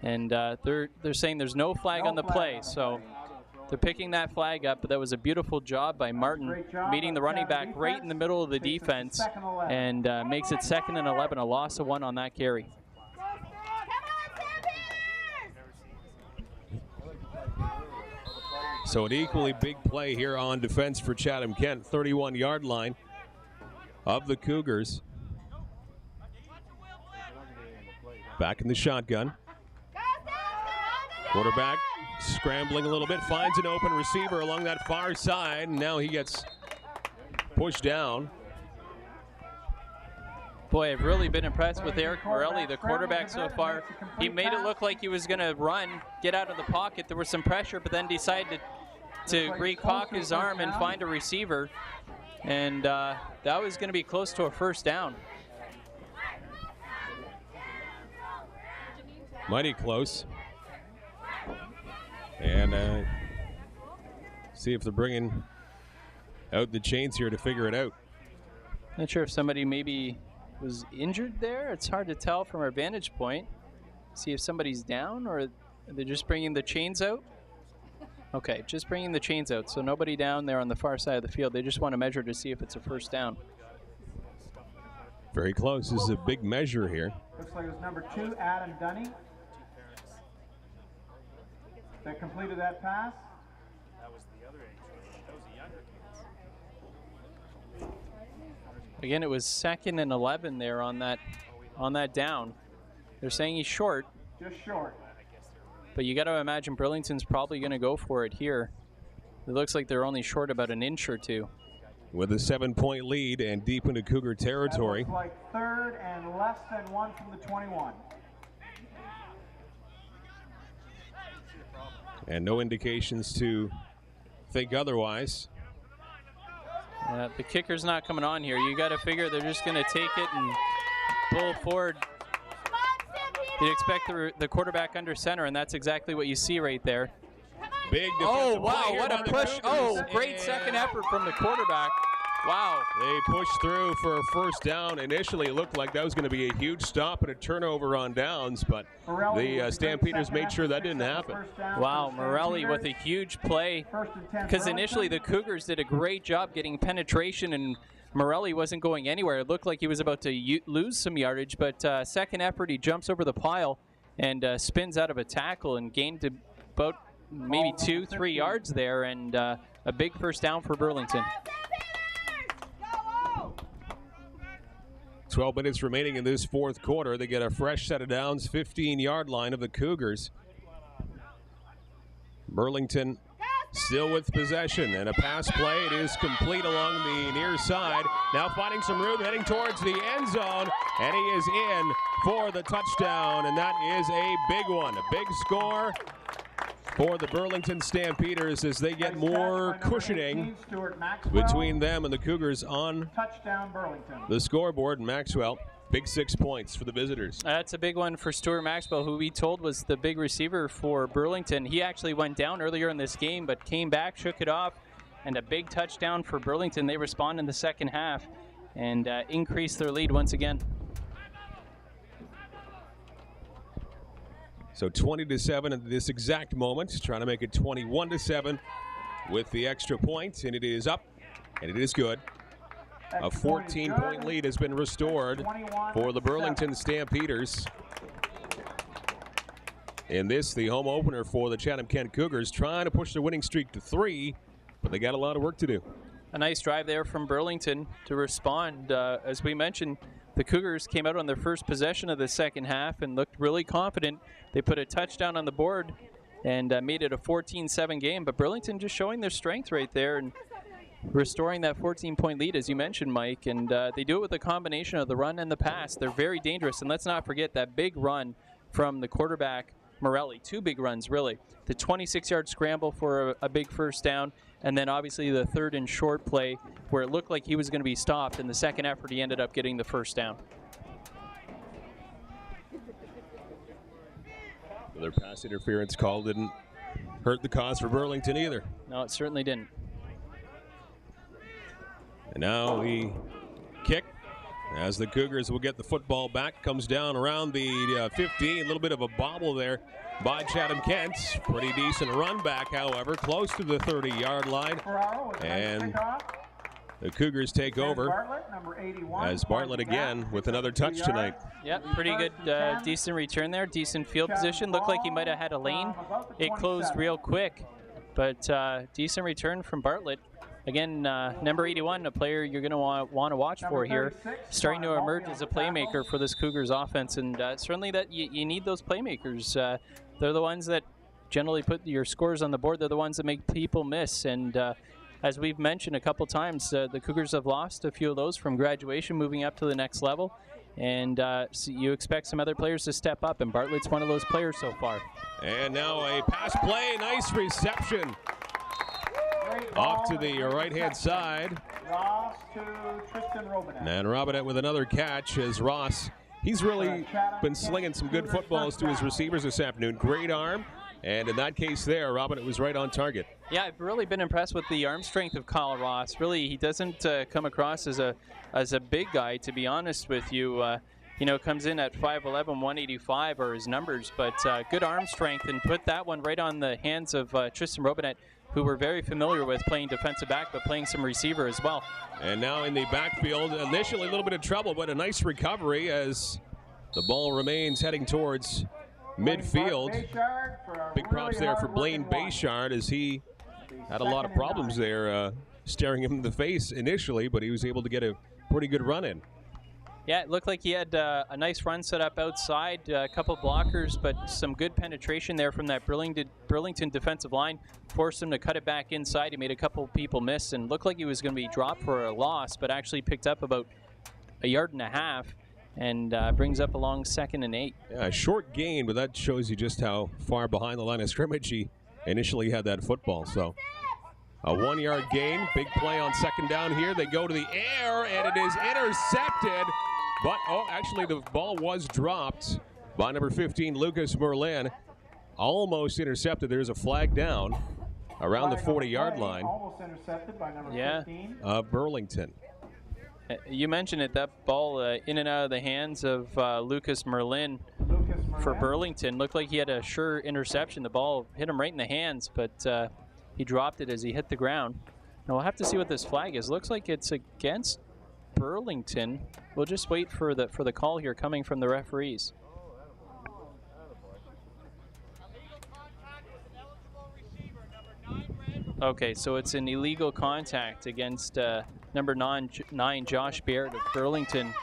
And they're saying there's no flag on the play, so they're picking that flag up. But that was a beautiful job by Martin, meeting the running back right in the middle of the defense, and makes it 2nd and 11, a loss of 1 on that carry. So an equally big play here on defense for Chatham-Kent, 31-yard line of the Cougars. Back in the shotgun. Quarterback scrambling a little bit, finds an open receiver along that far side, and now he gets pushed down. Boy, I've really been impressed with Eric Morelli, the quarterback so far. He made it look like he was going to run, get out of the pocket. There was some pressure, but then decided to recock his arm and find a receiver. And that was going to be close to a first down. Mighty close. And see if they're bringing out the chains here to figure it out. Not sure if somebody maybe was injured there. It's hard to tell from our vantage point. See if somebody's down, or they're just bringing the chains out. Okay, just bringing the chains out. So nobody down there on the far side of the field. They just want to measure to see if it's a first down. Very close. This is a big measure here. Looks like it was number 2, Adam Dunning, that completed that pass. Again, it was 2nd and 11 there on that down. They're saying he's short. Just short. But you got to imagine Burlington's probably going to go for it here. It looks like they're only short about an inch or two. With a 7-point lead and deep into Cougar territory. That looks like 3rd and less than 1 from the 21. And no indications to think otherwise. The kicker's not coming on here. You got to figure they're just going to take it and pull forward. You'd expect the quarterback under center, and that's exactly what you see right there. Big defensive Oh, wow, play here what by a the push. Cougars. Oh, great second effort from the quarterback. Wow. They pushed through for a first down. Initially, it looked like that was going to be a huge stop and a turnover on downs, but the Stampeders made sure that didn't happen. Wow, Morelli with a huge play, because initially the Cougars did a great job getting penetration, and Morelli wasn't going anywhere. It looked like he was about to lose some yardage, but second effort, he jumps over the pile and spins out of a tackle and gained about maybe 2-3 yards there, and a big first down for Burlington. 12 minutes remaining in this fourth quarter. They get a fresh set of downs, 15-yard line of the Cougars. Burlington still with possession, and a pass play. It is complete along the near side. Now finding some room, heading towards the end zone, and he is in for the touchdown, and that is a big one. A big score for the Burlington Stampeders as they get more cushioning between them and the Cougars on the scoreboard. Maxwell, big 6 points for the visitors. That's a big one for Stuart Maxwell, who we told was the big receiver for Burlington. He actually went down earlier in this game, but came back, shook it off, and a big touchdown for Burlington. They respond in the second half and increase their lead once again. So 20-7 at this exact moment, trying to make it 21-7 with the extra point, and it is up, and it is good. A 14-point lead has been restored for the Burlington Stampeders. In this, the home opener for the Chatham-Kent Cougars, trying to push their winning streak to 3, but they got a lot of work to do. A nice drive there from Burlington to respond. As we mentioned, the Cougars came out on their first possession of the second half and looked really confident. They put a touchdown on the board and made it a 14-7 game, but Burlington just showing their strength right there and restoring that 14-point lead, as you mentioned, Mike, and they do it with a combination of the run and the pass. They're very dangerous, and let's not forget that big run from the quarterback, Morelli. 2 big runs, really. The 26-yard scramble for a big first down, and then obviously the 3rd and short play where it looked like he was going to be stopped. In the second effort, he ended up getting the first down. Their pass interference call didn't hurt the cause for Burlington either. No, it certainly didn't. And now the kick as the Cougars will get the football back. Comes down around the 15. A little bit of a bobble there by Chatham-Kent. Pretty decent run back, however, close to the 30-yard line. And the Cougars take over as Bartlett again with another touch tonight. Yep, pretty good, decent return there. Decent field position. Looked like he might have had a lane. It closed real quick, but decent return from Bartlett. Again, number 81, a player you're going to want to watch for here, starting to emerge as a playmaker for this Cougars offense, and certainly that you need those playmakers. They're the ones that generally put your scores on the board. They're the ones that make people miss, and as we've mentioned a couple times, the Cougars have lost a few of those from graduation, moving up to the next level, and so you expect some other players to step up, and Bartlett's one of those players so far. And now a pass play, nice reception. Off to the right-hand side. Ross to Tristan Robinette. And Robinette with another catch as Ross. He's really been slinging some good footballs to his receivers this afternoon. Great arm. And in that case there, Robinette was right on target. Yeah, I've really been impressed with the arm strength of Kyle Ross. Really, he doesn't come across as a big guy, to be honest with you. You know, comes in at 5'11", 185 are his numbers, but good arm strength, and put that one right on the hands of Tristan Robinette, who we're very familiar with playing defensive back, but playing some receiver as well. And now in the backfield, initially a little bit of trouble, but a nice recovery as the ball remains heading towards midfield. Big props there for Blaine Bayshard as he had a lot of problems there staring him in the face initially, but he was able to get a pretty good run in. Yeah, it looked like he had a nice run set up outside, a couple blockers, but some good penetration there from that Burlington defensive line. Forced him to cut it back inside. He made a couple people miss and looked like he was going to be dropped for a loss, but actually picked up about 1.5 yards and brings up along 2nd and 8. Yeah, a short gain, but that shows you just how far behind the line of scrimmage he initially had that football. So a 1-yard gain, big play on 2nd down here. They go to the air, and it is intercepted. But, actually the ball was dropped by number 15, Lucas Merlin. Almost intercepted. There's a flag down around the 40-yard line. Almost intercepted by number 15. Burlington. You mentioned it, that ball in and out of the hands of Lucas Merlin for Burlington. Looked like he had a sure interception. The ball hit him right in the hands, but he dropped it as he hit the ground. Now we'll have to see what this flag is. Looks like it's against Burlington. We'll just wait for the call here coming from the referees. Okay, so it's an illegal contact against number 9 Josh Baird of Burlington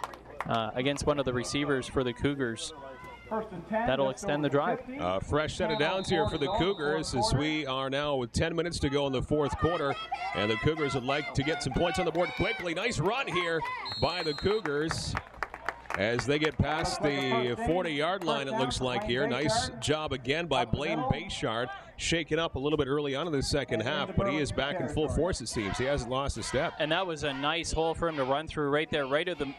against one of the receivers for the Cougars. That'll extend the drive. Fresh set of downs here for the Cougars as we are now with 10 minutes to go in the 4th quarter. And the Cougars would like to get some points on the board quickly. Nice run here by the Cougars as they get past the 40-yard line, it looks like here. Nice job again by Blaine Bayshard. Shaken up a little bit early on in the second half, but he is back in full force, it seems. He hasn't lost a step. And that was a nice hole for him to run through right there,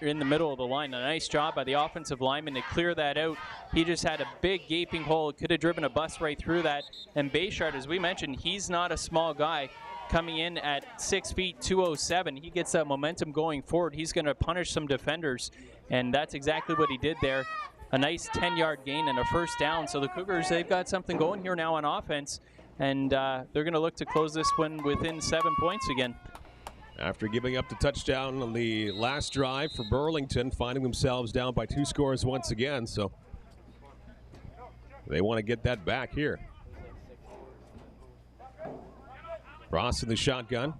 in the middle of the line. A nice job by the offensive lineman to clear that out. He just had a big gaping hole. Could have driven a bus right through that. And Bayshard, as we mentioned, he's not a small guy. Coming in at 6 feet, 207. He gets that momentum going forward. He's going to punish some defenders, and that's exactly what he did there. a nice 10-yard gain and a first down. So the Cougars, they've got something going here now on offense, and they're going to look to close this one within 7 points again. After giving up the touchdown on the last drive for Burlington, finding themselves down by 2 scores once again, so they want to get that back here. Ross in the shotgun.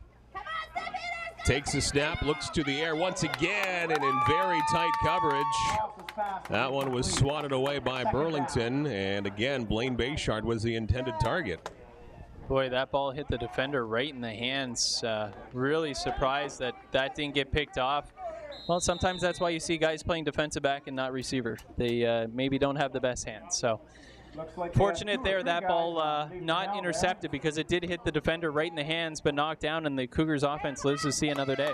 Takes the snap, looks to the air once again, and in very tight coverage. That one was swatted away by Burlington, and again, Blaine Bayshard was the intended target. Boy, that ball hit the defender right in the hands. Really surprised that that didn't get picked off. Well, sometimes that's why you see guys playing defensive back and not receiver. They maybe don't have the best hands. So fortunate there, that ball not intercepted because it did hit the defender right in the hands, but knocked down, and the Cougars offense lives to see another day.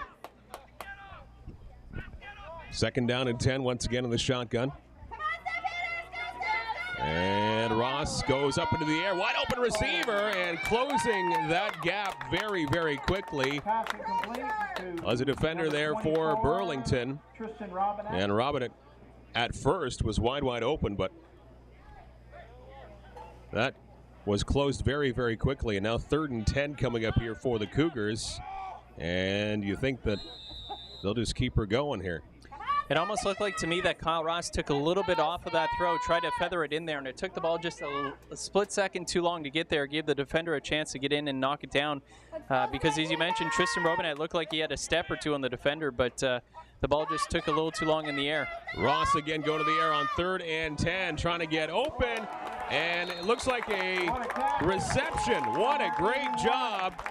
2nd down and 10 once again in the shotgun. And Ross goes up into the air, wide open receiver, and closing that gap very, very quickly. Was a defender there for Burlington. And Robinette at first was wide open, but that was closed very, very quickly. And now 3rd and 10 coming up here for the Cougars. And you think that they'll just keep her going here. It almost looked like to me that Kyle Ross took a little bit off of that throw, tried to feather it in there, and it took the ball just a split second too long to get there, gave the defender a chance to get in and knock it down. Because as you mentioned, Tristan Robinette looked like he had a step or two on the defender, but the ball just took a little too long in the air. Ross again going to the air on 3rd and 10, trying to get open, and it looks like a reception. What a great job.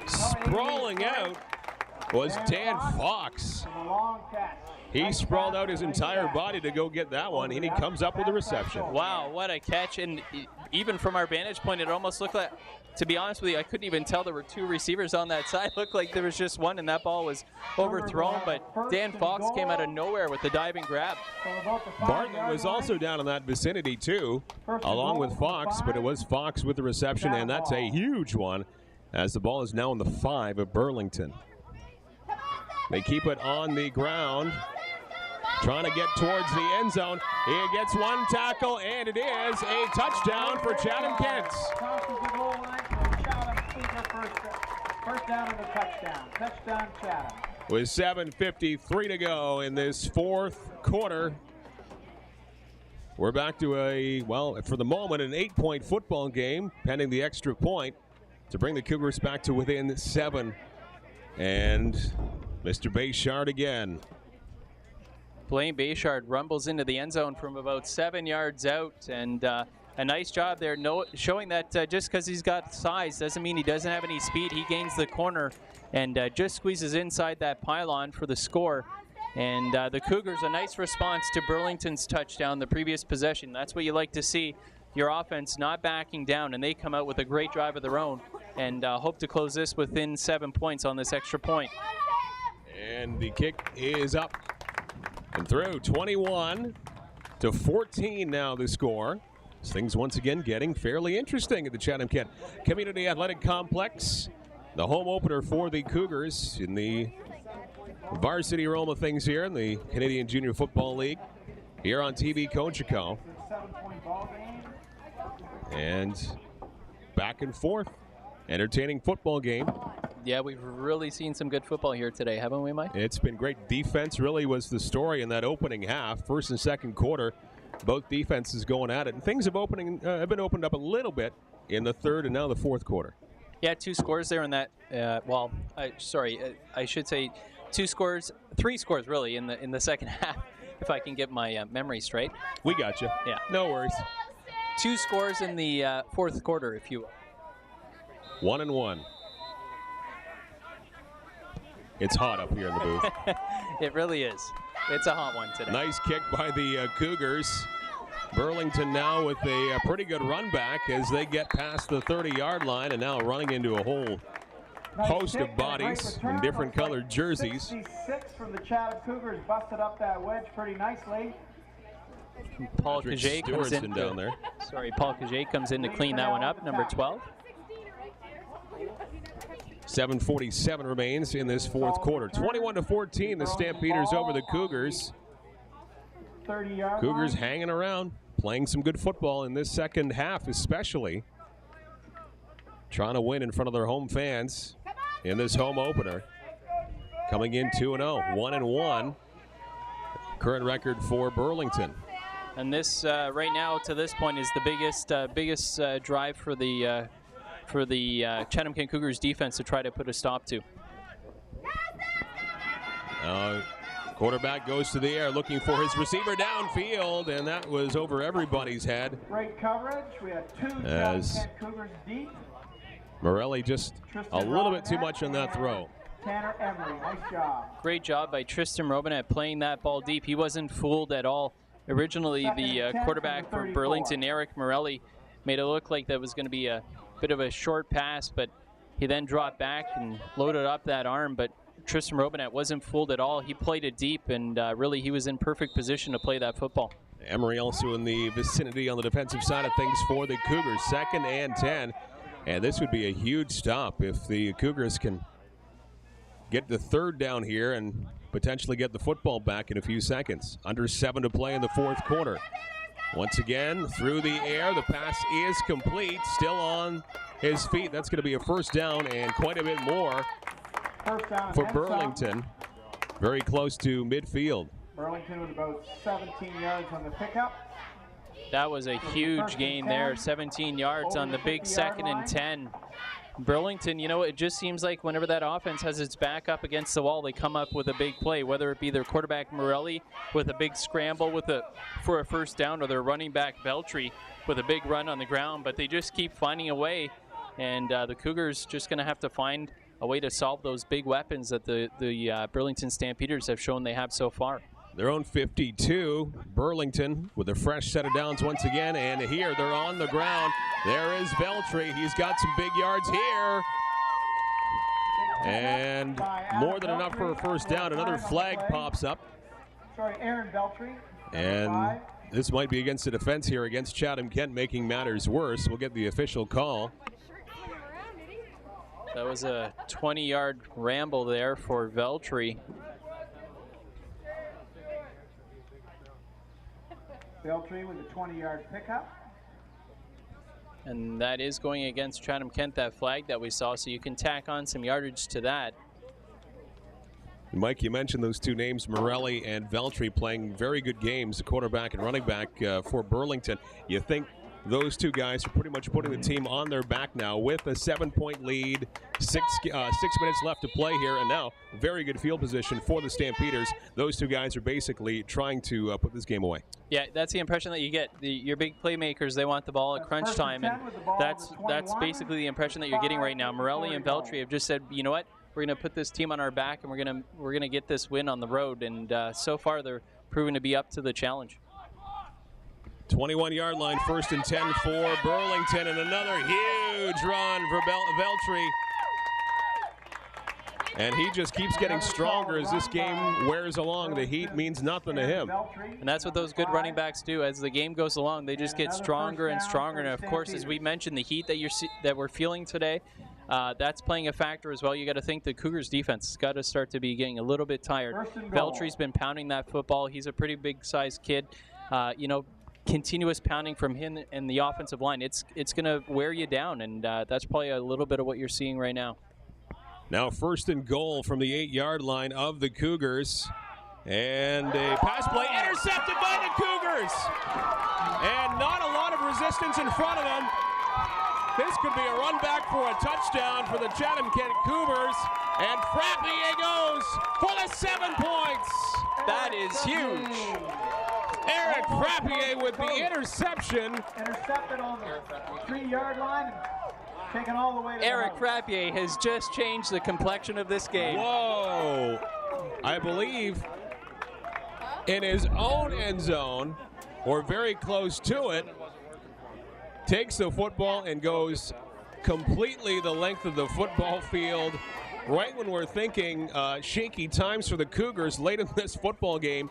Sprawling out was Dan Fox. He sprawled out his entire body to go get that one, and he comes up with a reception. Wow, what a catch. And even from our vantage point, it almost looked like, to be honest with you, I couldn't even tell there were 2 receivers on that side. It looked like there was just one, and that ball was overthrown. But Dan Fox came out of nowhere with the diving grab. Bartlett was also down in that vicinity, too, along with Fox, but it was Fox with the reception, and that's a huge one, as the ball is now on the 5 of Burlington. They keep it on the ground, trying to get towards the end zone. He gets one tackle, and it is a touchdown for Chatham-Kent. First down and a touchdown. Touchdown, Chatham. With 7:53 to go in this 4th quarter. We're back to a, well, for the moment, an 8-point football game, pending the extra point to bring the Cougars back to within 7. And Mr. Bayshard again. Blaine Bayshard rumbles into the end zone from about 7 yards out, and a nice job there showing that just because he's got size doesn't mean he doesn't have any speed. He gains the corner and just squeezes inside that pylon for the score. And the Cougars, a nice response to Burlington's touchdown the previous possession. That's what you like to see, your offense not backing down, and they come out with a great drive of their own and hope to close this within 7 points on this extra point. And the kick is up and through. 21-14 now the score. Things once again getting fairly interesting at the Chatham-Kent Community Athletic Complex. The home opener for the Cougars in the varsity realm of things here in the Canadian Junior Football League. Here on TV Cogeco. And back and forth. Entertaining football game. Yeah, we've really seen some good football here today, haven't we, Mike? It's been great. Defense really was the story in that opening half. First and second quarter, both defenses going at it. And things have been opened up a little bit in the 3rd and now the 4th quarter. Yeah, 2 scores there in that. I should say 3 scores really in the 2nd half, if I can get my memory straight. We got you. Yeah. No worries. 2 scores in the 4th quarter, if you will. 1-1. It's hot up here in the booth. It really is. It's a hot one today. Nice kick by the Cougars. Burlington now with a pretty good run back as they get past the 30-yard line and now running into a whole host of bodies in different colored jerseys. 66 from the Chatham Cougars busted up that wedge pretty nicely. Paul Caget comes in down there. Paul Caget comes in to clean that one up, number 12. 7:47 remains in this 4th quarter. 21-14, the Stampeders over the Cougars. 30-yard Cougars line. hanging around, playing some good football in this second half especially. Trying to win in front of their home fans in this home opener. Coming in 2-0, 1-1. Current record for Burlington. And this right now to this point is the biggest drive for the Chatham-Kent Cougars defense to try to put a stop to. Quarterback goes to the air looking for his receiver downfield, and that was over everybody's head. Great coverage. We have two As Chatham-Kent Cougars deep. Morelli just a little bit too much on that and throw. Tanner Emery, nice job. Great job by Tristan Robinette playing that ball deep. He wasn't fooled at all. Originally, the quarterback for Burlington, Eric Morelli, made it look like that was going to be a bit of a short pass, but he then dropped back and loaded up that arm. But Tristan Robinette wasn't fooled at all. He played it deep, and really he was in perfect position to play that football. Emery also in the vicinity on the defensive side of things for the Cougars. 2nd and 10. And this would be a huge stop if the Cougars can get the third down here and potentially get the football back in a few seconds. Under 7 to play in the fourth quarter. Once again, through the air, the pass is complete. Still on his feet. That's going to be a first down and quite a bit more for Burlington. Very close to midfield. Burlington with about 17 yards on the pickup. That was a huge gain there, 17 yards on the big 2nd and 10. Burlington, you know, it just seems like whenever that offense has its back up against the wall, they come up with a big play, whether it be their quarterback Morelli with a big scramble for a first down, or their running back Beltry with a big run on the ground. But they just keep finding a way, and the Cougars just going to have to find a way to solve those big weapons that the Burlington Stampeders have shown they have so far. Their own 52. Burlington with a fresh set of downs once again, and here they're on the ground. There is Beltry. He's got some big yards here. And more than enough for a first down. Another flag pops up. Sorry, Aaron Beltry. And this might be against the defense here against Chatham-Kent, making matters worse. We'll get the official call. That was a 20-yard ramble there for Beltry. Beltry with a 20-yard pickup. And that is going against Chatham-Kent, that flag that we saw, so you can tack on some yardage to that. Mike, you mentioned those two names, Morelli and Beltry, playing very good games, the quarterback and running back for Burlington. You think those two guys are pretty much putting the team on their back now with a 7-point lead, 6 minutes left to play here, and now very good field position for the Stampeders. Those two guys are basically trying to put this game away. Yeah, that's the impression that you get. Your big playmakers, they want the ball at crunch time, and that's basically the impression that you're getting right now. Morelli and Beltry have just said, you know what, we're going to put this team on our back, and we're gonna get this win on the road, and so far they're proving to be up to the challenge. 21-yard line, 1st and 10 for Burlington, and another huge run for Beltry. And he just keeps getting stronger as this game wears along. The heat means nothing to him. And that's what those good running backs do. As the game goes along, they just get stronger and stronger. And of course, as we mentioned, the heat that we're feeling today, that's playing a factor as well. You got to think the Cougars defense has got to start to be getting a little bit tired. Beltry's been pounding that football. He's a pretty big-sized kid. You know, continuous pounding from him and the offensive line, it's going to wear you down, and that's probably a little bit of what you're seeing right now. Now 1st and goal from the 8-yard line of the Cougars, and a pass play intercepted by the Cougars, and not a lot of resistance in front of them. This could be a run back for a touchdown for the Chatham-Kent Cougars, and Frappier goes for the 7 points. That is huge. Eric Frappier with the interception. Intercepted on the 3-yard line. Taken all the way to Eric Frappier has just changed the complexion of this game. Whoa! I believe in his own end zone, or very close to it, takes the football and goes completely the length of the football field. Right when we're thinking shaky times for the Cougars late in this football game,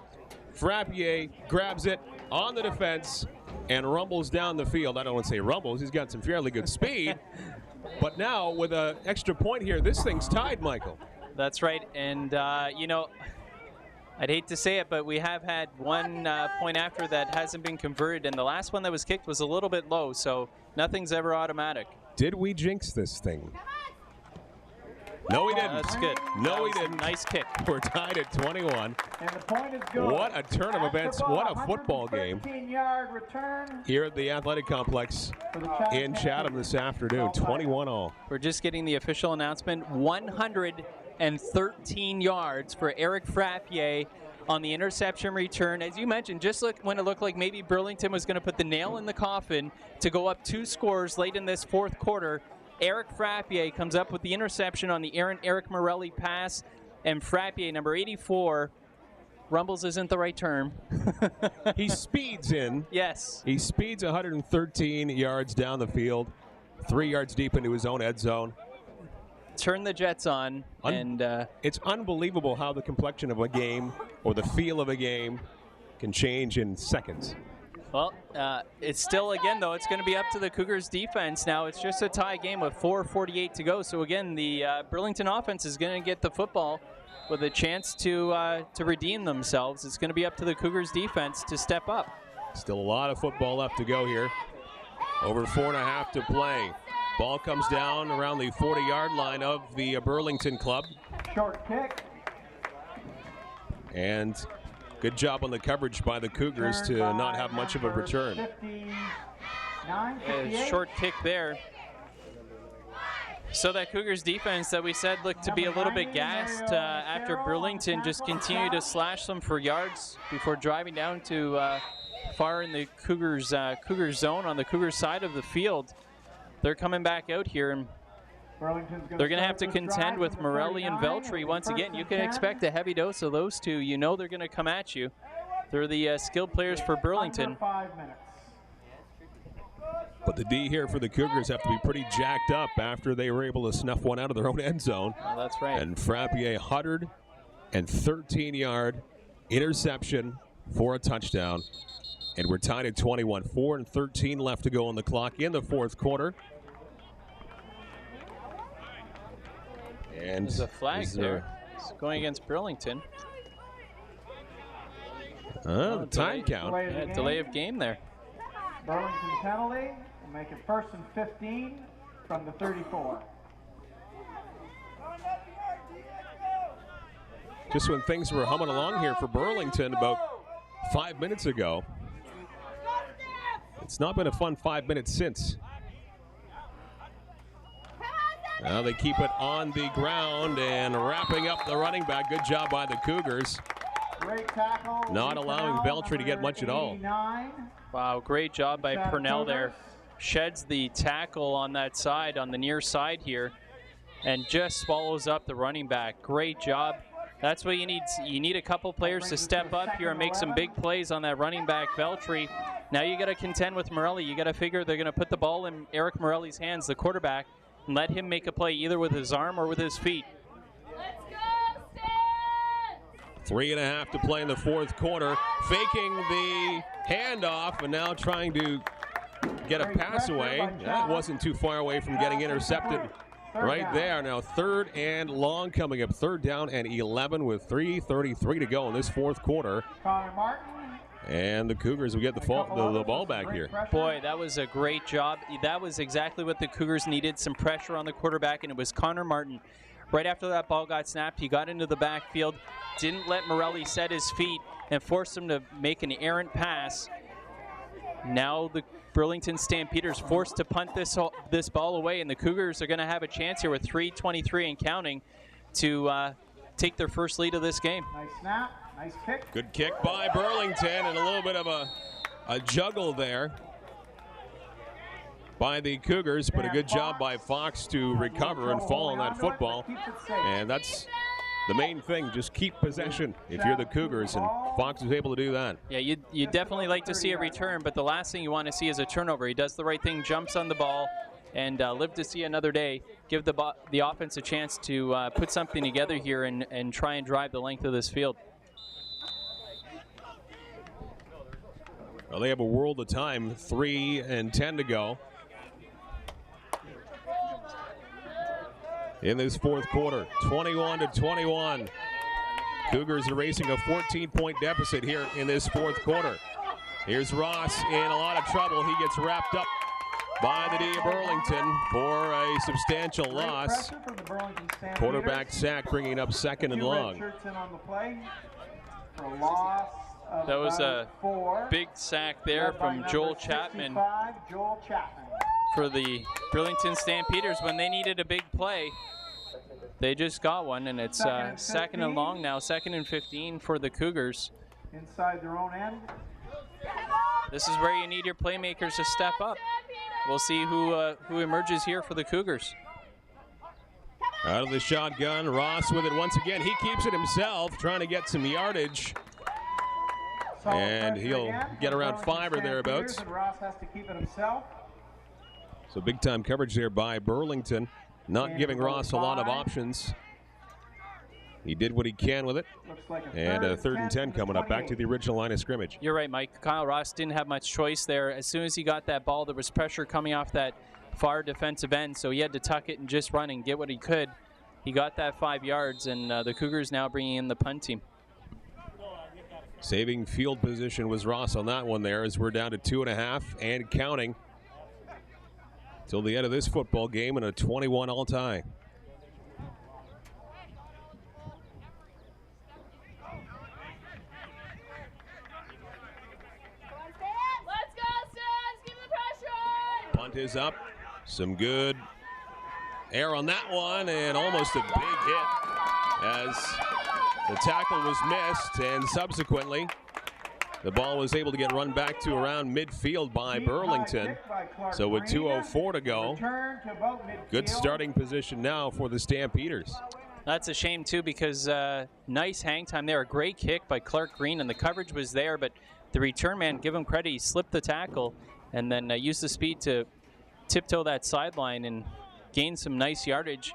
Frappier grabs it on the defense and rumbles down the field. I don't want to say rumbles. He's got some fairly good speed. But now with an extra point here, this thing's tied, Michael. That's right. And, you know, I'd hate to say it, but we have had one point after that hasn't been converted, and the last one that was kicked was a little bit low, so nothing's ever automatic. Did we jinx this thing? No, we didn't. That's good. No, we didn't. Nice kick. We're tied at 21. And the point is good. What a turn of events. What a football game 113-yard return here at the Athletic Complex for the in Chatham this afternoon. 21-all. We're just getting the official announcement. 113 yards for Eric Frappier on the interception return. As you mentioned, just when it looked like maybe Burlington was going to put the nail in the coffin to go up 2 scores late in this fourth quarter, Eric Frappier comes up with the interception on the Eric Morelli pass, and Frappier, number 84, rumbles isn't the right term. He speeds in. Yes. He speeds 113 yards down the field, 3 yards deep into his own end zone. Turn the Jets on, and it's unbelievable how the complexion of a game or the feel of a game can change in seconds. Well, it's still, again, though, it's going to be up to the Cougars defense. Now, it's just a tie game with 4:48 to go. So, again, the Burlington offense is going to get the football with a chance to redeem themselves. It's going to be up to the Cougars defense to step up. Still a lot of football left to go here. Over 4.5 to play. Ball comes down around the 40-yard line of the Burlington club. Short kick. And good job on the coverage by the Cougars to not have much of a return. 59, short kick there. So that Cougars defense that we said looked to be a little bit gassed after Burlington just continued to slash them for yards before driving down to far in the Cougars zone on the Cougars side of the field. They're coming back out here, and they're going to have to contend with Morelli and Veltri once again. You can expect a heavy dose of those two. You know they're going to come at you. They're the skilled players for Burlington. But the D here for the Cougars have to be pretty jacked up after they were able to snuff one out of their own end zone. Oh, that's right. And Frappier, 113-yard interception for a touchdown. And we're tied at 21. 4:13 left to go on the clock in the fourth quarter. And there's a flag there. It's going against Burlington. The time count. Delay of game there. Burlington penalty will make it 1st and 15 from the 34. Just when things were humming along here for Burlington about 5 minutes ago. It's not been a fun 5 minutes since. Now they keep it on the ground and wrapping up the running back. Good job by the Cougars. Great tackle. Not allowing Veltri to get much at all. Wow, great job by Purnell there. Sheds the tackle on that side, on the near side here, and just swallows up the running back. Great job. That's what you need. You need a couple players to step up here and make some big plays on that running back, Veltri. Now you got to contend with Morelli. You got to figure they're going to put the ball in Eric Morelli's hands, the quarterback, and let him make a play either with his arm or with his feet. Let's go, Stan! 3.5 to play in the fourth quarter. Faking the handoff and now trying to get a pass away. That wasn't too far away from getting intercepted right there. Now 3rd and long coming up. 3rd down and 11 with 3:33 to go in this fourth quarter. Connor Martin. And the Cougars will get the ball back here. Boy, that was a great job. That was exactly what the Cougars needed, some pressure on the quarterback, and it was Connor Martin. Right after that ball got snapped, he got into the backfield, didn't let Morelli set his feet, and forced him to make an errant pass. Now the Burlington Stampeders forced to punt this ball away, and the Cougars are going to have a chance here with 3:23 and counting to take their first lead of this game. Nice snap. Nice kick. Good kick by Burlington, and a little bit of a juggle there by the Cougars, but a good job by Fox to recover and fall on that football. And that's the main thing, just keep possession if you're the Cougars, and Fox is able to do that. Yeah, you definitely like to see a return, but the last thing you want to see is a turnover. He does the right thing, jumps on the ball, and live to see another day. Give the offense a chance to put something together here and try and drive the length of this field. Well, they have a world of time, 3:10 to go in this fourth quarter. 21-21. Cougars are racing a 14-point deficit here in this fourth quarter. Here's Ross in a lot of trouble. He gets wrapped up by the D of Burlington for a substantial loss. Quarterback sack bringing up second and long. That was a big sack there from Joel Chapman for the Burlington Stampeders when they needed a big play. They just got one, and it's second and long now, 2nd and 15 for the Cougars. Inside their own end. This is where you need your playmakers to step up. We'll see who emerges here for the Cougars. Out of the shotgun, Ross with it once again. He keeps it himself, trying to get some yardage. And he'll get around 5 or thereabouts. Ross has to keep it himself. So big time coverage there by Burlington, not giving Ross a lot of options. He did what he can with it. And a 3rd and 10 coming up, back to the original line of scrimmage. You're right, Mike. Kyle Ross didn't have much choice there. As soon as he got that ball, there was pressure coming off that far defensive end, so he had to tuck it and just run and get what he could. He got that 5 yards, and the Cougars now bringing in the punt team. Saving field position was Ross on that one there, as we're down to 2.5 and counting till the end of this football game and a 21 all tie. Let's go, Stans! Give the pressure! Punt is up. Some good air on that one, and almost a big hit as the tackle was missed, and subsequently the ball was able to get run back to around midfield by Burlington. So with 2:04 to go, good starting position now for the Stampeders. That's a shame, too, because nice hang time there. A great kick by Clark Green, and the coverage was there, but the return man, give him credit, he slipped the tackle and then used the speed to tiptoe that sideline and gain some nice yardage.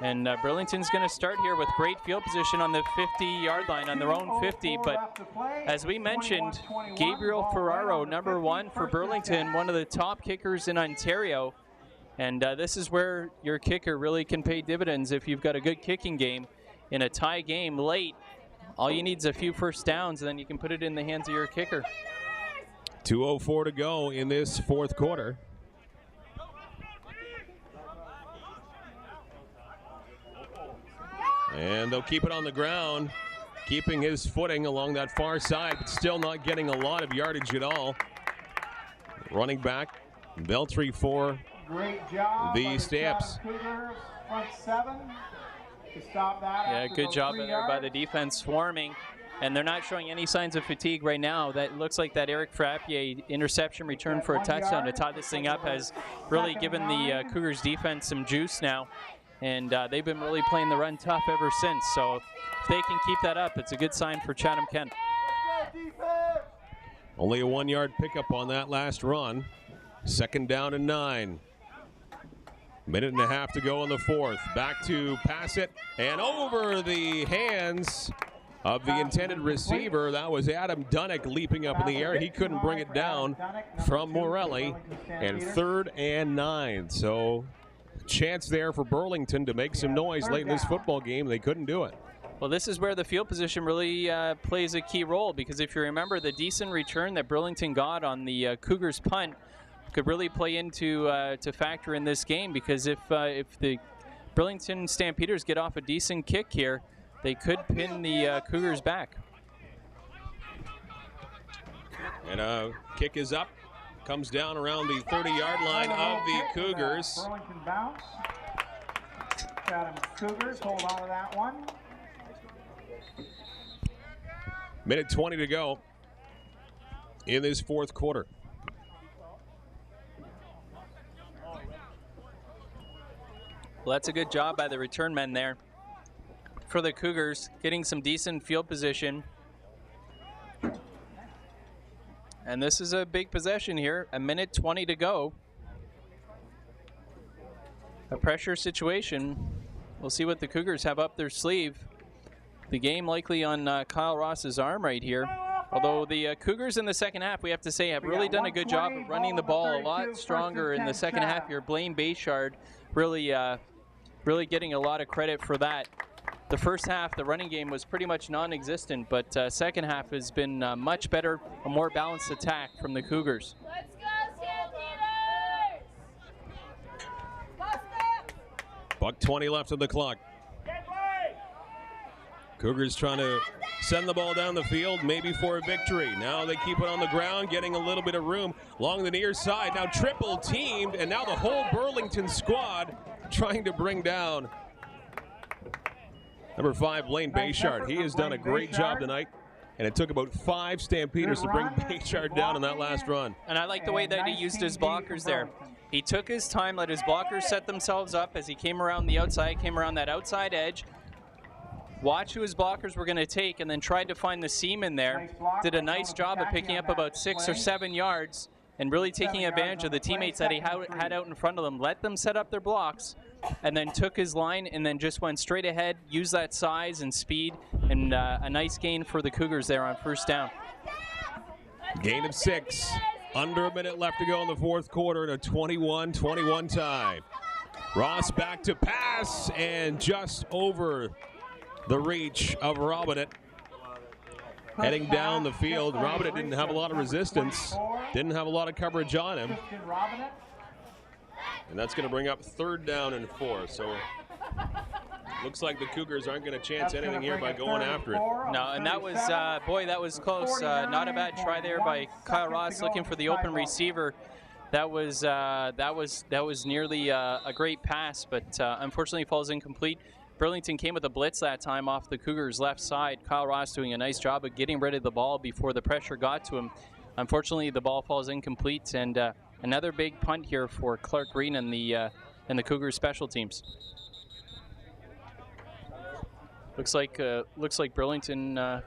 And Burlington's going to start here with great field position on the 50-yard line, on their own 50. But as we mentioned, Gabriel Ferraro, number 1 for Burlington, one of the top kickers in Ontario. And this is where your kicker really can pay dividends if you've got a good kicking game. In a tie game late, all you need is a few first downs, and then you can put it in the hands of your kicker. 2:04 to go in this fourth quarter. And they'll keep it on the ground, keeping his footing along that far side, but still not getting a lot of yardage at all. Running back, Beltry for the Stamps. Front 7 to stop that. Yeah, good job there by the defense swarming. And they're not showing any signs of fatigue right now. That looks like that Eric Frappier interception return for a touchdown to tie this thing up has really given the Cougars defense some juice now. And they've been really playing the run tough ever since. So if they can keep that up, it's a good sign for Chatham-Kent. Only a 1-yard pickup on that last run. 2nd down and 9. Minute and a half to go in the fourth. Back to pass it, and over the hands of the intended receiver. That was Adam Dunnick leaping up in the air. He couldn't bring it down from Morelli. And 3rd and 9. So chance there for Burlington to make some noise late in this football game. They couldn't do it. Well, this is where the field position really plays a key role, because if you remember, the decent return that Burlington got on the Cougars punt could really play into to factor in this game, because if the Burlington Stampeders get off a decent kick here, they could pin the Cougars back. And a kick is up, comes down around the 30-yard line of the Cougars. Burlington bounce. Chatham Cougars hold on to that one. Minute 20 to go in this fourth quarter. Well, that's a good job by the return men there for the Cougars, getting some decent field position. And this is a big possession here, a minute 20 to go. A pressure situation. We'll see what the Cougars have up their sleeve. The game likely on Kyle Ross's arm right here. Although the Cougars in the second half, we have to say, have really done a good job of running the ball a lot stronger in the second half here. Blaine Bayshard really getting a lot of credit for that. the first half, the running game was pretty much non-existent, but second half has been much better, a more balanced attack from the Cougars. Let's go, Stampeders! Buck 20 left on the clock. Cougars trying to send the ball down the field, maybe for a victory. Now they keep it on the ground, getting a little bit of room along the near side. Now triple teamed, and now the whole Burlington squad trying to bring down number 5, Blaine Bayshard. He has done a great job tonight, and it took about 5 Stampeders to bring Bayshard down in that last run. And I like the way that he used his blockers there. He took his time, let his blockers set themselves up as he came around the outside, came around that outside edge, watched who his blockers were going to take, and then tried to find the seam in there. Did a nice job of picking up about 6 or 7 yards and really taking advantage of the teammates that he had out in front of them. Let them set up their blocks, and then took his line and then just went straight ahead, used that size and speed, and a nice gain for the Cougars there on first down. Gain of 6. Under a minute left to go in the fourth quarter in a 21-21 tie. Ross back to pass, and just over the reach of Robinett. Heading down the field. Robinett didn't have a lot of resistance, didn't have a lot of coverage on him. And that's going to bring up 3rd down and 4. So looks like the Cougars aren't going to chance anything here by going after it. No, and that was, boy, that was close. Not a bad try there by Kyle Ross looking for the open receiver. That was nearly a great pass, but unfortunately falls incomplete. Burlington came with a blitz that time off the Cougars' left side. Kyle Ross doing a nice job of getting rid of the ball before the pressure got to him. Unfortunately, the ball falls incomplete, and another big punt here for Clark Green and the Cougars special teams. Looks like Burlington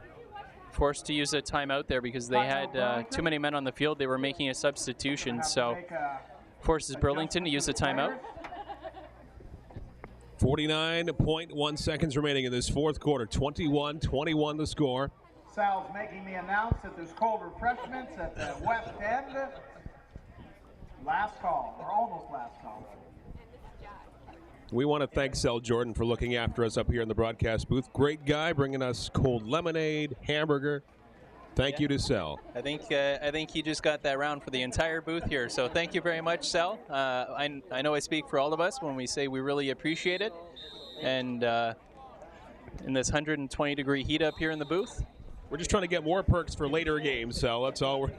forced to use a timeout there because they had too many men on the field. They were making a substitution, so forces Burlington to use a timeout. 49.1 seconds remaining in this fourth quarter. 21-21 the score. Sal's making me announce that there's cold refreshments at the west end. Last call, or almost last call. We want to thank Sal Jordan for looking after us up here in the broadcast booth. Great guy, bringing us cold lemonade, hamburger. Thank you to Sal. I think he just got that round for the entire booth here. So thank you very much, Sal. I know I speak for all of us when we say we really appreciate it. And in this 120-degree heat up here in the booth, we're just trying to get more perks for later games, Sal. That's all we're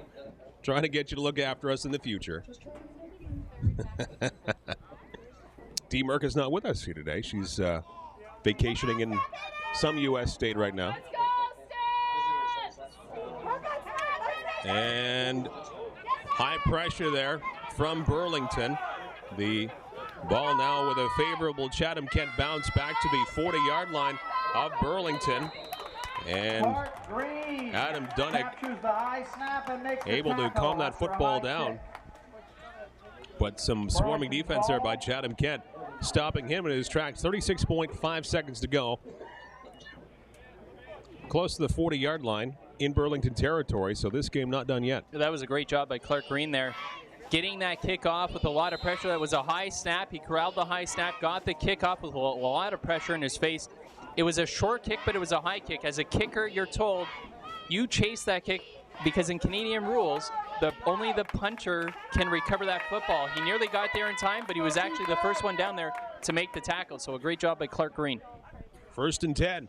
trying to get you to look after us in the future. Dee Merck is not with us here today. She's vacationing in some U.S. state right now. And high pressure there from Burlington. The ball now with a favorable Chatham-Kent bounce back to the 40-yard line of Burlington. And Adam Dunnick able to calm that football down. But some swarming defense there by Chatham-Kent, stopping him in his tracks. 36.5 seconds to go. Close to the 40-yard line in Burlington territory, so this game not done yet. That was a great job by Clark Green there. Getting that kick off with a lot of pressure. That was a high snap. He corralled the high snap, got the kick off with a lot of pressure in his face. It was a short kick, but it was a high kick. As a kicker, you're told you chase that kick because in Canadian rules, only the punter can recover that football. He nearly got there in time, but he was actually the first one down there to make the tackle. So a great job by Clark Green. 1st and 10.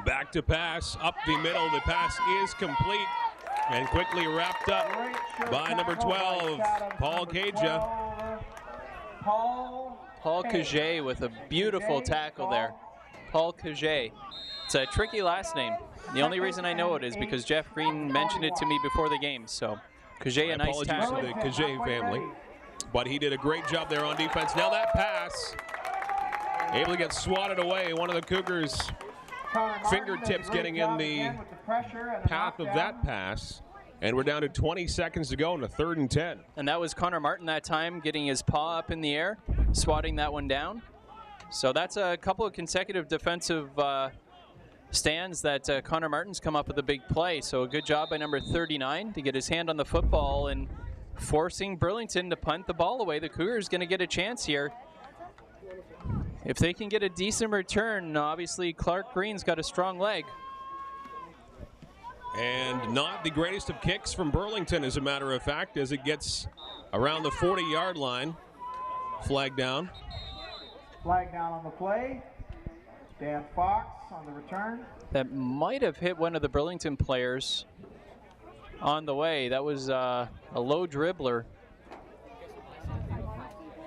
Back to pass, up the middle. The pass is complete and quickly wrapped up by number 12, Paul Caja. Paul Caja with a beautiful tackle there. Paul Caja. It's a tricky last name. The only reason I know it is because Jeff Green mentioned it to me before the game. So Caja, a nice tackle. Apologies to the Caja family. But he did a great job there on defense. Now that pass, able to get swatted away. One of the Cougars' fingertips getting in the path of that pass. And we're down to 20 seconds to go in the 3rd and 10. And that was Connor Martin that time, getting his paw up in the air, swatting that one down. So that's a couple of consecutive defensive stands that Connor Martin's come up with a big play. So a good job by number 39 to get his hand on the football and forcing Burlington to punt the ball away. The Cougars going to get a chance here. If they can get a decent return, obviously Clark Green's got a strong leg. And not the greatest of kicks from Burlington, as a matter of fact, as it gets around the 40-yard line. Flag down. Flag down on the play. Dan Fox on the return. That might have hit one of the Burlington players on the way. That was a low dribbler.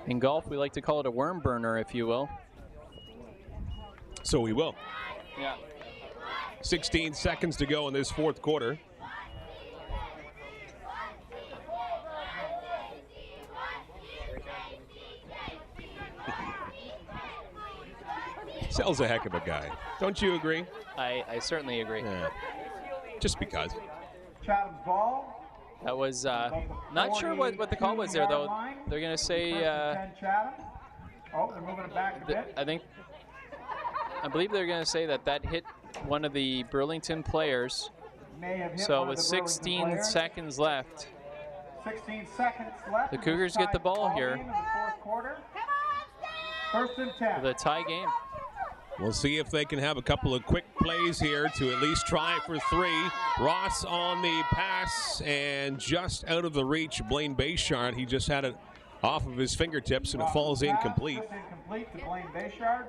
In golf, we like to call it a worm burner, if you will. So we will. Yeah. 16 seconds to go in this fourth quarter. Sells a heck of a guy. Don't you agree? I certainly agree. Yeah. Just because. Chatham's ball. That was not sure what the call was there, though. They're going to say... Chatham. Oh, they're moving it back a bit. I believe they're going to say that hit one of the Burlington players. May have hit So one with of the 16 Burlington seconds left, 16 seconds left. the Cougars get the ball here. In the fourth quarter. First and 10. For the tie game. We'll see if they can have a couple of quick plays here to at least try for three. Ross on the pass and just out of the reach. Blaine Bayshard, he just had it off of his fingertips and it falls incomplete. Just incomplete to Blaine Bayshard.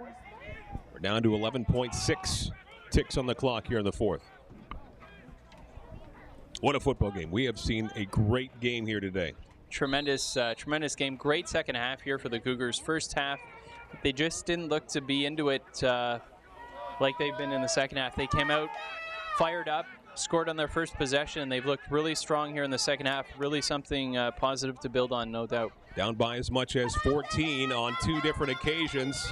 We're down to 11.6 ticks on the clock here in the fourth. What a football game. We have seen a great game here today. Tremendous game. Great second half here for the Cougars. First half, they just didn't look to be into it like they've been in the second half. They came out fired up, scored on their first possession, and they've looked really strong here in the second half. Really something positive to build on, no doubt. Down by as much as 14 on two different occasions.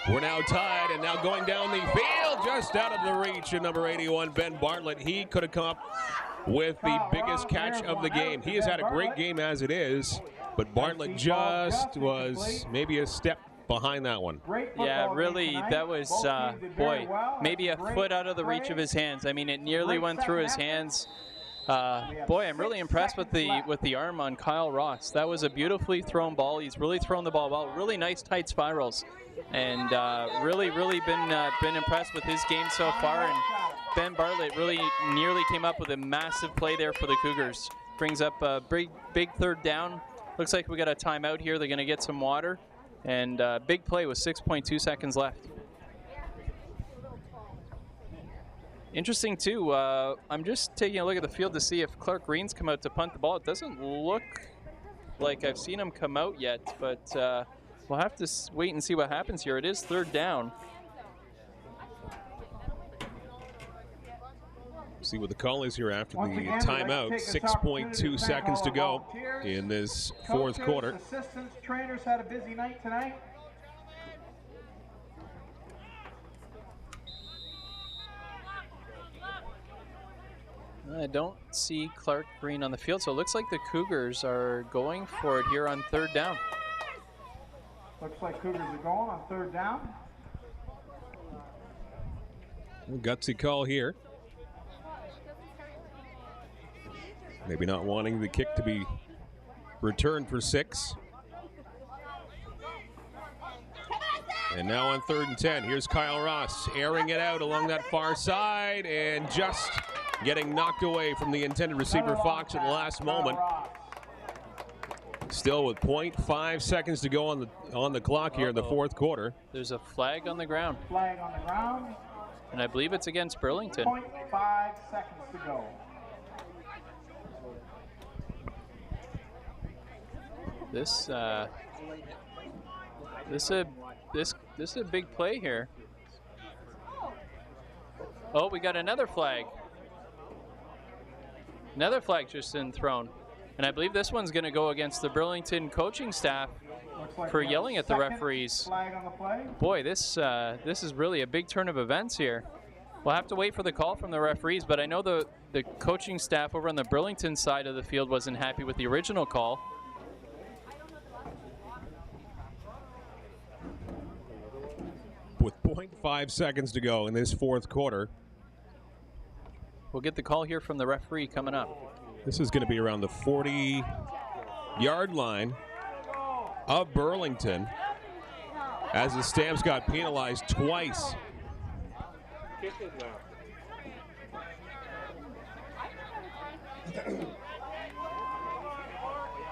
We're now tied, and now going down the field, just out of the reach of number 81, Ben Bartlett. He could have come up with the biggest catch of the game. He has had a great game as it is, but Bartlett just was maybe a step behind that one. Yeah, really, that was, boy, maybe a foot out of the reach of his hands. I mean, it nearly went through his hands. Boy, I'm really impressed with the arm on Kyle Ross. That was a beautifully thrown ball. He's really thrown the ball well. Really nice tight spirals, and really been impressed with his game so far. And Ben Bartlett really nearly came up with a massive play there for the Cougars. Brings up a big third down. Looks like we got a timeout here. They're going to get some water, and big play with 6.2 seconds left. Interesting, too, I'm just taking a look at the field to see if Clark Green's come out to punt the ball. It doesn't look like I've seen him come out yet, but we'll have to wait and see what happens here. It is third down. See what the call is here after the timeout. 6.2 seconds to go in this fourth quarter. Assistants, trainers had a busy night tonight. I don't see Clark Green on the field, so it looks like the Cougars are going for it here on third down. Looks like Cougars are going on third down. Gutsy call here. Maybe not wanting the kick to be returned for 6. And now on 3rd and 10, here's Kyle Ross airing it out along that far side and just getting knocked away from the intended receiver Fox at the last moment. Still with 0.5 seconds to go on the clock here in the fourth quarter. There's a flag on the ground. Flag on the ground. And I believe it's against Burlington. 0.5 seconds to go. This is a big play here. Oh, we got another flag. Another flag just been thrown. And I believe this one's going to go against the Burlington coaching staff for yelling at the referees. Flag on the play. Boy, this is really a big turn of events here. We'll have to wait for the call from the referees, but I know the coaching staff over on the Burlington side of the field wasn't happy with the original call. With 0.5 seconds to go in this fourth quarter. We'll get the call here from the referee coming up. This is going to be around the 40-yard line of Burlington as the Stamps got penalized twice.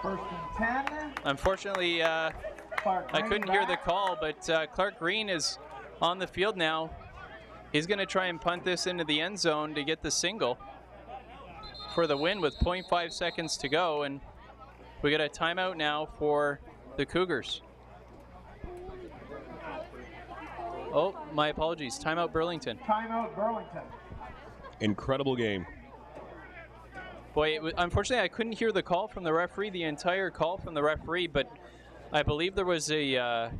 First and 10. Unfortunately, I Clark Green couldn't hear the back. call, but Clark Green is on the field now. He's going to try and punt this into the end zone to get the single for the win with 0.5 seconds to go, and we got a timeout now for the Cougars. Oh, my apologies. Timeout Burlington. Timeout Burlington. Incredible game. Boy, unfortunately, I couldn't hear the call from the referee, the entire call from the referee, but I believe there was a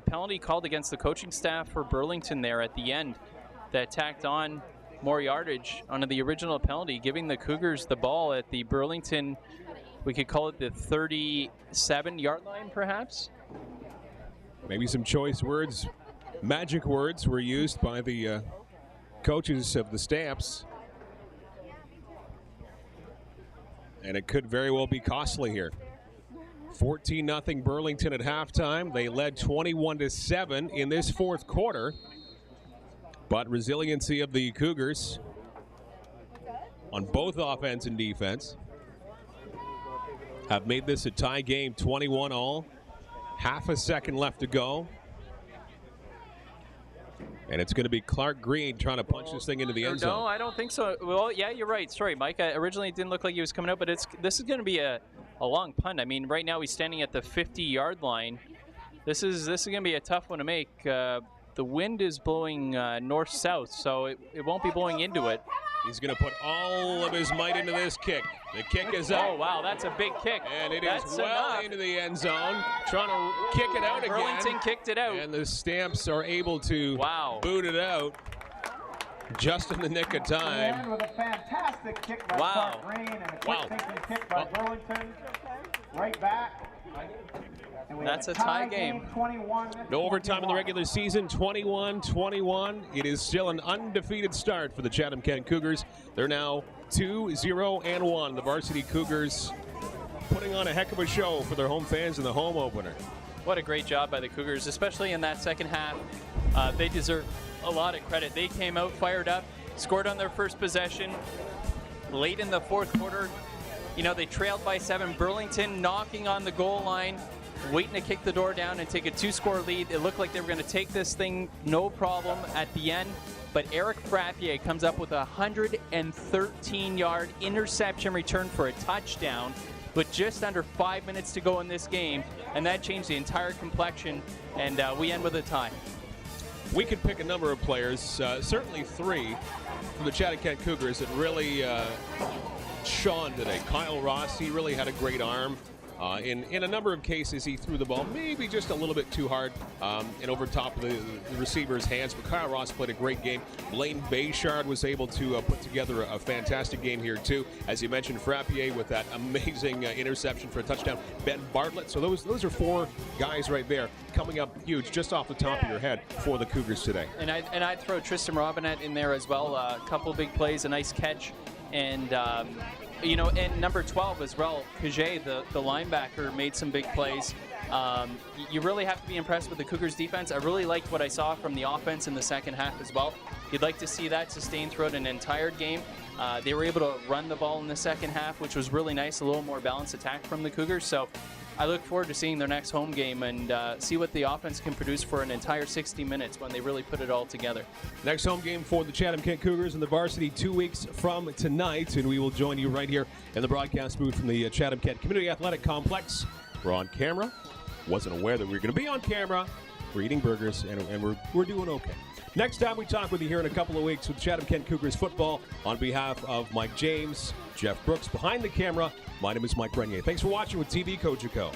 penalty called against the coaching staff for Burlington there at the end that tacked on more yardage onto the original penalty, giving the Cougars the ball at the Burlington, we could call it the 37-yard line, perhaps? Maybe some choice words, magic words were used by the coaches of the Stamps. And it could very well be costly here. 14-0 Burlington at halftime. They led 21-7 in this fourth quarter. But resiliency of the Cougars on both offense and defense have made this a tie game, 21-all. Half a second left to go. And it's going to be Clark Green trying to punch this thing into the end zone. No, I don't think so. Well, yeah, you're right. Sorry, Mike. Originally, it didn't look like he was coming out, but this is going to be a long punt. I mean, right now he's standing at the 50-yard line. This is going to be a tough one to make. The wind is blowing north-south, so it won't be blowing into it. He's going to put all of his might into this kick. The kick is up. Oh, wow, that's a big kick. And it That's is well enough. into the end zone, trying to kick it out again. Burlington kicked it out. And the Stamps are able to Wow. boot it out just in the nick of time. And with a fantastic kick by Wow. Clark Green and a quick Wow. thinking kick by Burlington. Right back. And we That's have a tie game. 21. No overtime in the regular season, 21-21. It is still an undefeated start for the Chatham-Kent Cougars. They're now 2-0-1. The Varsity Cougars putting on a heck of a show for their home fans in the home opener. What a great job by the Cougars, especially in that second half. They deserve a lot of credit. They came out fired up, scored on their first possession. Late in the fourth quarter, they trailed by 7. Burlington knocking on the goal line, waiting to kick the door down and take a 2-score lead. It looked like they were going to take this thing no problem at the end, but Eric Frappier comes up with a 113-yard interception return for a touchdown with just under 5 minutes to go in this game, and that changed the entire complexion, and we end with a tie. We could pick a number of players, certainly 3 from the Chatham-Kent Cougars that really shone today. Kyle Ross, he really had a great arm. In a number of cases, he threw the ball maybe just a little bit too hard and over top of the receiver's hands. But Kyle Ross played a great game. Blaine Bayshard was able to put together a fantastic game here, too. As you mentioned, Frappier with that amazing interception for a touchdown. Ben Bartlett. So those are 4 guys right there coming up huge just off the top of your head for the Cougars today. And I'd throw Tristan Robinette in there as well. A couple big plays, a nice catch, and and number 12 as well, Kajet, the linebacker, made some big plays. You really have to be impressed with the Cougars defense. I really liked what I saw from the offense in the second half as well. You'd like to see that sustained throughout an entire game. They were able to run the ball in the second half, which was really nice, a little more balanced attack from the Cougars. So I look forward to seeing their next home game and see what the offense can produce for an entire 60 minutes when they really put it all together. Next home game for the Chatham-Kent Cougars in the Varsity 2 weeks from tonight, and we will join you right here in the broadcast booth from the Chatham-Kent Community Athletic Complex. We're on camera. Wasn't aware that we were going to be on camera. We're eating burgers, and we're doing okay. Next time we talk with you here in a couple of weeks with Chatham-Kent Cougars football. On behalf of Mike James, Jeff Brooks, behind the camera, my name is Mike Renier. Thanks for watching with TV Coach Co.